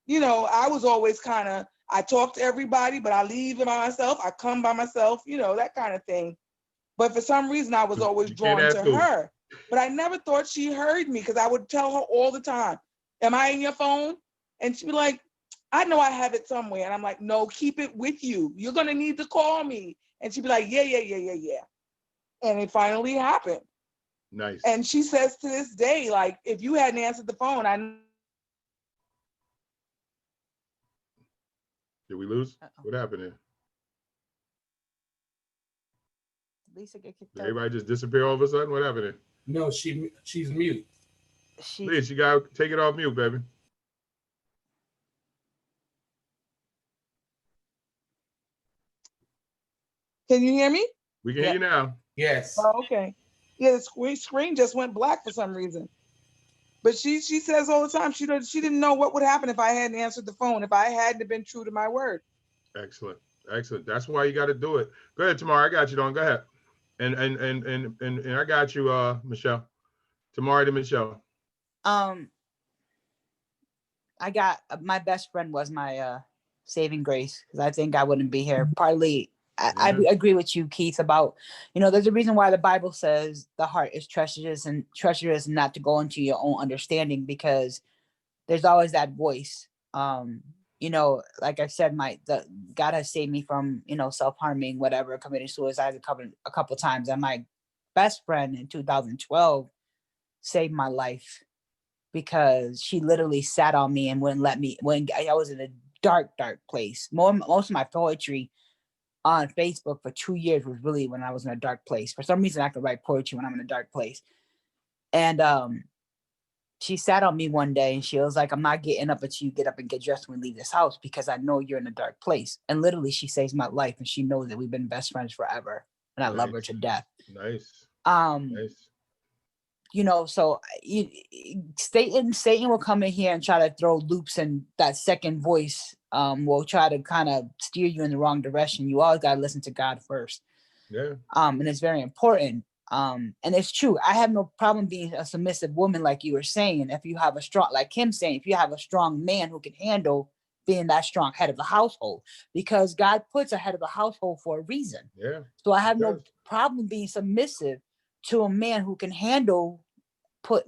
you know, I was always kind of, I talk to everybody, but I leave by myself. I come by myself, you know, that kind of thing. But for some reason, I was always drawn to her. But I never thought she heard me, because I would tell her all the time, am I in your phone? And she'd be like, I know I have it somewhere. And I'm like, no, keep it with you. You're going to need to call me. And she'd be like, yeah. And it finally happened. Nice. And she says to this day, like, if you hadn't answered the phone, Did we lose? What happened here? Lisa get kicked Did out. everybody just disappear all of a sudden? What happened here? No, she's mute. Lisa, you gotta take it off mute, baby. Can you hear me? We can hear you now. Yes. Oh, okay. Yeah, the screen just went black for some reason. But she says all the time, she didn't know what would happen if I hadn't answered the phone, if I hadn't been true to my word. Excellent. Excellent. That's why you got to do it. Go ahead, Tamara. I got you, Don. Go ahead. And I got you, Michelle. Tamara to Michelle. I got my best friend was my saving grace, because I think I wouldn't be here. Partly, I agree with you, Keith, about, you know, there's a reason why the Bible says the heart is treacherous and not to go into your own understanding, because there's always that voice. You know, like I said, God has saved me from, you know, self-harming, whatever, committing suicide a couple times. And my best friend in 2012 saved my life, because she literally sat on me and wouldn't let me, when I was in a dark place. Most of my poetry on Facebook for 2 years was really when I was in a dark place. For some reason, I could write poetry when I'm in a dark place. And she sat on me one day and she was like, I'm not getting up until you get up and get dressed when we leave this house, because I know you're in a dark place. And literally she saves my life, and she knows that we've been best friends forever. And I love her to death. Nice. Nice. You know, so Satan will come in here and try to throw loops, and that second voice will try to kind of steer you in the wrong direction. You always got to listen to God first. Yeah. And it's very important. And it's true. I have no problem being a submissive woman, like you were saying. If you have a strong, like Kim saying, if you have a strong man who can handle being that strong head of the household, because God puts a head of the household for a reason. Yeah. So I have no problem being submissive to a man who can handle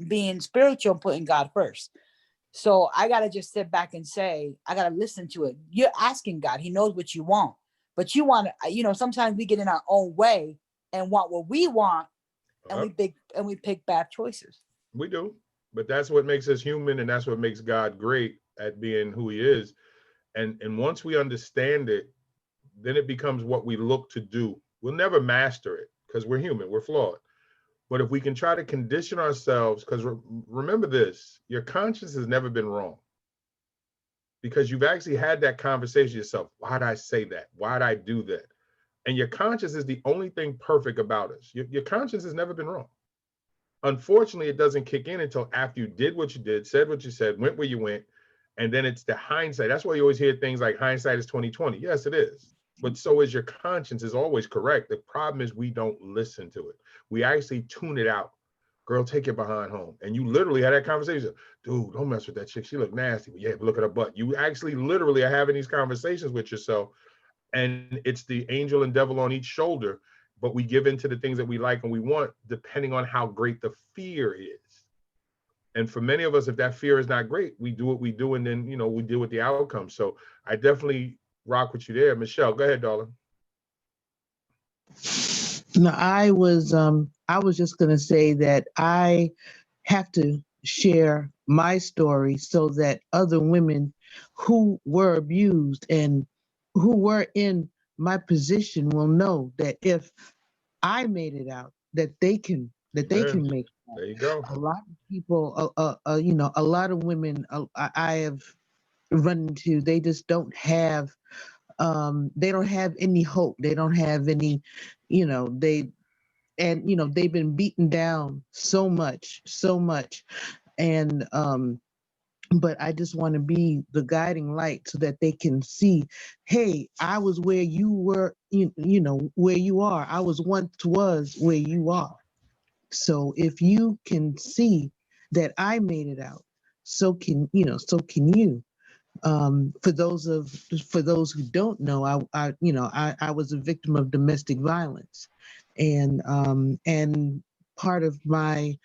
being spiritual and putting God first. So I got to just sit back and say, I got to listen to it. You're asking God. He knows what you want, but you want to, you know, sometimes we get in our own way and want what we want, and we pick bad choices. We do, but that's what makes us human, and that's what makes God great at being who he is. And once we understand it, then it becomes what we look to do. We'll never master it, because we're human, we're flawed. But if we can try to condition ourselves, because remember this, your conscience has never been wrong, because you've actually had that conversation yourself. Why'd I say that? Why'd I do that? And your conscience is the only thing perfect about us. Your conscience has never been wrong. Unfortunately, it doesn't kick in until after you did what you did, said what you said, went where you went, And then it's the hindsight. That's why you always hear things like hindsight is 2020. Yes, it is. But so is your conscience is always correct. The problem is we don't listen to it. We actually tune it out. Girl, take your behind home. And you literally had that conversation. Dude, don't mess with that chick. She look nasty. But yeah, but look at her butt. You actually literally are having these conversations with yourself. And it's the angel and devil on each shoulder. But we give into the things that we like and we want, depending on how great the fear is. And for many of us, if that fear is not great, we do what we do, and then, you know, we deal with the outcome. So I definitely rock with you there. Michelle, go ahead, darling. No, I was just gonna say that I have to share my story so that other women who were abused and who were in my position will know that if I made it out, that they can make it out. There you go. A lot of people, you know, a lot of women I have run into, they just don't have any hope. They don't have any, you know, you know, they've been beaten down so much. And but I just want to be the guiding light so that they can see, hey, I was where you were, you know, where you are. I was where you are. So if you can see that I made it out, so can you. For those who don't know, I was a victim of domestic violence, and part of my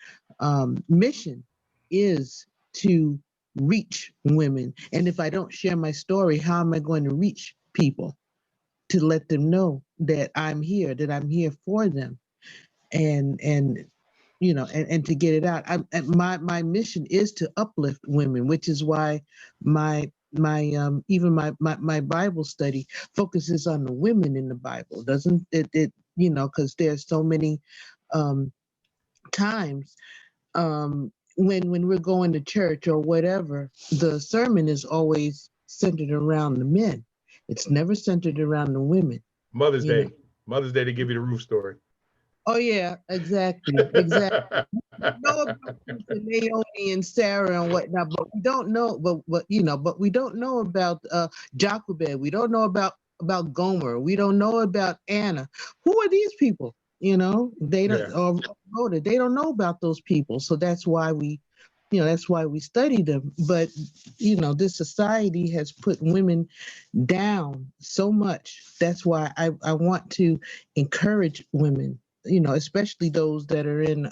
mission is to reach women. And if I don't share my story, how am I going to reach people to let them know that I'm here for them, and you know, and to get it out. My mission is to uplift women, which is why my Bible study focuses on the women in the Bible. Doesn't it you know, because there's so many times when we're going to church or whatever, the sermon is always centered around the men. It's never centered around the women. Mother's Day to give you the roof story. Oh yeah, exactly. We know about Naomi and Sarah and whatnot, but we don't know. But we don't know about Jochebed. We don't know about Gomer. We don't know about Anna. Who are these people? You know, they don't. Or Rhoda. They don't know about those people. So that's why we study them. But you know, this society has put women down so much. That's why I want to encourage women, you know, especially those that are in,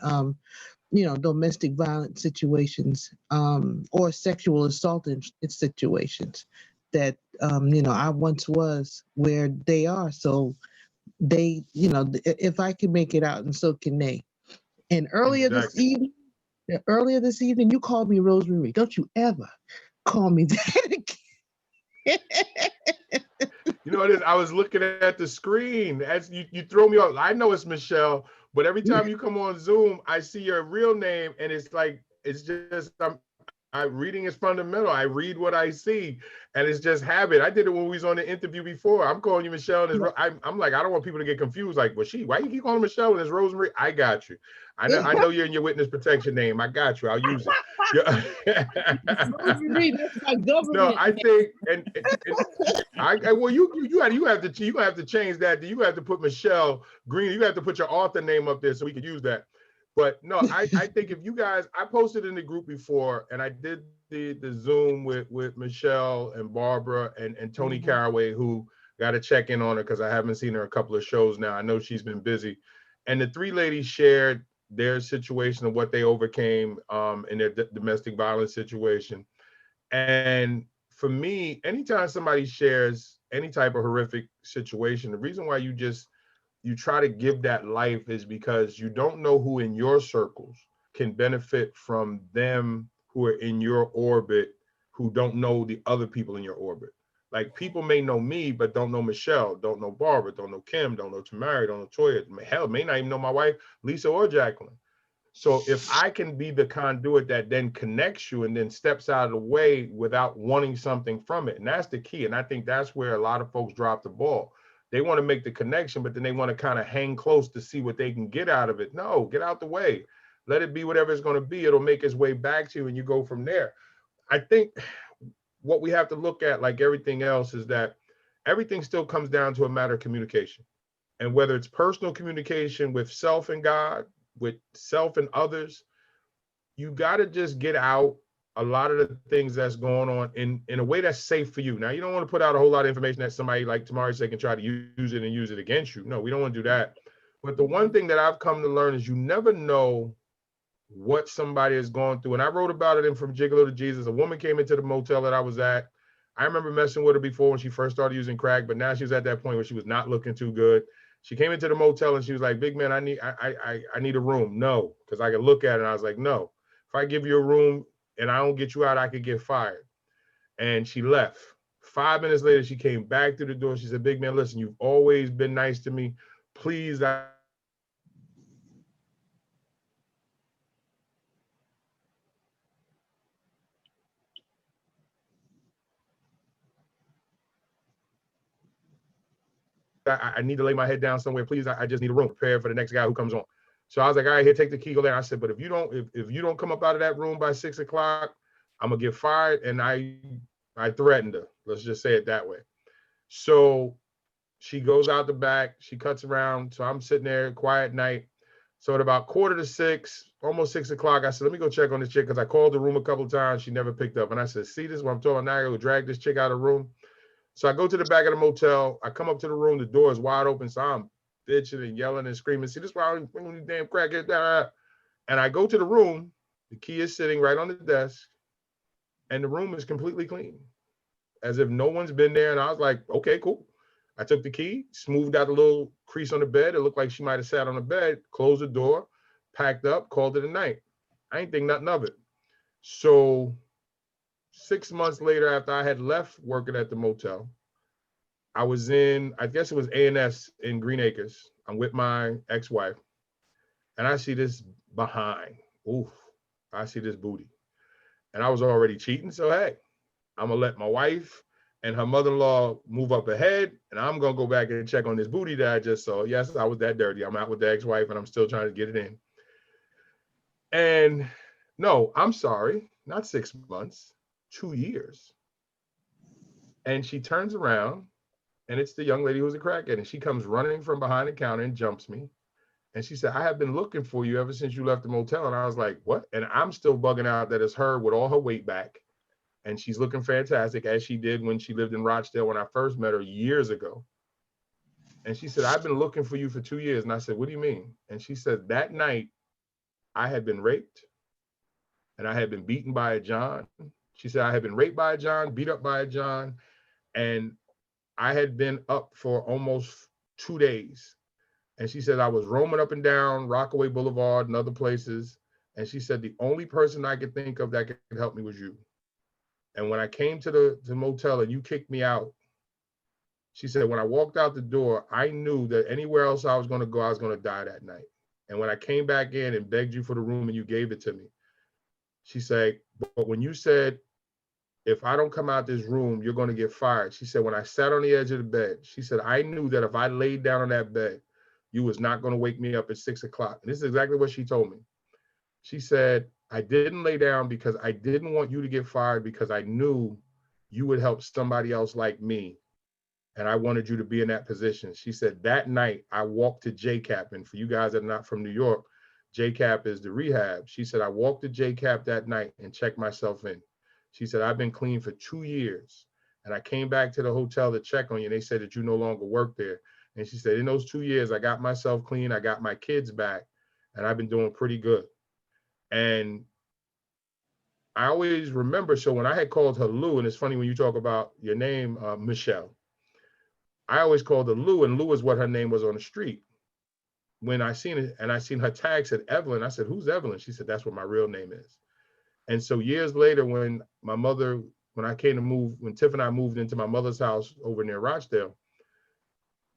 you know, domestic violence situations, or sexual assault in situations that, you know, I once was where they are. So they, you know, if I can make it out, and so can they. And earlier this evening, you called me Rosemary. Don't you ever call me that again. You know what it is? I was looking at the screen as you throw me off. I know it's Michelle, but every time you come on Zoom, I see your real name, and it's like it's just reading is fundamental. I read what I see, and it's just habit. I did it when we was on the interview before. I'm calling you Michelle, and I'm like, I don't want people to get confused. Like, why you keep calling Michelle and it's Rosemary? I got you. I know you're in your witness protection name. I got you. I'll use it. Rosemary, that's my government. No, I think, well, you have to change that. You have to put Michelle Green. You have to put your author name up there so we could use that. But no, I think if you guys, I posted in the group before, and I did the Zoom with Michelle and Barbara and Tony Caraway, who got to check in on her because I haven't seen her a couple of shows now. I know she's been busy. And the three ladies shared their situation of what they overcame in their domestic violence situation. And for me, anytime somebody shares any type of horrific situation, the reason why you try to give that life is because you don't know who in your circles can benefit from them who are in your orbit, who don't know the other people in your orbit. Like, people may know me, but don't know Michelle, don't know Barbara, don't know Kim, don't know Tamara, don't know Toya, hell, may not even know my wife, Lisa or Jacqueline. So if I can be the conduit that then connects you and then steps out of the way without wanting something from it, and that's the key. And I think that's where a lot of folks drop the ball. They want to make the connection, but then they want to kind of hang close to see what they can get out of it. No, get out the way. Let it be whatever it's going to be. It'll make its way back to you, and you go from there. I think what we have to look at, like everything else, is that everything still comes down to a matter of communication. And whether it's personal communication with self and God, with self and others, you got to just get out a lot of the things that's going on in a way that's safe for you. Now, you don't want to put out a whole lot of information that somebody like Tamari said can try to use it and use it against you. No, we don't want to do that. But the one thing that I've come to learn is you never know what somebody is going through. And I wrote about it in From Gigolo to Jesus. A woman came into the motel that I was at. I remember messing with her before when she first started using crack, but now she was at that point where she was not looking too good. She came into the motel and she was like, "Big man, I need a room." No, because I could look at it. And I was like, "No, if I give you a room and I don't get you out, I could get fired." And she left. 5 minutes later, she came back through the door. She said, "Big man, listen, you've always been nice to me. Please, I need to lay my head down somewhere. Please, I just need a room. Prepare for the next guy who comes on." So I was like, "All right, here, take the key, go there." I said, "But if you don't come up out of that room by 6 o'clock, I'm gonna get fired." And I threatened her. Let's just say it that way. So she goes out the back, she cuts around. So I'm sitting there, quiet night. So at about 5:45, almost 6 o'clock, I said, "Let me go check on this chick," because I called the room a couple of times. She never picked up. And I said, "See, this is what I'm talking about. Now I go drag this chick out of the room." So I go to the back of the motel. I come up to the room. The door is wide open. So I'm bitching and yelling and screaming. "See, this is why I don't bring these damn crackheads." And I go to the room. The key is sitting right on the desk. And the room is completely clean, as if no one's been there. And I was like, "Okay, cool." I took the key, smoothed out a little crease on the bed. It looked like she might have sat on the bed, closed the door, packed up, called it a night. I ain't think nothing of it. So 6 months later, after I had left working at the motel, I was in, I guess it was A&S in Green Acres. I'm with my ex-wife, and I see this behind. Oof, I see this booty. And I was already cheating, so hey, I'm gonna let my wife and her mother-in-law move up ahead, and I'm gonna go back and check on this booty that I just saw. Yes, I was that dirty. I'm out with the ex-wife, and I'm still trying to get it in. And no, I'm sorry, not 6 months, 2 years. And she turns around, and it's the young lady who's a crackhead, and she comes running from behind the counter and jumps me. And she said, "I have been looking for you ever since you left the motel." And I was like, "What?" And I'm still bugging out that it's her with all her weight back. And she's looking fantastic, as she did when she lived in Rochdale when I first met her years ago. And she said, "I've been looking for you for 2 years." And I said, "What do you mean?" And she said, "That night I had been raped and I had been beaten by a John." She said, "I had been raped by a John, beat up by a John, and I had been up for almost 2 days." And she said, "I was roaming up and down Rockaway Boulevard and other places." And she said, "The only person I could think of that could help me was you. And when I came to the motel and you kicked me out," she said, "when I walked out the door, I knew that anywhere else I was going to go, I was going to die that night. And when I came back in and begged you for the room and you gave it to me," she said, "but when you said, if I don't come out this room, you're going to get fired." She said, "when I sat on the edge of the bed," she said, "I knew that if I laid down on that bed, you was not going to wake me up at 6 o'clock. And this is exactly what she told me. She said, "I didn't lay down because I didn't want you to get fired, because I knew you would help somebody else like me. And I wanted you to be in that position." She said, "That night I walked to JCAP." And for you guys that are not from New York, JCAP is the rehab. She said, "I walked to JCAP that night and checked myself in." She said, "I've been clean for 2 years. And I came back to the hotel to check on you. And they said that you no longer work there." And she said, "In those 2 years, I got myself clean. I got my kids back, and I've been doing pretty good." And I always remember, so when I had called her Lou, and it's funny when you talk about your name, Michelle, I always called her Lou, and Lou is what her name was on the street. When I seen it, and I seen her tag said Evelyn, I said, "Who's Evelyn?" She said, "That's what my real name is." And so years later, when my mother, when I came to move, when Tiff and I moved into my mother's house over near Rochdale,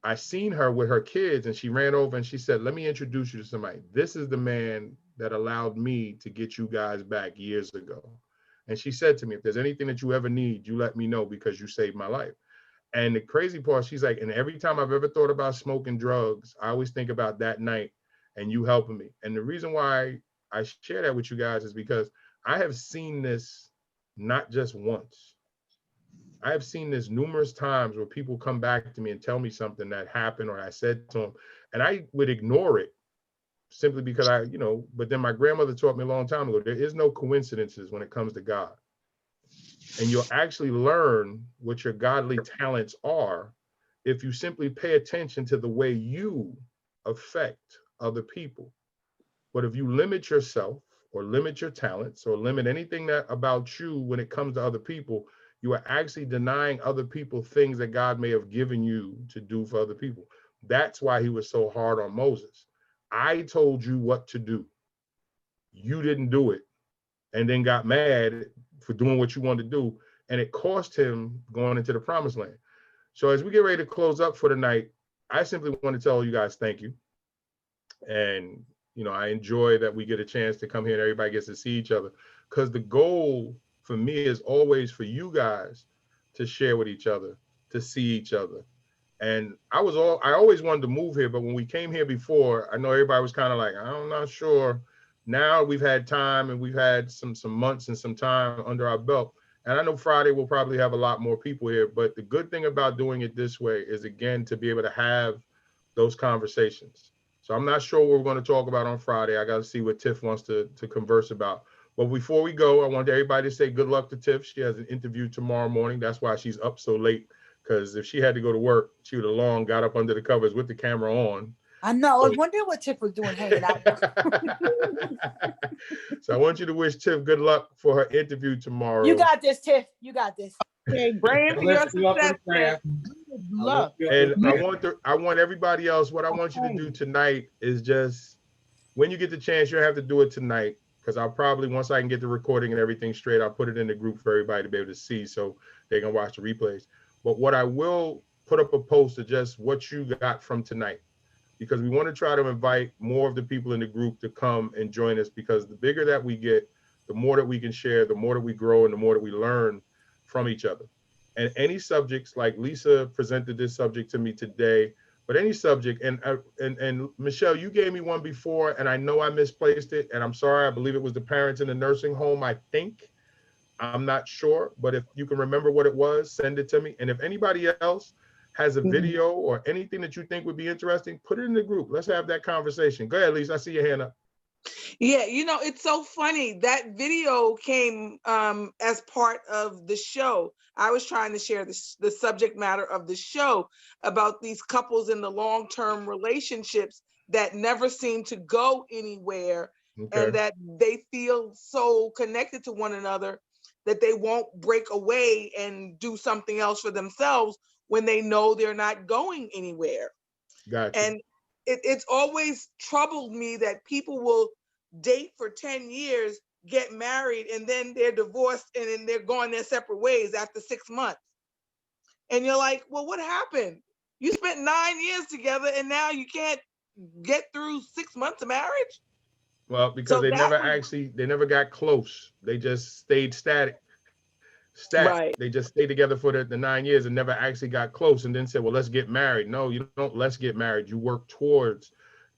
I seen her with her kids, and she ran over and she said, "Let me introduce you to somebody. This is the man that allowed me to get you guys back years ago." And she said to me, "If there's anything that you ever need, you let me know, because you saved my life." And the crazy part, she's like, "And every time I've ever thought about smoking drugs, I always think about that night and you helping me." And the reason why I share that with you guys is because I have seen this not just once. I have seen this numerous times where people come back to me and tell me something that happened or I said to them, and I would ignore it simply because but then my grandmother taught me a long time ago, there is no coincidences when it comes to God. And you'll actually learn what your godly talents are if you simply pay attention to the way you affect other people. But if you limit yourself or limit your talents or limit anything that about you when it comes to other people, you are actually denying other people things that God may have given you to do for other people. That's why he was so hard on Moses. I told you what to do. You didn't do it, and then got mad for doing what you wanted to do. And it cost him going into the promised land. So as we get ready to close up for the night, I simply want to tell you guys thank you. And I enjoy that we get a chance to come here and everybody gets to see each other, because the goal for me is always for you guys to share with each other, to see each other. And I always wanted to move here, but when we came here before, I know everybody was kind of like, I'm not sure. Now we've had time and we've had some months and some time under our belt. And I know Friday we'll probably have a lot more people here, but the good thing about doing it this way is, again, to be able to have those conversations. So I'm not sure what we're going to talk about on Friday. I got to see what Tiff wants to converse about. But before we go, I want everybody to say good luck to Tiff. She has an interview tomorrow morning. That's why she's up so late, because if she had to go to work, she would have long got up under the covers with the camera on. I know. I wonder what Tiff was doing hanging out. So I want you to wish Tiff good luck for her interview tomorrow. You got this, Tiff. You got this. Okay, praying for your success. Good luck. And I want everybody else, what I want you to do tonight is just, when you get the chance, you have to do it tonight, because I'll probably, once I can get the recording and everything straight, I'll put it in the group for everybody to be able to see so they can watch the replays. But what I will put up a post of just what you got from tonight, because we want to try to invite more of the people in the group to come and join us, because the bigger that we get, the more that we can share, the more that we grow, and the more that we learn from each other. And any subjects, like Lisa presented this subject to me today, but any subject, and Michelle, you gave me one before, and I know I misplaced it, and I'm sorry, I believe it was the parents in the nursing home, I think. I'm not sure, but if you can remember what it was, send it to me. And if anybody else has a video or anything that you think would be interesting, put it in the group. Let's have that conversation. Go ahead, Lisa. I see your hand up. Yeah, it's so funny. That video came as part of the show. I was trying to share the subject matter of the show about these couples in the long-term relationships that never seem to go anywhere, and that they feel so connected to one another that they won't break away and do something else for themselves when they know they're not going anywhere. Gotcha. And it's always troubled me that people will date for 10 years, get married, and then they're divorced, and then they're going their separate ways after 6 months. And you're like, well, what happened? You spent 9 years together and now you can't get through 6 months of marriage? Well, because they never got close. They just stayed static. Right. They just stayed together for the 9 years and never actually got close, and then said, well, let's get married. No, you don't let's get married. You work towards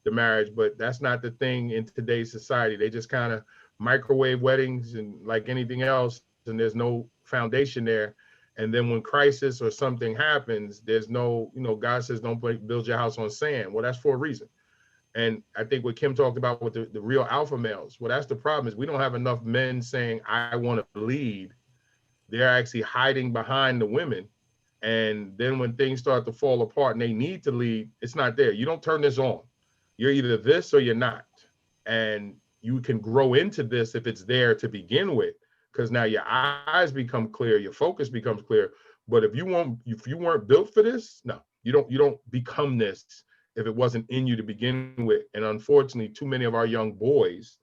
the marriage, but that's not the thing in today's society. They just kind of microwave weddings and like anything else, and there's no foundation there. And then when crisis or something happens, there's no, God says, don't build your house on sand. Well, that's for a reason. And I think what Kim talked about with the real alpha males, well, that's the problem, is we don't have enough men saying, I want to lead. They're actually hiding behind the women. And then when things start to fall apart and they need to lead, it's not there. You don't turn this on. You're either this or you're not. And you can grow into this if it's there to begin with, because now your eyes become clear, your focus becomes clear. But if you weren't built for this, no, you don't become this if it wasn't in you to begin with. And unfortunately, too many of our young boys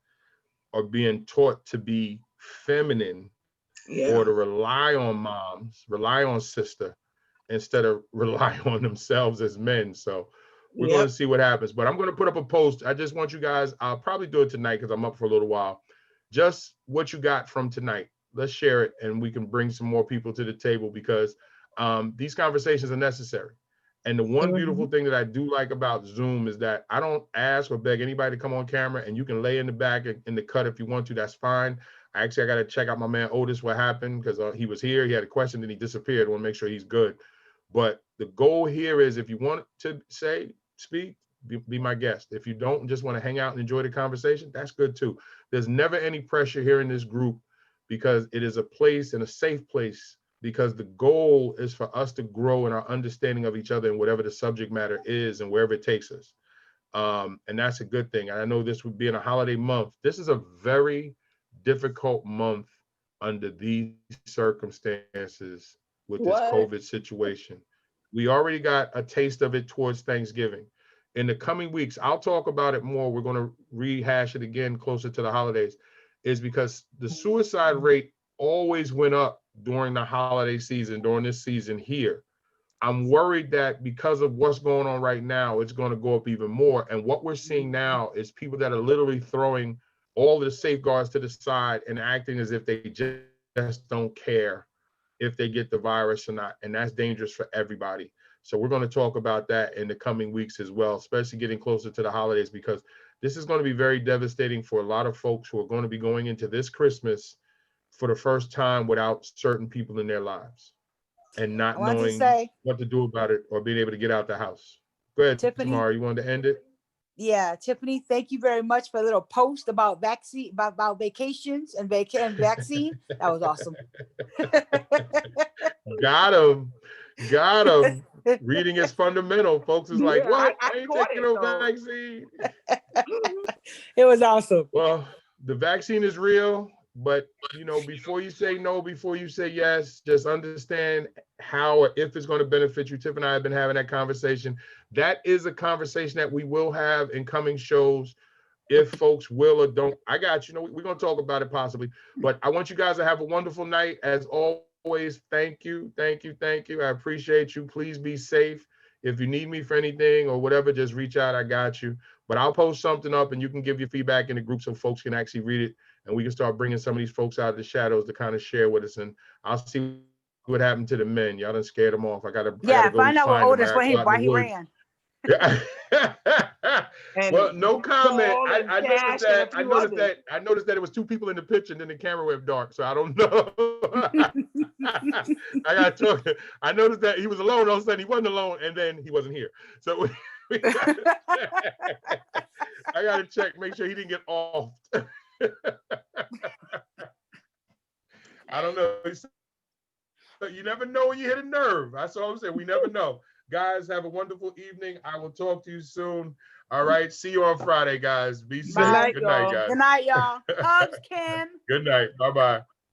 are being taught to be feminine, or to rely on moms, rely on sister, instead of rely on themselves as men. So we're going to see what happens. But I'm going to put up a post. I just want you guys, I'll probably do it tonight because I'm up for a little while. Just what you got from tonight. Let's share it, and we can bring some more people to the table, because these conversations are necessary. And the one beautiful thing that I do like about Zoom is that I don't ask or beg anybody to come on camera, and you can lay in the back in the cut if you want to, that's fine. Actually, I got to check out my man Otis, what happened, because he was here. He had a question, then he disappeared. I want to make sure he's good. But the goal here is, if you want to speak, be my guest. If you don't, just want to hang out and enjoy the conversation, that's good too. There's never any pressure here in this group, because it is a place and a safe place, because the goal is for us to grow in our understanding of each other and whatever the subject matter is and wherever it takes us. And that's a good thing. And I know this would be in a holiday month. This is a very difficult month under these circumstances with this COVID situation. We already got a taste of it towards Thanksgiving. In the coming weeks, I'll talk about it more. We're going to rehash it again closer to the holidays, is because the suicide rate always went up during the holiday season, during this season here. I'm worried that because of what's going on right now, it's going to go up even more. And what we're seeing now is people that are literally throwing all the safeguards to the side and acting as if they just don't care if they get the virus or not. And that's dangerous for everybody. So we're going to talk about that in the coming weeks as well, especially getting closer to the holidays, because this is going to be very devastating for a lot of folks who are going to be going into this Christmas for the first time without certain people in their lives and not knowing what to do about it or being able to get out the house. Go ahead, Tiffany. Tamara, you wanted to end it? Yeah, Tiffany, thank you very much for a little post about vaccine, about vacations and vaccine. That was awesome. Got him. Reading is fundamental. Folks is like, what? I ain't taking no vaccine. It was awesome. Well, the vaccine is real, but before you say no, before you say yes, just understand how or if it's going to benefit you. Tiff and I have been having that conversation. That is a conversation that we will have in coming shows, if folks will or don't. I got you. We're going to talk about it possibly, but I want you guys to have a wonderful night. As always, thank you. I appreciate you. Please be safe. If you need me for anything or whatever, just reach out. I got you. But I'll post something up and you can give your feedback in the group so folks can actually read it, and we can start bringing some of these folks out of the shadows to kind of share with us. And I'll see what happened to the men. Y'all done scared them off. I gotta go find out what Otis, why he ran. Yeah. Well, no comment. I noticed that it was two people in the picture and then the camera went dark, so I don't know. I noticed that he was alone. All of a sudden he wasn't alone, and then he wasn't here. So I gotta check, make sure he didn't get off. I don't know. You never know when you hit a nerve. That's all I'm saying. We never know. Guys, have a wonderful evening. I will talk to you soon. All right. See you on Friday, guys. Be safe. Bye. Good night, guys. Good night, y'all. Hugs, Kim. Good night. Bye-bye.